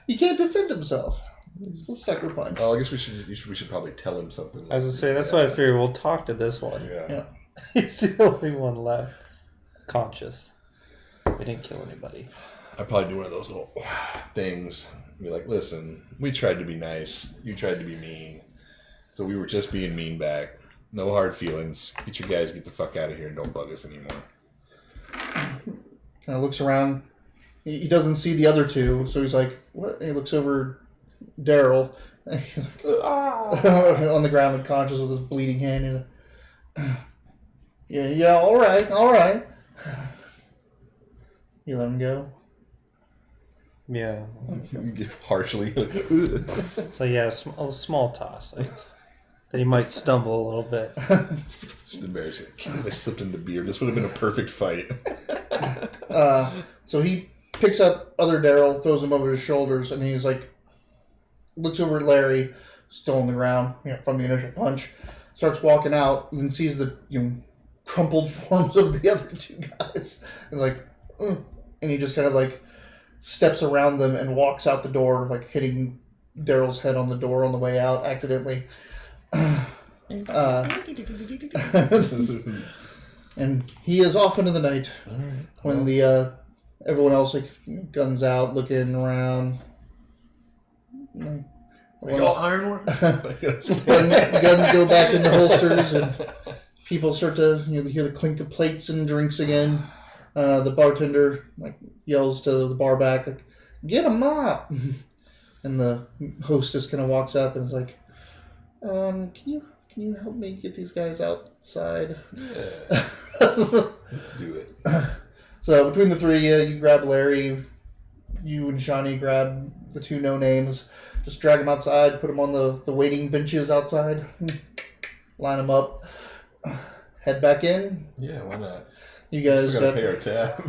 He can't defend himself. It's a sucker punch. Oh, I guess we should probably tell him something. I was gonna say, that's why I figured we'll talk to this one. Yeah. He's the only one left conscious. We didn't kill anybody. I'd probably do one of those little things. Be like, listen, we tried to be nice. You tried to be mean. So we were just being mean back. No hard feelings. Get your guys, get the fuck out of here and don't bug us anymore. Kind of looks around. He doesn't see the other 2, so he's like, what? And he looks over Daryl. On the ground unconscious with his bleeding hand. And, yeah, all right. You let him go? Yeah. You get harshly. So yeah, a small toss. Like, that he might stumble a little bit. Just embarrassing. I can't believe I slipped in the beard. This would have been a perfect fight. So he picks up other Daryl, throws him over his shoulders, and he's like, looks over at Larry, still on the ground, from the initial punch, starts walking out, and then sees the crumpled forms of the other 2 guys. He's like, and he just kind of like steps around them and walks out the door, like hitting Daryl's head on the door on the way out accidentally. And he is off into the night when the everyone else like guns out, looking around. All ironwork. Guns go back in the holsters, and people start to hear the clink of plates and drinks again. The bartender like yells to the bar back, like, "Get a mop!" And the hostess kind of walks up and is like, Can you help me get these guys outside?" Yeah. Let's do it. So between the 3, you grab Larry, you and Shawnee grab the 2 no-names, just drag them outside, put them on the waiting benches outside, line them up, head back in. Yeah, why not? You guys still gotta pay our tab.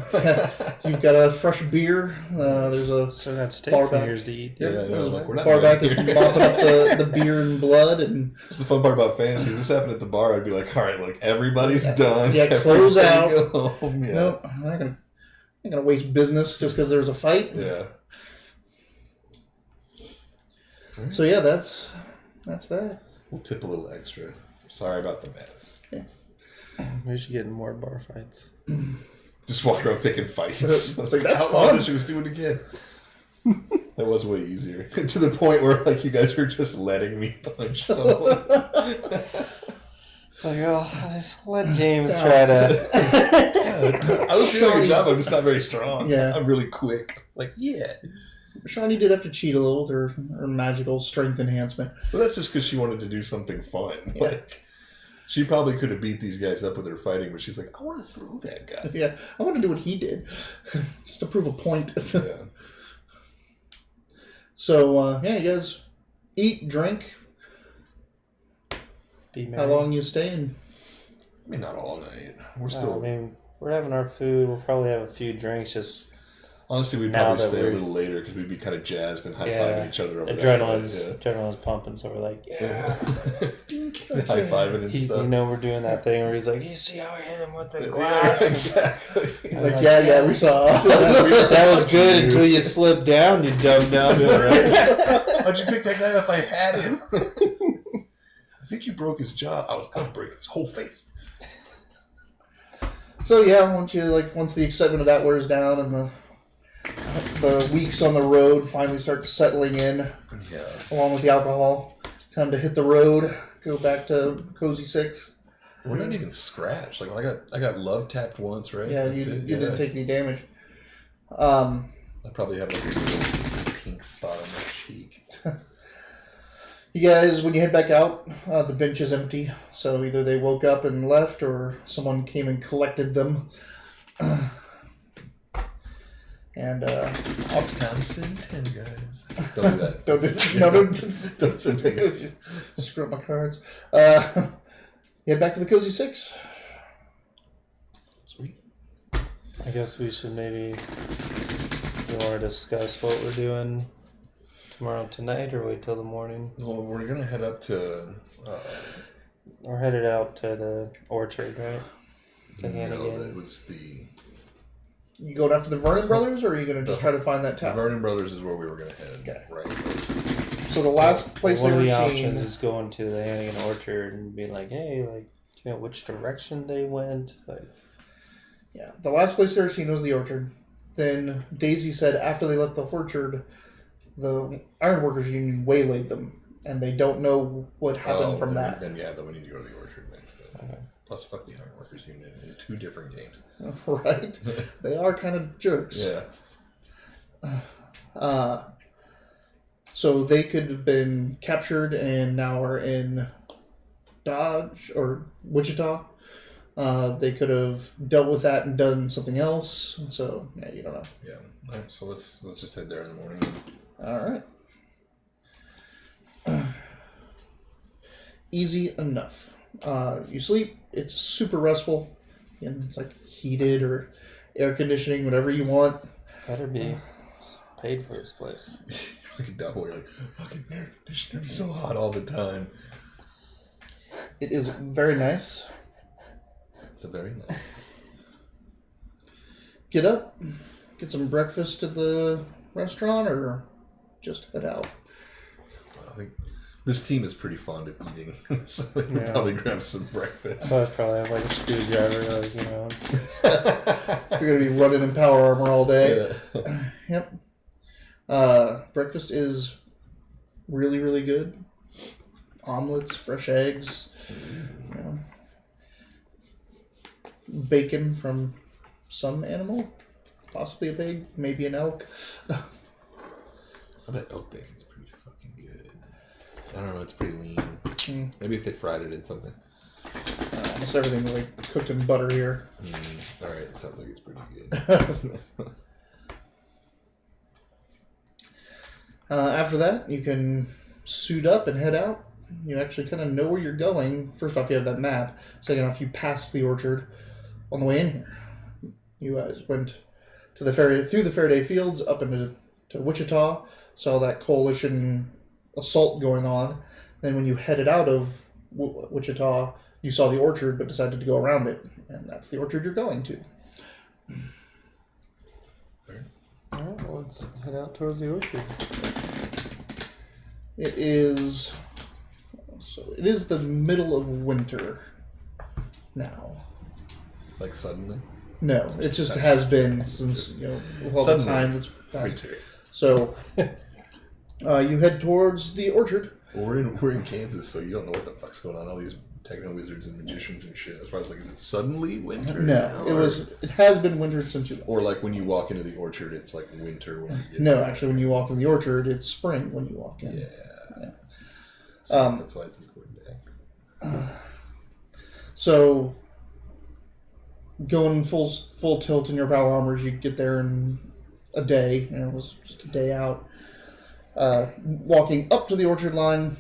You've got a fresh beer. There's a So got steak bar fingers to eat. Yeah, like, we're not bar back is here. mopping up the beer and blood, and That's the fun part about fantasy. If this happened at the bar, I'd be like, all right, look, everybody's done. Yeah, close out. Go home. Yeah. nope, I'm not gonna waste business just because there's a fight. Yeah. So yeah, that's that. We'll tip a little extra. Sorry about the mess. We should get in more bar fights. Just walk around picking fights. It's like, that's how long fun. did she was doing it again? That was way easier. To the point where like you guys were just letting me punch someone. It's like, oh, just let James try to. I was doing a good job. I'm just not very strong. Yeah. I'm really quick. Like, yeah. Shawnee did have to cheat a little with her magical strength enhancement. Well, that's just because she wanted to do something fun. Yeah. Like, she probably could have beat these guys up with her fighting, but she's like, I want to throw that guy. Yeah, I want to do what he did, just to prove a point. Yeah. So, you guys eat, drink. Be How long you staying? I mean, not all night. We're I still... mean, we're having our food. We'll probably have a few drinks. Just Honestly, we'd now probably that stay a we're- little later because we'd be kind of jazzed and high-fiving each other over adrenaline's pumping. So we're like, yeah. High-fiving and stuff. We're doing that thing where he's like, you see how I hit him with the Yeah, glass? exactly. Like, yeah, we saw. That was good until you slipped down, you dumb dumb. Yeah, right? How'd you pick that guy up? I had him. I think you broke his jaw. I was gonna break his whole face. So yeah, once the excitement of that wears down and the weeks on the road finally start settling in, Yeah. along with the alcohol, time to hit the road, go back to Cozy 6. We're not even scratched. Like when I got love tapped once, right? Yeah, That's you it. didn't take any damage. I probably have like a little pink spot on my cheek. You guys, when you head back out, the bench is empty. So either they woke up and left, or someone came and collected them. And Next time, send 10 guys. Don't do that. don't send 10 guys. screw up my cards. You head back to the Cozy 6. Sweet. I guess we should maybe You want to discuss what we're doing tomorrow tonight, or wait till the morning? Well, we're gonna head up to. We're headed out to the orchard, right? To No, Hannigan. that was the. You going after the Vernon Brothers, or are you going to just try to find that The tower? Vernon Brothers is where we were gonna head. Okay. Right. So the last place One they of were the seen... options is going to the Hannigan orchard and being like, hey, like, do you know which direction they went? Like, Yeah, the last place they were seen was the orchard. Then Daisy said after they left the orchard, the Ironworkers Union waylaid them, and they don't know what happened from that. Then we need to go to the orchard next. Okay. Plus, fuck the Ironworkers Union in 2 different games. Right? They are kind of jerks. Yeah. So they could have been captured and now are in Dodge or Wichita. They could have dealt with that and done something else. So yeah, you don't know. Yeah. All right. So let's just head there in the morning. All right. Easy enough. You sleep. It's super restful. And it's like heated or air conditioning, whatever you want. better be. It's paid for this place. Like a double. You're like, fucking air conditioner is so hot all the time. It is very nice. It's a very nice. Get up, get some breakfast at the restaurant, or just head out. I think this team is pretty fond of eating, so they would probably grab some breakfast. I probably have like a screwdriver, like, you know. You're gonna be running in power armor all day. Yeah. Yep. Breakfast is really, really good. Omelets, fresh eggs, you know, bacon from some animal, possibly a pig, maybe an elk. I bet elk bacon's pretty fucking good. I don't know, it's pretty lean. Maybe if they fried it in something. Almost everything is like cooked in butter here. Alright, it sounds like it's pretty good. After that, you can suit up and head out. You actually kind of know where you're going. First off, you have that map. Second off, you passed the orchard on the way in here. You guys went to the through the Faraday Fields up into Wichita, saw that coalition assault going on. Then when you headed out of Wichita, you saw the orchard but decided to go around it. And that's the orchard you're going to. Alright, well, let's head out towards the orchard. It is the middle of winter now. Like suddenly? No, it just has been since, you know, with all Suddenly. the time that's passed. Winter. So, you head towards the orchard. Well, we're in Kansas, so you don't know what the fuck's going on. All these techno wizards and magicians and shit. That's why I was like, is it suddenly winter? No, now, it has been winter since you left. Or like when you walk into the orchard, it's like winter when you get No, there. actually, when you walk in the orchard, it's spring when you walk in. Yeah. So that's why it's important to act. So, going full tilt in your power armors, you get there in a day, and it was just a day out. Walking up to the orchard line.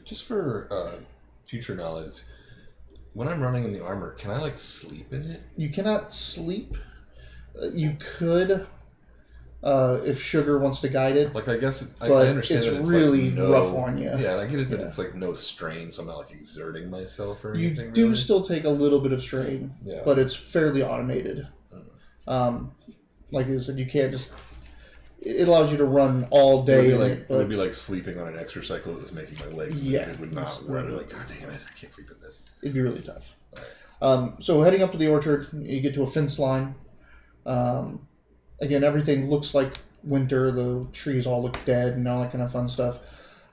Just for future knowledge, when I'm running in the armor, can I like sleep in it? You cannot sleep. You could, if Sugar wants to guide it. Like I guess I But understand it's that it's really like no, rough on you. Yeah, and I get it that Yeah. it's like no strain, so I'm not like exerting myself or You anything. do really. still take a little bit of strain, Yeah. but it's fairly automated. Like I said, you can't just. It allows you to run all day. It would, be like, in it would be like sleeping on an exercycle that's making my legs move. Yeah. It would not work. I'd be like, God damn it, I can't sleep in this. It'd be really tough. Alright. So heading up to the orchard, you get to a fence line. Again, everything looks like winter. The trees all look dead and all that kind of fun stuff.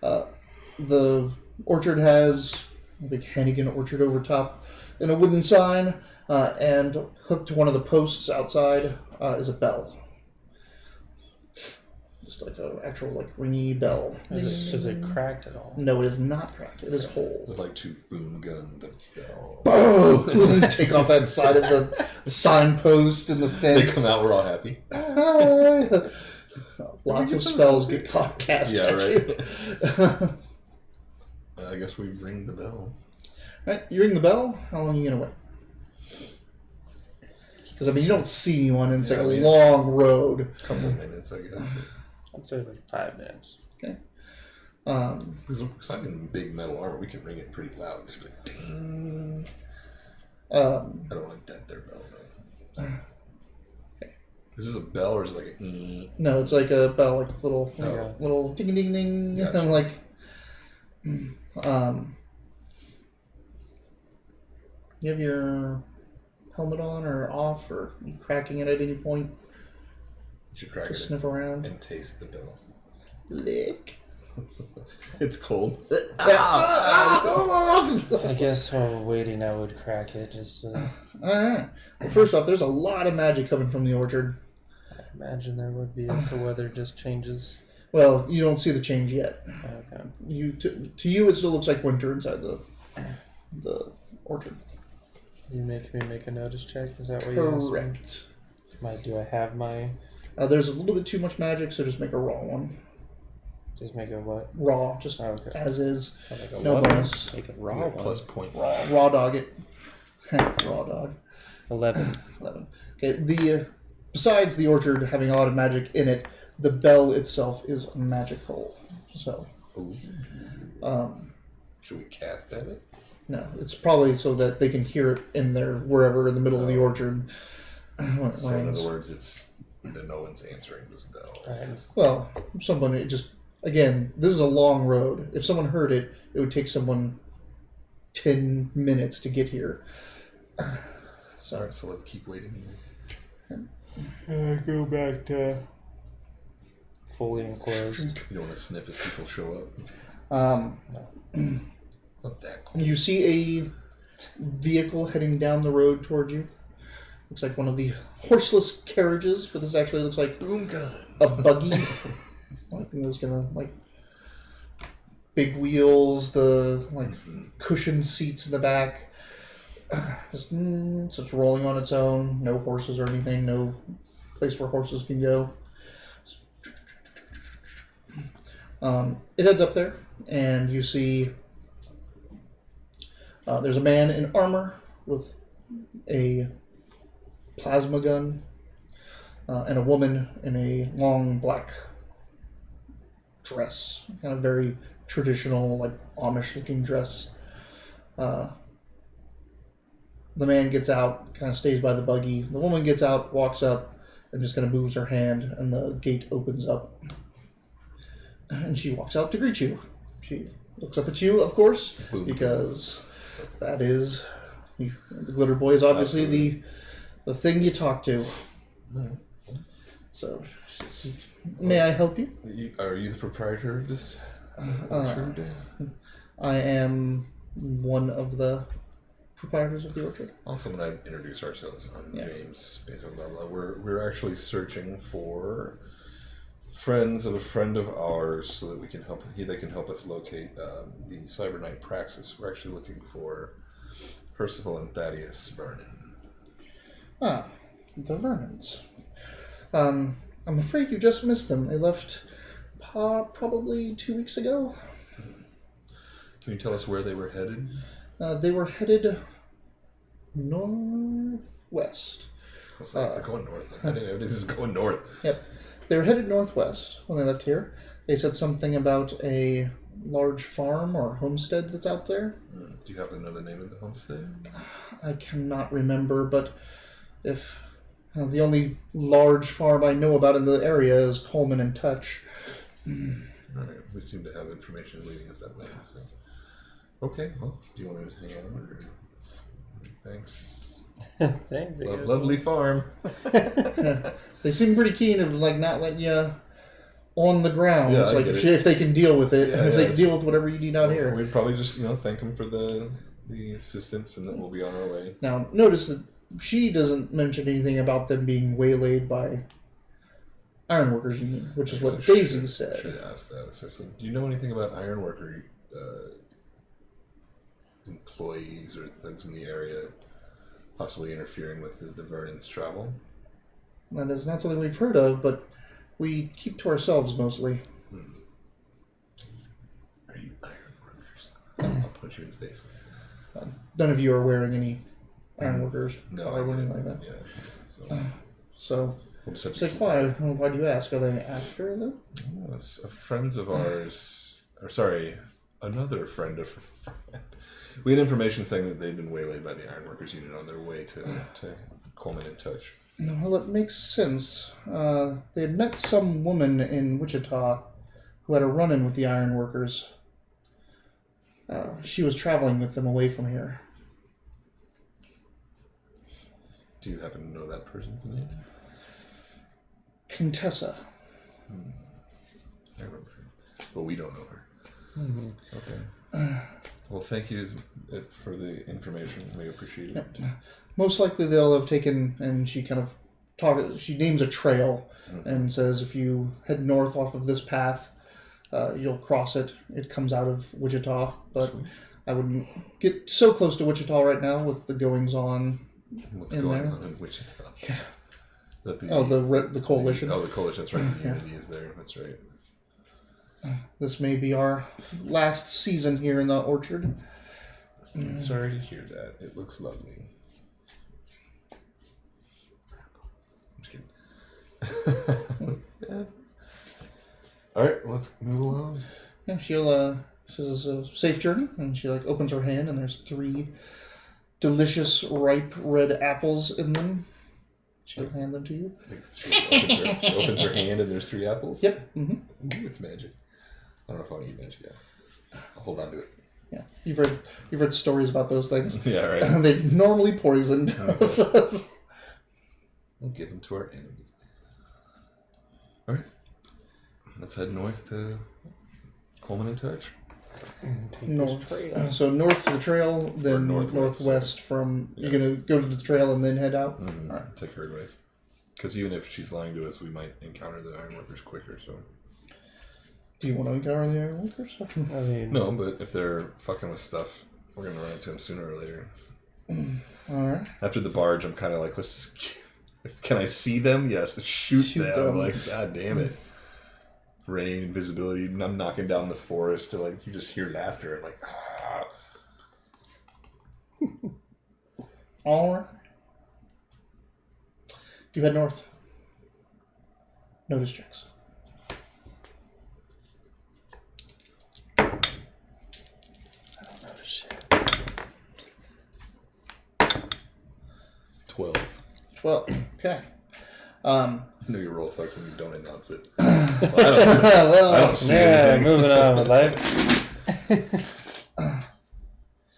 The orchard has a big Hannigan orchard over top and a wooden sign. And hooked to one of the posts outside is a bell. Just like an actual like ringy bell. Is it cracked at all? No, it is not cracked. It is whole. With like 2 boom guns, the bell. Boom! Take off that side of the signpost and the They fence. come out, we're all happy. Lots of spells get cast Yeah, at right. you. I guess we ring the bell. Right, you ring the bell. How long are you gonna wait? Because, I mean, you don't see anyone, and it's like I a mean, long road. A couple minutes, I guess. I'd say like 5 minutes. Okay. Because I'm in big metal armor, we can ring it pretty loud. Just like, ding. I don't want to dent their bell, though. Okay. Is this a bell, or is it like a... No, it's like a bell, like a little, Oh. little ding ding ding. Gotcha. And like, you have your helmet on or off, or you cracking it at any point You should crack to it sniff around? and taste the bell. Lick. It's cold. I guess while we're waiting, I would crack it just to... Alright. Well, first off, there's a lot of magic coming from the orchard. I imagine there would be if the weather just changes. Well, you don't see the change yet. Okay. To you, it still looks like winter inside the orchard. You make me make a notice check? Is that what you asked me? Correct. Do I have my... There's a little bit too much magic, so just make a raw one. Just make a what? Raw, just Oh, okay. as is. I'll make a No one. bonus. Make it raw Yeah, one. plus point. Raw dog it. Raw dog. 11. 11. Okay, besides the orchard having a lot of magic in it, the bell itself is magical. So, Ooh. Should we cast at it? no, it's probably so that they can hear it in there, wherever in the middle of the orchard. when it So in rings. other words, it's that no one's answering this bell. Alright. Well, someone just, again, this is a long road. If someone heard it, it would take someone 10 minutes to get here. So, Alright, so let's keep waiting. Go back to fully enclosed. You don't want to sniff as people show up. It's not that cold. you see a vehicle heading down the road towards you. Looks like one of the horseless carriages, but this actually looks like Boom gun. a buggy. I think there's gonna like big wheels, the like cushioned seats in the back. So it's rolling on its own. No horses or anything. No place where horses can go. It heads up there, and you see there's a man in armor with a plasma gun, and a woman in a long black dress, kind of very traditional, like Amish-looking dress. The man gets out, kind of stays by the buggy. The woman gets out, walks up, and just kind of moves her hand, and the gate opens up. And she walks out to greet you. She looks up at you, of course, Boom. because that is... the Glitter Boy is obviously the thing you talk to. So, may I help you? Are you the proprietor of this? orchard? I am one of the proprietors of the orchard. Also, when I introduce ourselves, I'm Yeah. James. Blah, blah, blah. We're actually searching for friends of a friend of ours, so that we can help. They can help us locate the Cyber Knight Praxis. We're actually looking for Percival and Thaddeus Vernon. Ah, the Vernons. I'm afraid you just missed them. They left probably 2 weeks ago. Can you tell us where they were headed? They were headed northwest. I was like, they're going north. I didn't know everything was going north. Yep. They were headed northwest when they left here. They said something about a large farm or homestead that's out there. Do you happen to know the name of the homestead? I cannot remember, but if the only large farm I know about in the area is Coleman and Touch. All right, we seem to have information leading us that way. So, okay. Well, do you want to hang out? Or... Thanks. Thanks. I guess. Lovely farm. They seem pretty keen of like not letting you on the ground. Yeah, It's I like get if, it. if they can deal with it, Yeah, if they yeah, can deal with whatever you need out here. We'd probably just thank them for the assistance, and then we'll be on our way. Now, notice that she doesn't mention anything about them being waylaid by Ironworkers Union, which is what So Daisy said. Should ask that. So, do you know anything about ironworker employees or things in the area possibly interfering with the Vernon's travel? That is not something we've heard of, but we keep to ourselves mostly. Are you ironworkers? I'll punch you in the face. None of you are wearing any Ironworkers No, collar or I anything get like it. that. Yeah. So, we'll just have it's to like, keep why do you ask? Are they after them? Yes, friends of ours, or sorry, another friend of a friend. We had information saying that they'd been waylaid by the Ironworkers Union on their way to Coleman and Touch. Well, it makes sense. They had met some woman in Wichita who had a run-in with the Ironworkers. She was traveling with them away from here. Do you happen to know that person's name? Contessa. I remember her. But we don't know her. Mm-hmm. Okay. Well, thank you for the information. We appreciate it. Most likely they'll have taken, and she kind of she names a trail and says if you head north off of this path, you'll cross it. It comes out of Wichita, but I wouldn't get so close to Wichita right now with the goings on. What's going on in Wichita? Yeah. The coalition. Oh, the coalition. That's right. The unity is there. That's right. This may be our last season here in the orchard. Sorry to hear that. It looks lovely. I'm just kidding. All right, let's move along. Yeah, she says a safe journey, and she opens her hand, and there's 3 delicious ripe red apples in them. She'll hand them to you. She opens her hand, and there's 3 apples. Yep. Mm-hmm. Ooh, it's magic. I don't know if I want to eat magic apples. I'll hold on to it. Yeah, you've read stories about those things. Yeah, right. They're normally poisoned. We'll give them to our enemies. All right, let's head north to Coleman and Touch. North. So north to the trail, then northwest from. You're gonna go to the trail and then head out. Mm-hmm. All right. Take her advice. Because even if she's lying to us, we might encounter the Ironworkers quicker. So. Do you want to encounter the Ironworkers? I mean, No, but if they're fucking with stuff, we're gonna run into them sooner or later. All right. After the barge, I'm kind of like, let's just. Can I see them? Yes. Shoot them. Like, god damn it. Rain, invisibility. I'm knocking down the forest to you just hear laughter and All right. You head north. Notice checks. 12. Okay. I know your roll sucks when you don't announce it. Well, I don't see anything. Moving on with life.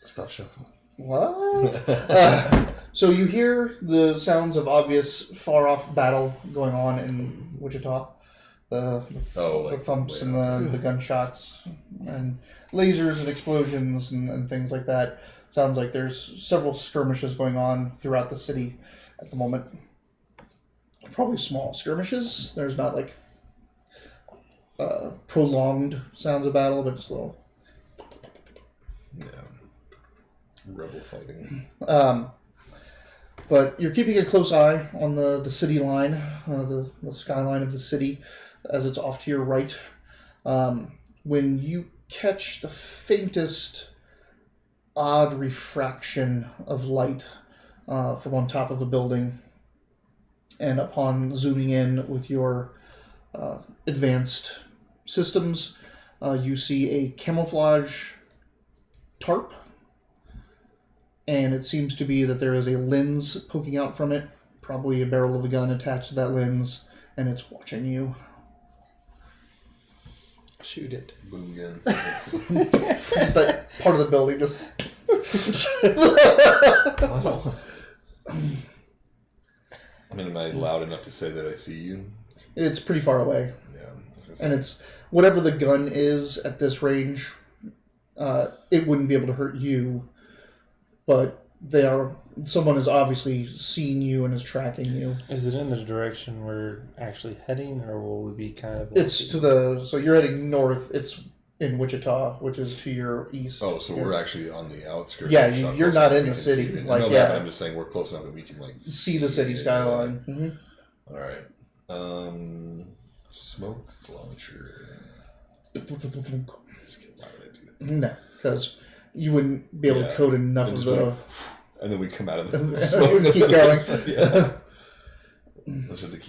Stop shuffling. What? So you hear the sounds of obvious far-off battle going on in Wichita. The thumps and the gunshots and lasers and explosions and things like that. Sounds like there's several skirmishes going on throughout the city at the moment. Probably small skirmishes. There's not prolonged sounds of battle, but just little. Yeah. Rebel fighting. But you're keeping a close eye on the city line, the skyline of the city, as it's off to your right. When you catch the faintest odd refraction of light from on top of a building, and upon zooming in with your advanced systems, you see a camouflage tarp, and it seems to be that there is a lens poking out from it, probably a barrel of a gun attached to that lens, and it's watching you. Shoot it. Boom gun. Just that part of the building just... I mean, am I loud enough to say that I see you? It's pretty far away. Yeah. And it's... Whatever the gun is at this range, it wouldn't be able to hurt you, but someone has obviously seen you and is tracking you. Is it in the direction we're actually heading, or will we be kind of... It's to the... So you're heading north. It's in Wichita, which is to your east. Oh, so we're actually on the outskirts. Yeah, you're not in the city. I know that, but I'm just saying we're close enough that we can see the city skyline. Mm-hmm. All right. Smoke launcher. Just kidding. Why would I do that? No, because you wouldn't be able to code enough of the... And then we come out of the smoke. Keep going. Yeah.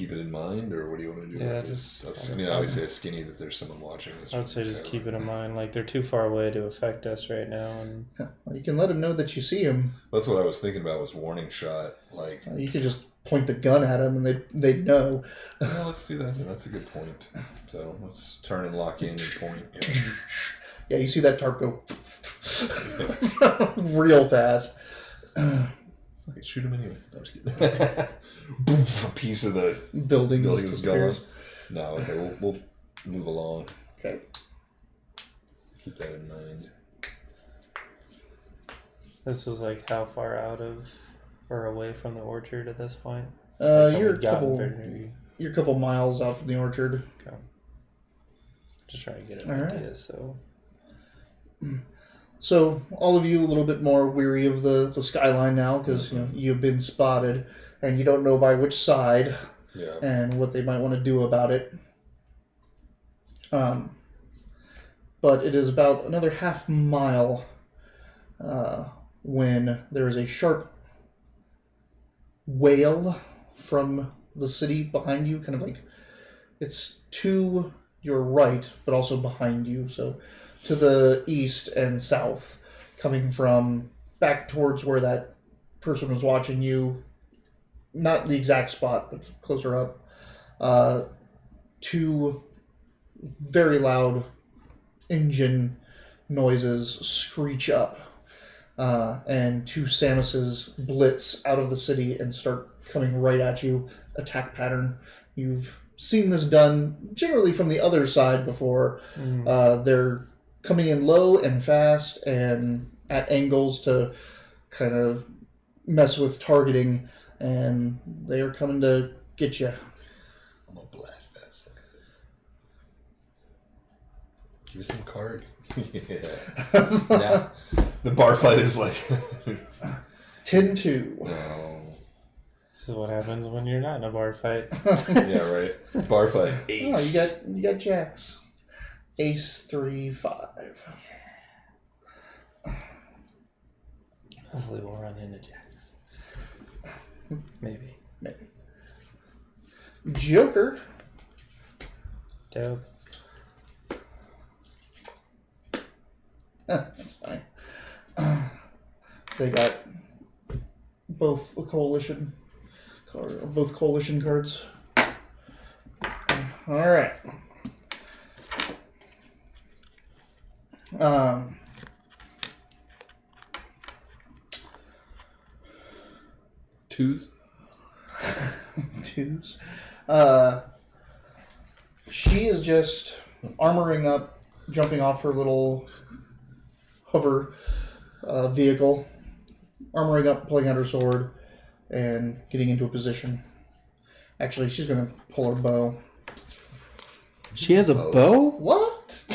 keep it in mind, or what do you want to do? Yeah, with this? just I mean, obviously, a skinny that there's someone watching this. I would say just keep it in mind. Like, they're too far away to affect us right now. And Well, you can let him know that you see him. That's what I was thinking about. Was warning shot. Like, You could just point the gun at him, and they'd know. well, let's do that. Then. That's a good point. So let's turn and lock in and point. Yeah. Yeah, you see that tarp go real fast. Fucking shoot him anyway. No, I'm just kidding. Boof, a piece of the Building is gone. No, okay, we'll move along. Okay. Keep that in mind. this was like how far out of or away from the orchard at this point? You're a Very- couple miles out from the orchard. Okay. Just trying to get an All right. idea. So So all of you a little bit more weary of the skyline now because you've been spotted and you don't know by which side Yeah. and what they might want to do about it. But it is about another half mile when there is a sharp wail from the city behind you, kind of like it's to your right, but also behind you. So to the east and south, coming from back towards where that person was watching you, not the exact spot, but closer up, two very loud engine noises screech up, and two Samuses blitz out of the city and start coming right at you, attack pattern. You've seen this done generally from the other side before. They're coming in low and fast and at angles to kind of mess with targeting, and they are coming to get you. I'm gonna blast that sucker. Give me some cards. Yeah. Now, the bar fight is like 10-2. no. this is what happens when you're not in a bar fight. Yeah, right. Bar fight. Oh, Ace. you got jacks. Ace 3-5. Hopefully we'll run into jacks. Maybe. Joker. Dope. That's fine. They got both the coalition both coalition cards. All right. Twos. Twos. She is just armoring up, jumping off her little hover vehicle, armoring up, pulling out her sword, and getting into a position. Actually, she's going to pull her bow. She has a bow? What?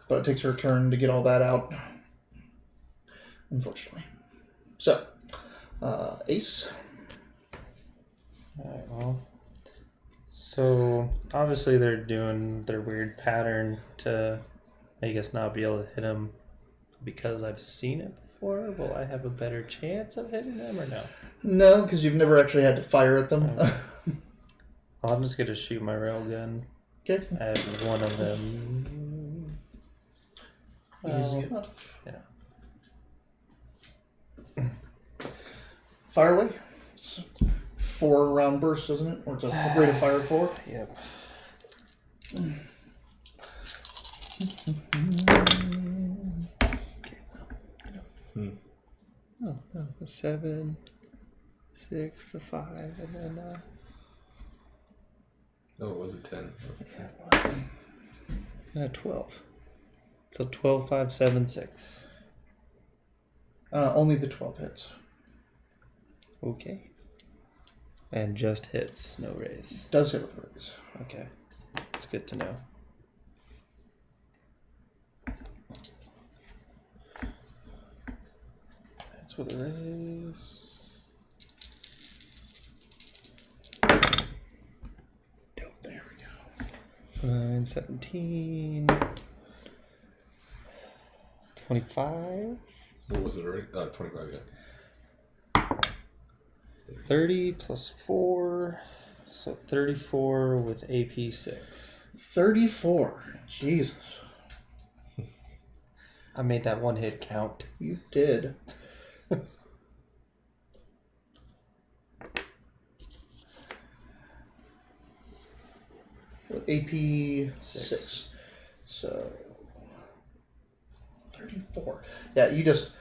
But it takes her turn to get all that out, unfortunately. So, Ace. Alright, well. So, obviously they're doing their weird pattern to make us not be able to hit them because I've seen it before. Will I have a better chance of hitting them or no? No, because you've never actually had to fire at them. I'm just going to shoot my railgun Okay. at one of them. Easy Well, enough. yeah. Fire away. It's 4-round burst, isn't it? Or it's a rate of fire of 4. Yep. Oh, no, a 7, 6, a 5, and then Oh, it was a 10. yeah, it was. And a 12. So 12, 5, 7, 6. Only the 12 hits. Okay. And just hits, no raise. Does hit with raise. Okay. It's good to know. That's with a raise. Dope. There we go. 9, 17. 25. What was it already? 25, yeah. 30 plus 4, so 34 with AP 6. 34. Jesus. I made that one hit count. You did. AP 6. So 34. Yeah, you just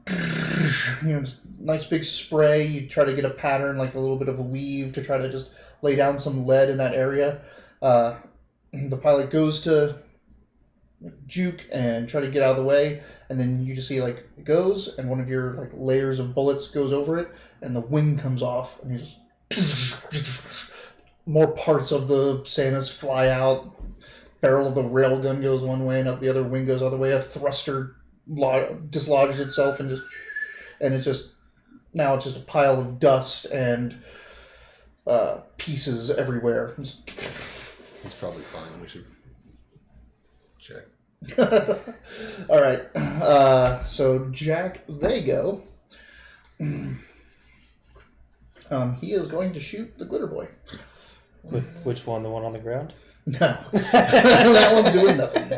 just nice big spray. You try to get a pattern, like a little bit of a weave, to try to just lay down some lead in that area. The pilot goes to juke and try to get out of the way, and then you just see like it goes, and one of your like layers of bullets goes over it, and the wing comes off, and you just more parts of the Sanus fly out. Barrel of the railgun goes one way, and the other wing goes the other way. A thruster dislodges itself, and it's just now it's just a pile of dust and pieces everywhere. He's probably fine. We should check. All right. So Jack, they go. He is going to shoot the glitter boy. Which one? The one on the ground? No, that one's doing nothing.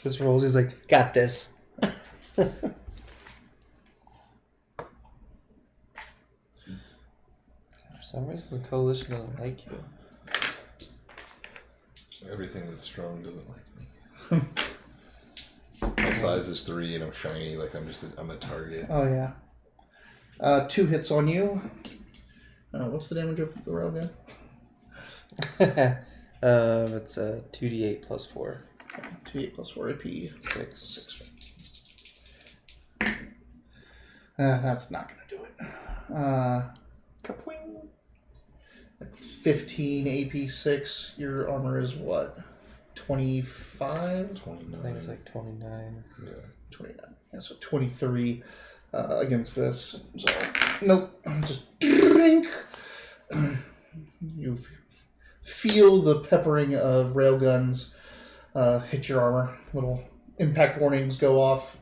Just rolls. He's like, got this. For some reason, the coalition doesn't like you. Everything that's strong doesn't like me. My size is 3 and I'm shiny. Like I'm a target. Oh yeah. 2 hits on you. What's the damage of the railgun? It's 2d8 plus 4. 2d8 plus 4 AP. 6. That's not going to do it. Kapwing. 15 AP 6. Your armor is what? 25? 29. I think it's like 29. Yeah. 29. Yeah, so 23 against this. So, nope. Just drink. You feel the peppering of railguns hit your armor. Little impact warnings go off.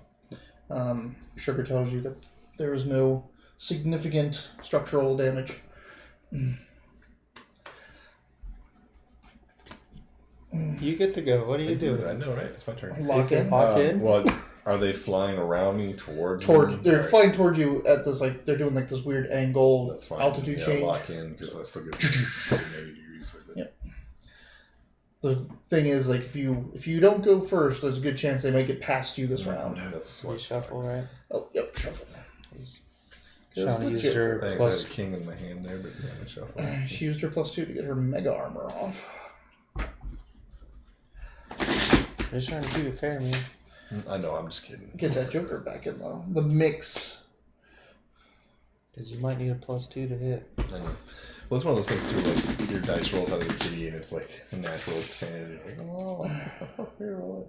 Sugar tells you that there is no significant structural damage. You get to go. What are you doing? I know, right? It's my turn. Lock in. Lock in? What? Are they flying around me towards me? They're flying towards you at this, like, they're doing like this weird angle. That's fine. Altitude change. Lock in because I still get 80 degrees with it. Yep. The thing is, like, if you don't go first, there's a good chance they might get past you this round. That's You what shuffle, sucks. right? Oh, yep, shuffle. Shauna used her Thanks, I plus. had a king in my hand there, but yeah, I shuffle. She used her +2 to get her mega armor off. Just trying to keep it fair, man. I know, I'm just kidding. Get that Joker back in the mix. Because you might need a +2 to hit. I know. Well, it's one of those things too. Like your dice rolls out of the kitty, and it's like a natural 10. And you're like, oh, here, what?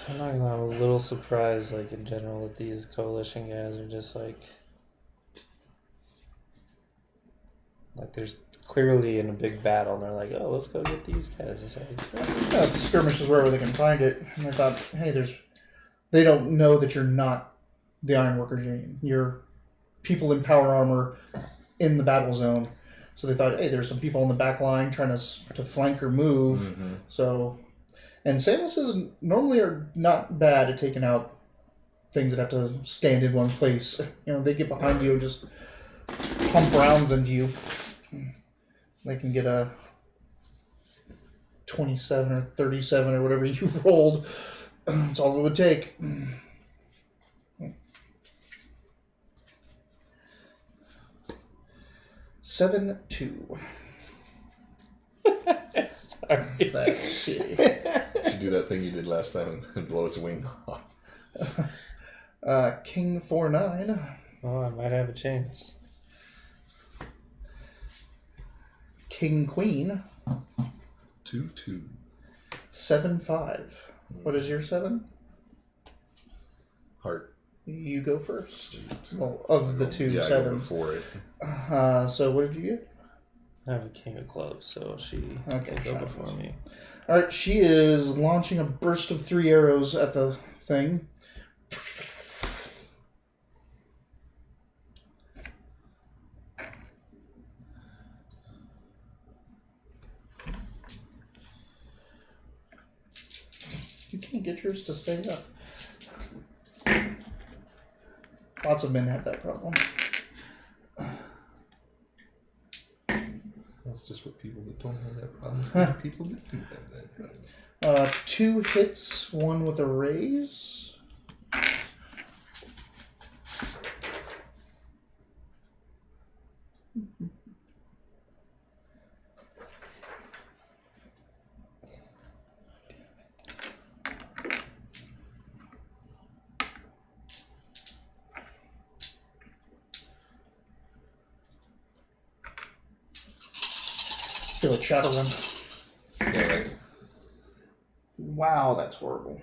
I'm not gonna lie, I'm a little surprised, like, in general, that these coalition guys are just like there's clearly in a big battle, and they're like, oh, let's go get these guys. It's like, Yeah, skirmishes wherever they can find it. And I thought, hey, they don't know that you're not the Ironworkers Union. You're people in power armor in the battle zone. So they thought, hey, there's some people in the back line trying to flank or move. Mm-hmm. So, and Samuses normally are not bad at taking out things that have to stand in one place. You know, they get behind you and just pump rounds into you. They can get a 27 or 37 or whatever you rolled. That's all it would take. Seven, 2. sorry. That's shitty. You should do that thing you did last time and blow its wing off. King 4-9. Oh, I might have a chance. King Queen 2-2. 7-5. What is your 7? Heart. You go first. Sweet. Well, of the two I go sevens. before it. So what did you get? I have a king of clubs, so she Okay, will go Shani before goes. me. All right, she is launching a burst of 3 arrows at the thing. You can't get yours to stay up. Lots of men have that problem. That's just what people that don't have that problem say. People that do have that problem. 2 hits, 1 with a raise. Feel it shatter one. Yeah, right. Wow, that's horrible.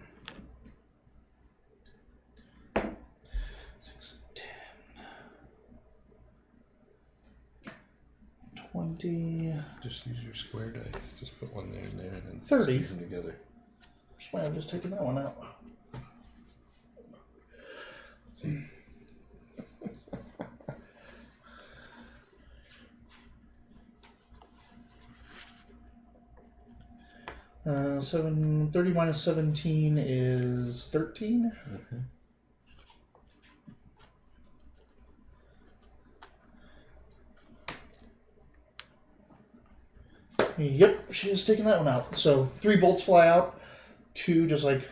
6, 10, 20. Just use your square dice. Just put one there and there, and then 30. squeeze them together. Just might have just taken that one out. See? 30 minus 17 is 13. Mm-hmm. Yep, she is taking that one out. So 3 bolts fly out, 2 just like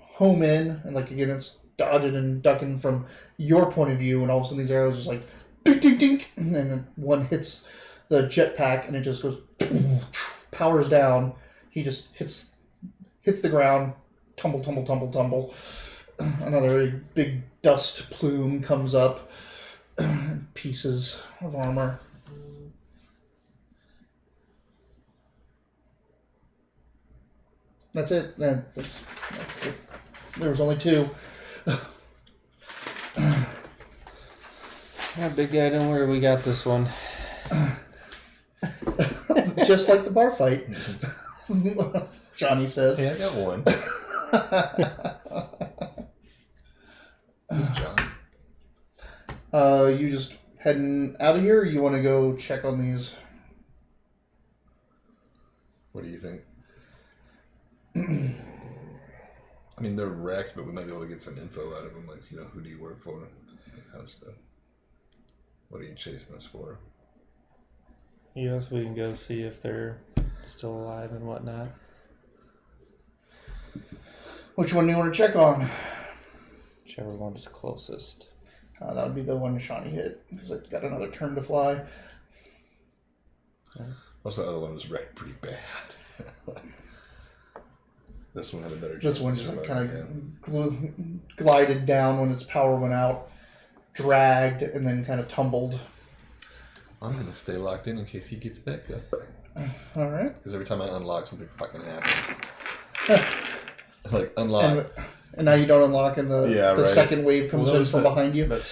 home in, and like again it's dodging and ducking from your point of view, and all of a sudden these arrows just like dink dink dink, and then one hits the jetpack and it just goes powers down. He just hits the ground, tumble. Another big dust plume comes up, pieces of armor. That's it. That's it. There was only 2. Yeah, big guy, don't worry, we got this one. Just like the bar fight. Johnny says. Hey, I got one. Who's John? You just heading out of here, or you want to go check on these? What do you think? I mean, they're wrecked, but we might be able to get some info out of them, like, who do you work for, that kind of stuff. What are you chasing us for? Yes, we can go see if they're still alive and whatnot. Which one do you want to check on? Whichever one is closest. That would be the one Shawnee hit, because it got another turn to fly. Also, the other one was wrecked pretty bad. This one had a better chance. This one of just surviving, kind of glided down when its power went out, dragged, and then kind of tumbled. I'm going to stay locked in case he gets back up. All right. Because every time I unlock, something fucking happens. Like, unlock. And now you don't unlock, and the second wave comes in from behind you. That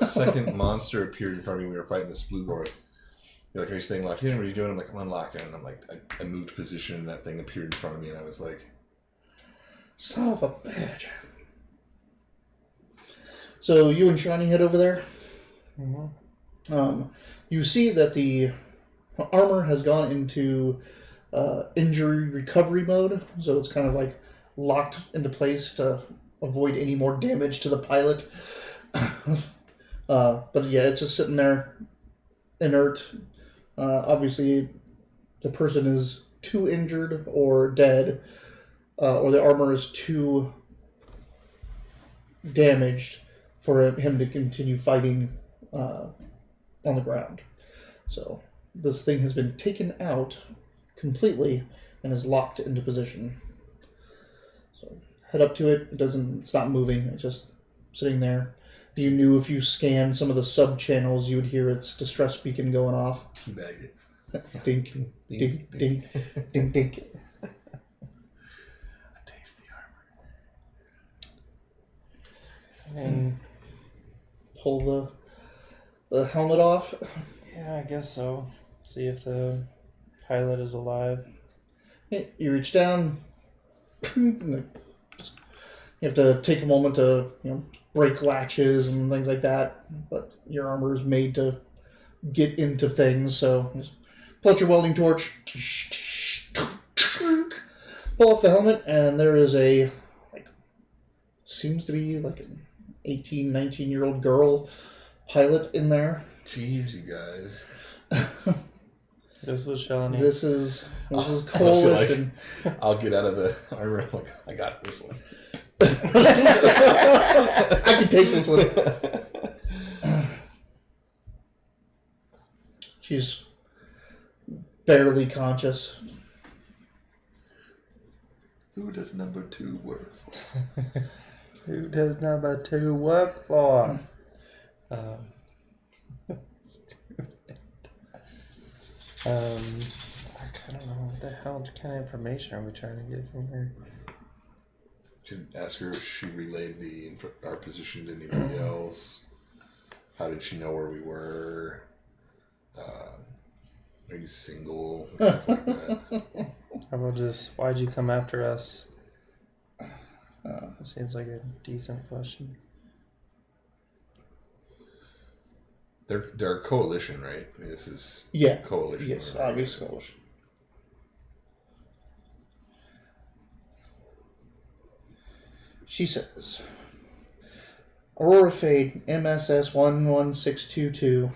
second monster appeared in front of me. We were fighting this blue gore. You're like, are you staying locked in? What are you doing? I'm like, I'm unlocking. And I'm like, I moved position, and that thing appeared in front of me, and I was like, son of a bitch. So you and Shawnee head over there. Mm-hmm. You see that the armor has gone into injury recovery mode, so it's kind of like locked into place to avoid any more damage to the pilot. But yeah, it's just sitting there inert. Obviously, the person is too injured or dead, or the armor is too damaged for him to continue fighting on the ground. So this thing has been taken out completely and is locked into position. So head up to it. It's not moving. It's just sitting there. You knew if you scanned some of the sub channels, you would hear its distress beacon going off. teabag it. Dink, dink, dink, dink, dink. I taste the And pull the helmet off. yeah, I guess so. See if the pilot is alive. You reach down. You have to take a moment to break latches and things like that. But your armor is made to get into things, so just pull out your welding torch. Pull off the helmet, and there is a seems to be like an 18, 19-year-old girl pilot in there. Jeez, you guys. This was Shawnee. This is Coalition. I'll get out of the armor. I'm like, I got this one. I can take this one. She's barely conscious. Who does number 2 work for? Who does number 2 work for? I don't know what the hell kind of information are we trying to get from her. Should ask her if she relayed our position to anybody else. How did she know where we were? Are you single? Stuff like that. How about just, why'd you come after us? Seems like a decent question. They're a coalition, right? I mean, this is coalition. Yes, obvious coalition. She says, Aurora Fade, MSS 11622.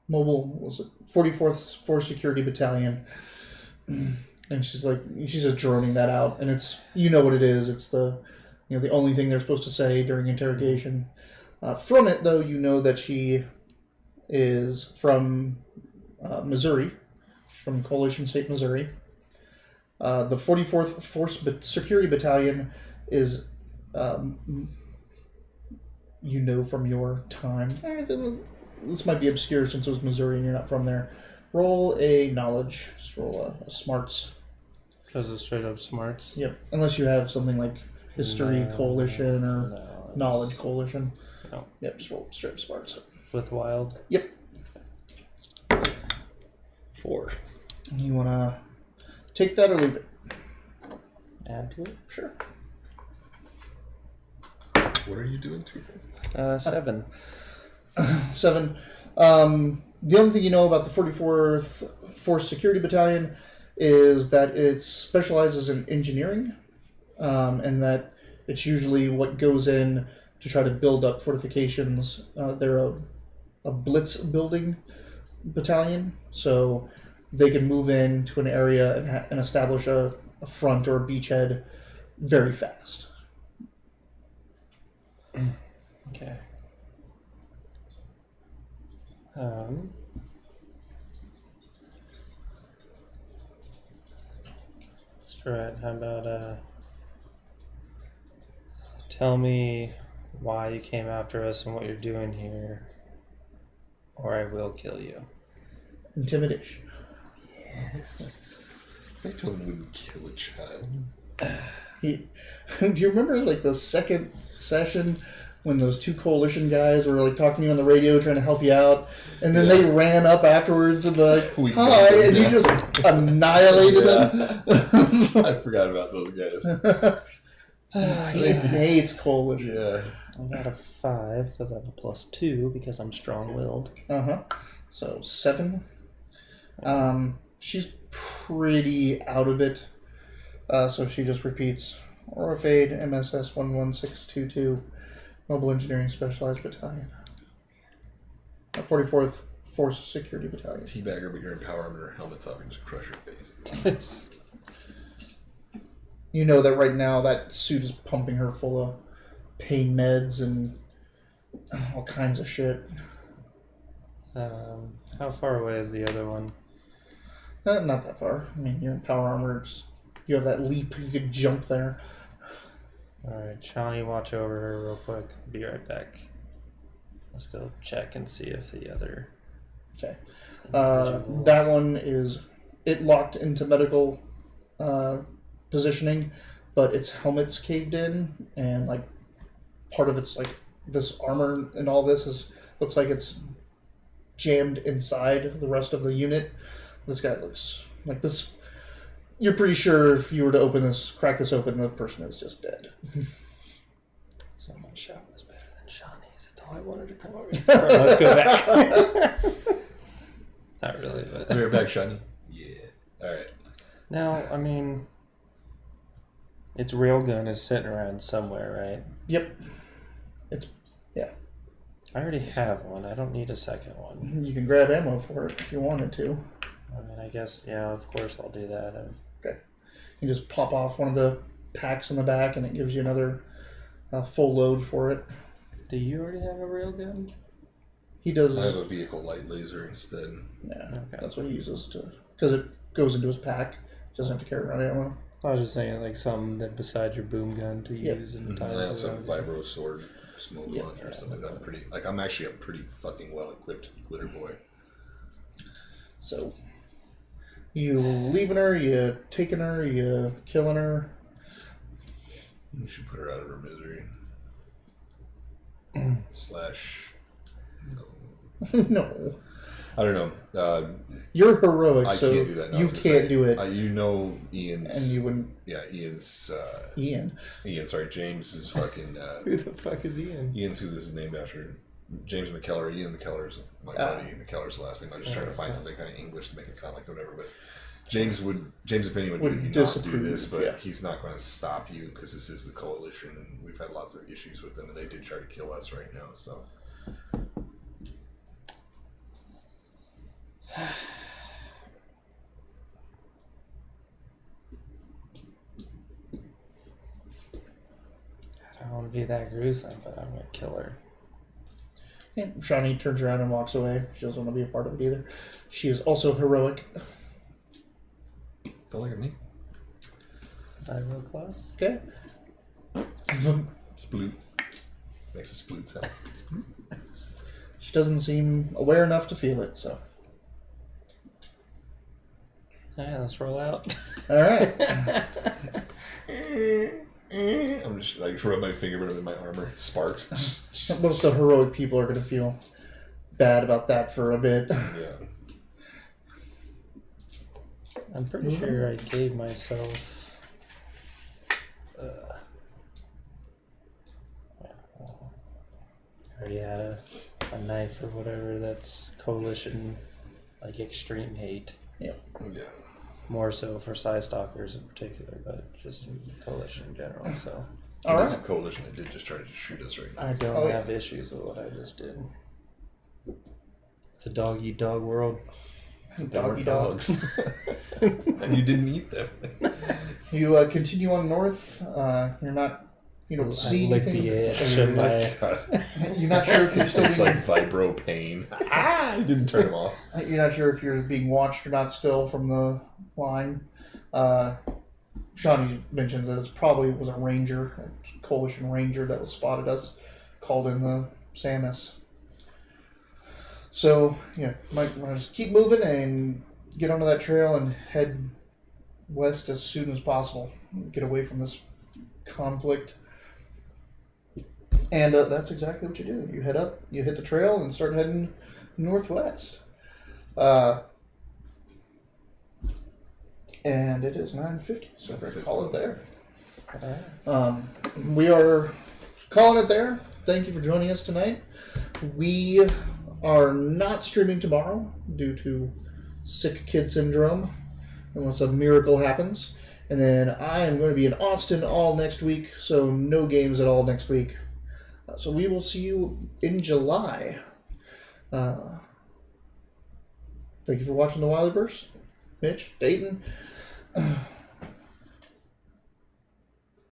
Mobile, was it 44th Force Security Battalion. And she's just droning that out, and it's, what it is. It's the only thing they're supposed to say during interrogation. From it, though, that she is from Missouri, from Coalition State, Missouri. The 44th Force Security Battalion is, from your time. This might be obscure since it was Missouri and you're not from there. Roll a knowledge. Just roll a smarts. Because it's straight up smarts. Yep. Unless you have something like history coalition or knowledge coalition. No. Yep, just roll straight up smarts. With wild? Yep. 4. You want to take that or leave it? Add to it? Sure. What are you doing to it? 7. 7. The only thing you know about the 44th Force Security Battalion is that it specializes in engineering, and that it's usually what goes in to try to build up fortifications. They're a blitz building battalion, so they can move into an area and establish a front or a beachhead very fast. Okay. Right. How about tell me why you came after us and what you're doing here, or I will kill you. Intimidation. Yes. I told him wouldn't kill a child. Do you remember the second session when those 2 coalition guys were talking to you on the radio trying to help you out, and then they ran up afterwards and hi, and you just annihilated them? I forgot about those guys. He hates coalition. Yeah. I got a 5 because I have a +2 because I'm strong-willed. So 7. She's pretty out of it. So she just repeats, Aurora Fade, MSS 11622, Mobile Engineering Specialized Battalion. 44th Force Security Battalion. Teabagger, but you're in power armor, helmet's off, and just crush your face. You know that right now that suit is pumping her full of pain meds and all kinds of shit. How far away is the other one? Not that far. I mean, you're in power armor. You have that leap. You could jump there. Alright, Shawnee, watch over her real quick. Be right back. Let's go check and see if the other... Okay. That one is... It locked into medical positioning, but its helmet's caved in, and like part of its like this armor and all this looks like it's jammed inside the rest of the unit. This guy looks like this. You're pretty sure if you were to crack this open, the person is just dead. So my shot was better than Shawnee's. That's all I wanted to come over here. Right, let's go back. Not really, but We're back, Shiny. Yeah. All right. now, I mean, its railgun is sitting around somewhere, right? Yep. I already have one. I don't need a second one. You can grab ammo for it if you wanted to. I mean, I guess, yeah, of course I'll do that. You just pop off one of the packs in the back, and it gives you another full load for it. Do you already have a railgun? He does. I have a vehicle light laser instead. Yeah, Okay. that's what he uses because it goes into his pack. Doesn't have to carry around ammo. I was just thinking like something that besides your boom gun to Yep. use in And times I also of have a vibro sword, smoke Yeah. launcher, or something like that. I'm actually a pretty fucking well equipped glitter boy. So, you leaving her? You taking her? You killing her? You should put her out of her misery. Slash. No. No, I don't know. you're heroic, I so can't do that. No, I you was can't gonna say, do it, you know Ian's. and you wouldn't. Yeah, Ian's. Ian. Sorry, James is fucking. Who the fuck is Ian? Ian's who this is named after. James McKellar. Ian McKellar is my buddy. McKellar's last name. I was just trying to find something kind of English to make it sound like whatever. But James' opinion would be that you not do disapprove, this, but yeah. he's not going to stop you because this is the coalition, and we've had lots of issues with them, and they did try to kill us right now. So. I don't want to be that gruesome, but I'm gonna kill her. And Shawnee turns around and walks away. She doesn't want to be a part of it either. She is also heroic. Don't look at me. Vibro class? Okay. Sploot. Makes a sploot sound. She doesn't seem aware enough to feel it, so. Alright, let's roll out. Alright. I'm just like rub my finger in my armor. Sparks. Most of the heroic people are going to feel bad about that for a bit. Yeah. I'm pretty sure I gave myself. I already had a knife or whatever that's coalition, like extreme hate. Yeah. More so for Psy Stalkers in particular, but just coalition in general. So It All is a right. coalition that did just try to shoot us right now. I don't Oh, yeah. have issues with what I just did. It's a dog eat dog world. They weren't Doggy dogs. and you didn't eat them. You continue on north. You don't see lick anything. the edge of my. God. You're not sure if you're still It's being, like vibro pain. I didn't turn them off. you're not sure if you're being watched or not still from the line. Shawnee mentions that it probably was a ranger, a coalition ranger that was spotted us, called in the Samus. So yeah, might want to just keep moving and get onto that trail and head west as soon as possible. Get away from this conflict. And that's exactly what you do. You head up, you hit the trail, and start heading northwest. And it is 9:50, so we're going to call it there. We are calling it there. Thank you for joining us tonight. We are not streaming tomorrow due to sick kid syndrome, unless a miracle happens. And then I am going to be in Austin all next week, so no games at all next week. So we will see you in July. Thank you for watching the Wileyverse. Mitch, Dayton.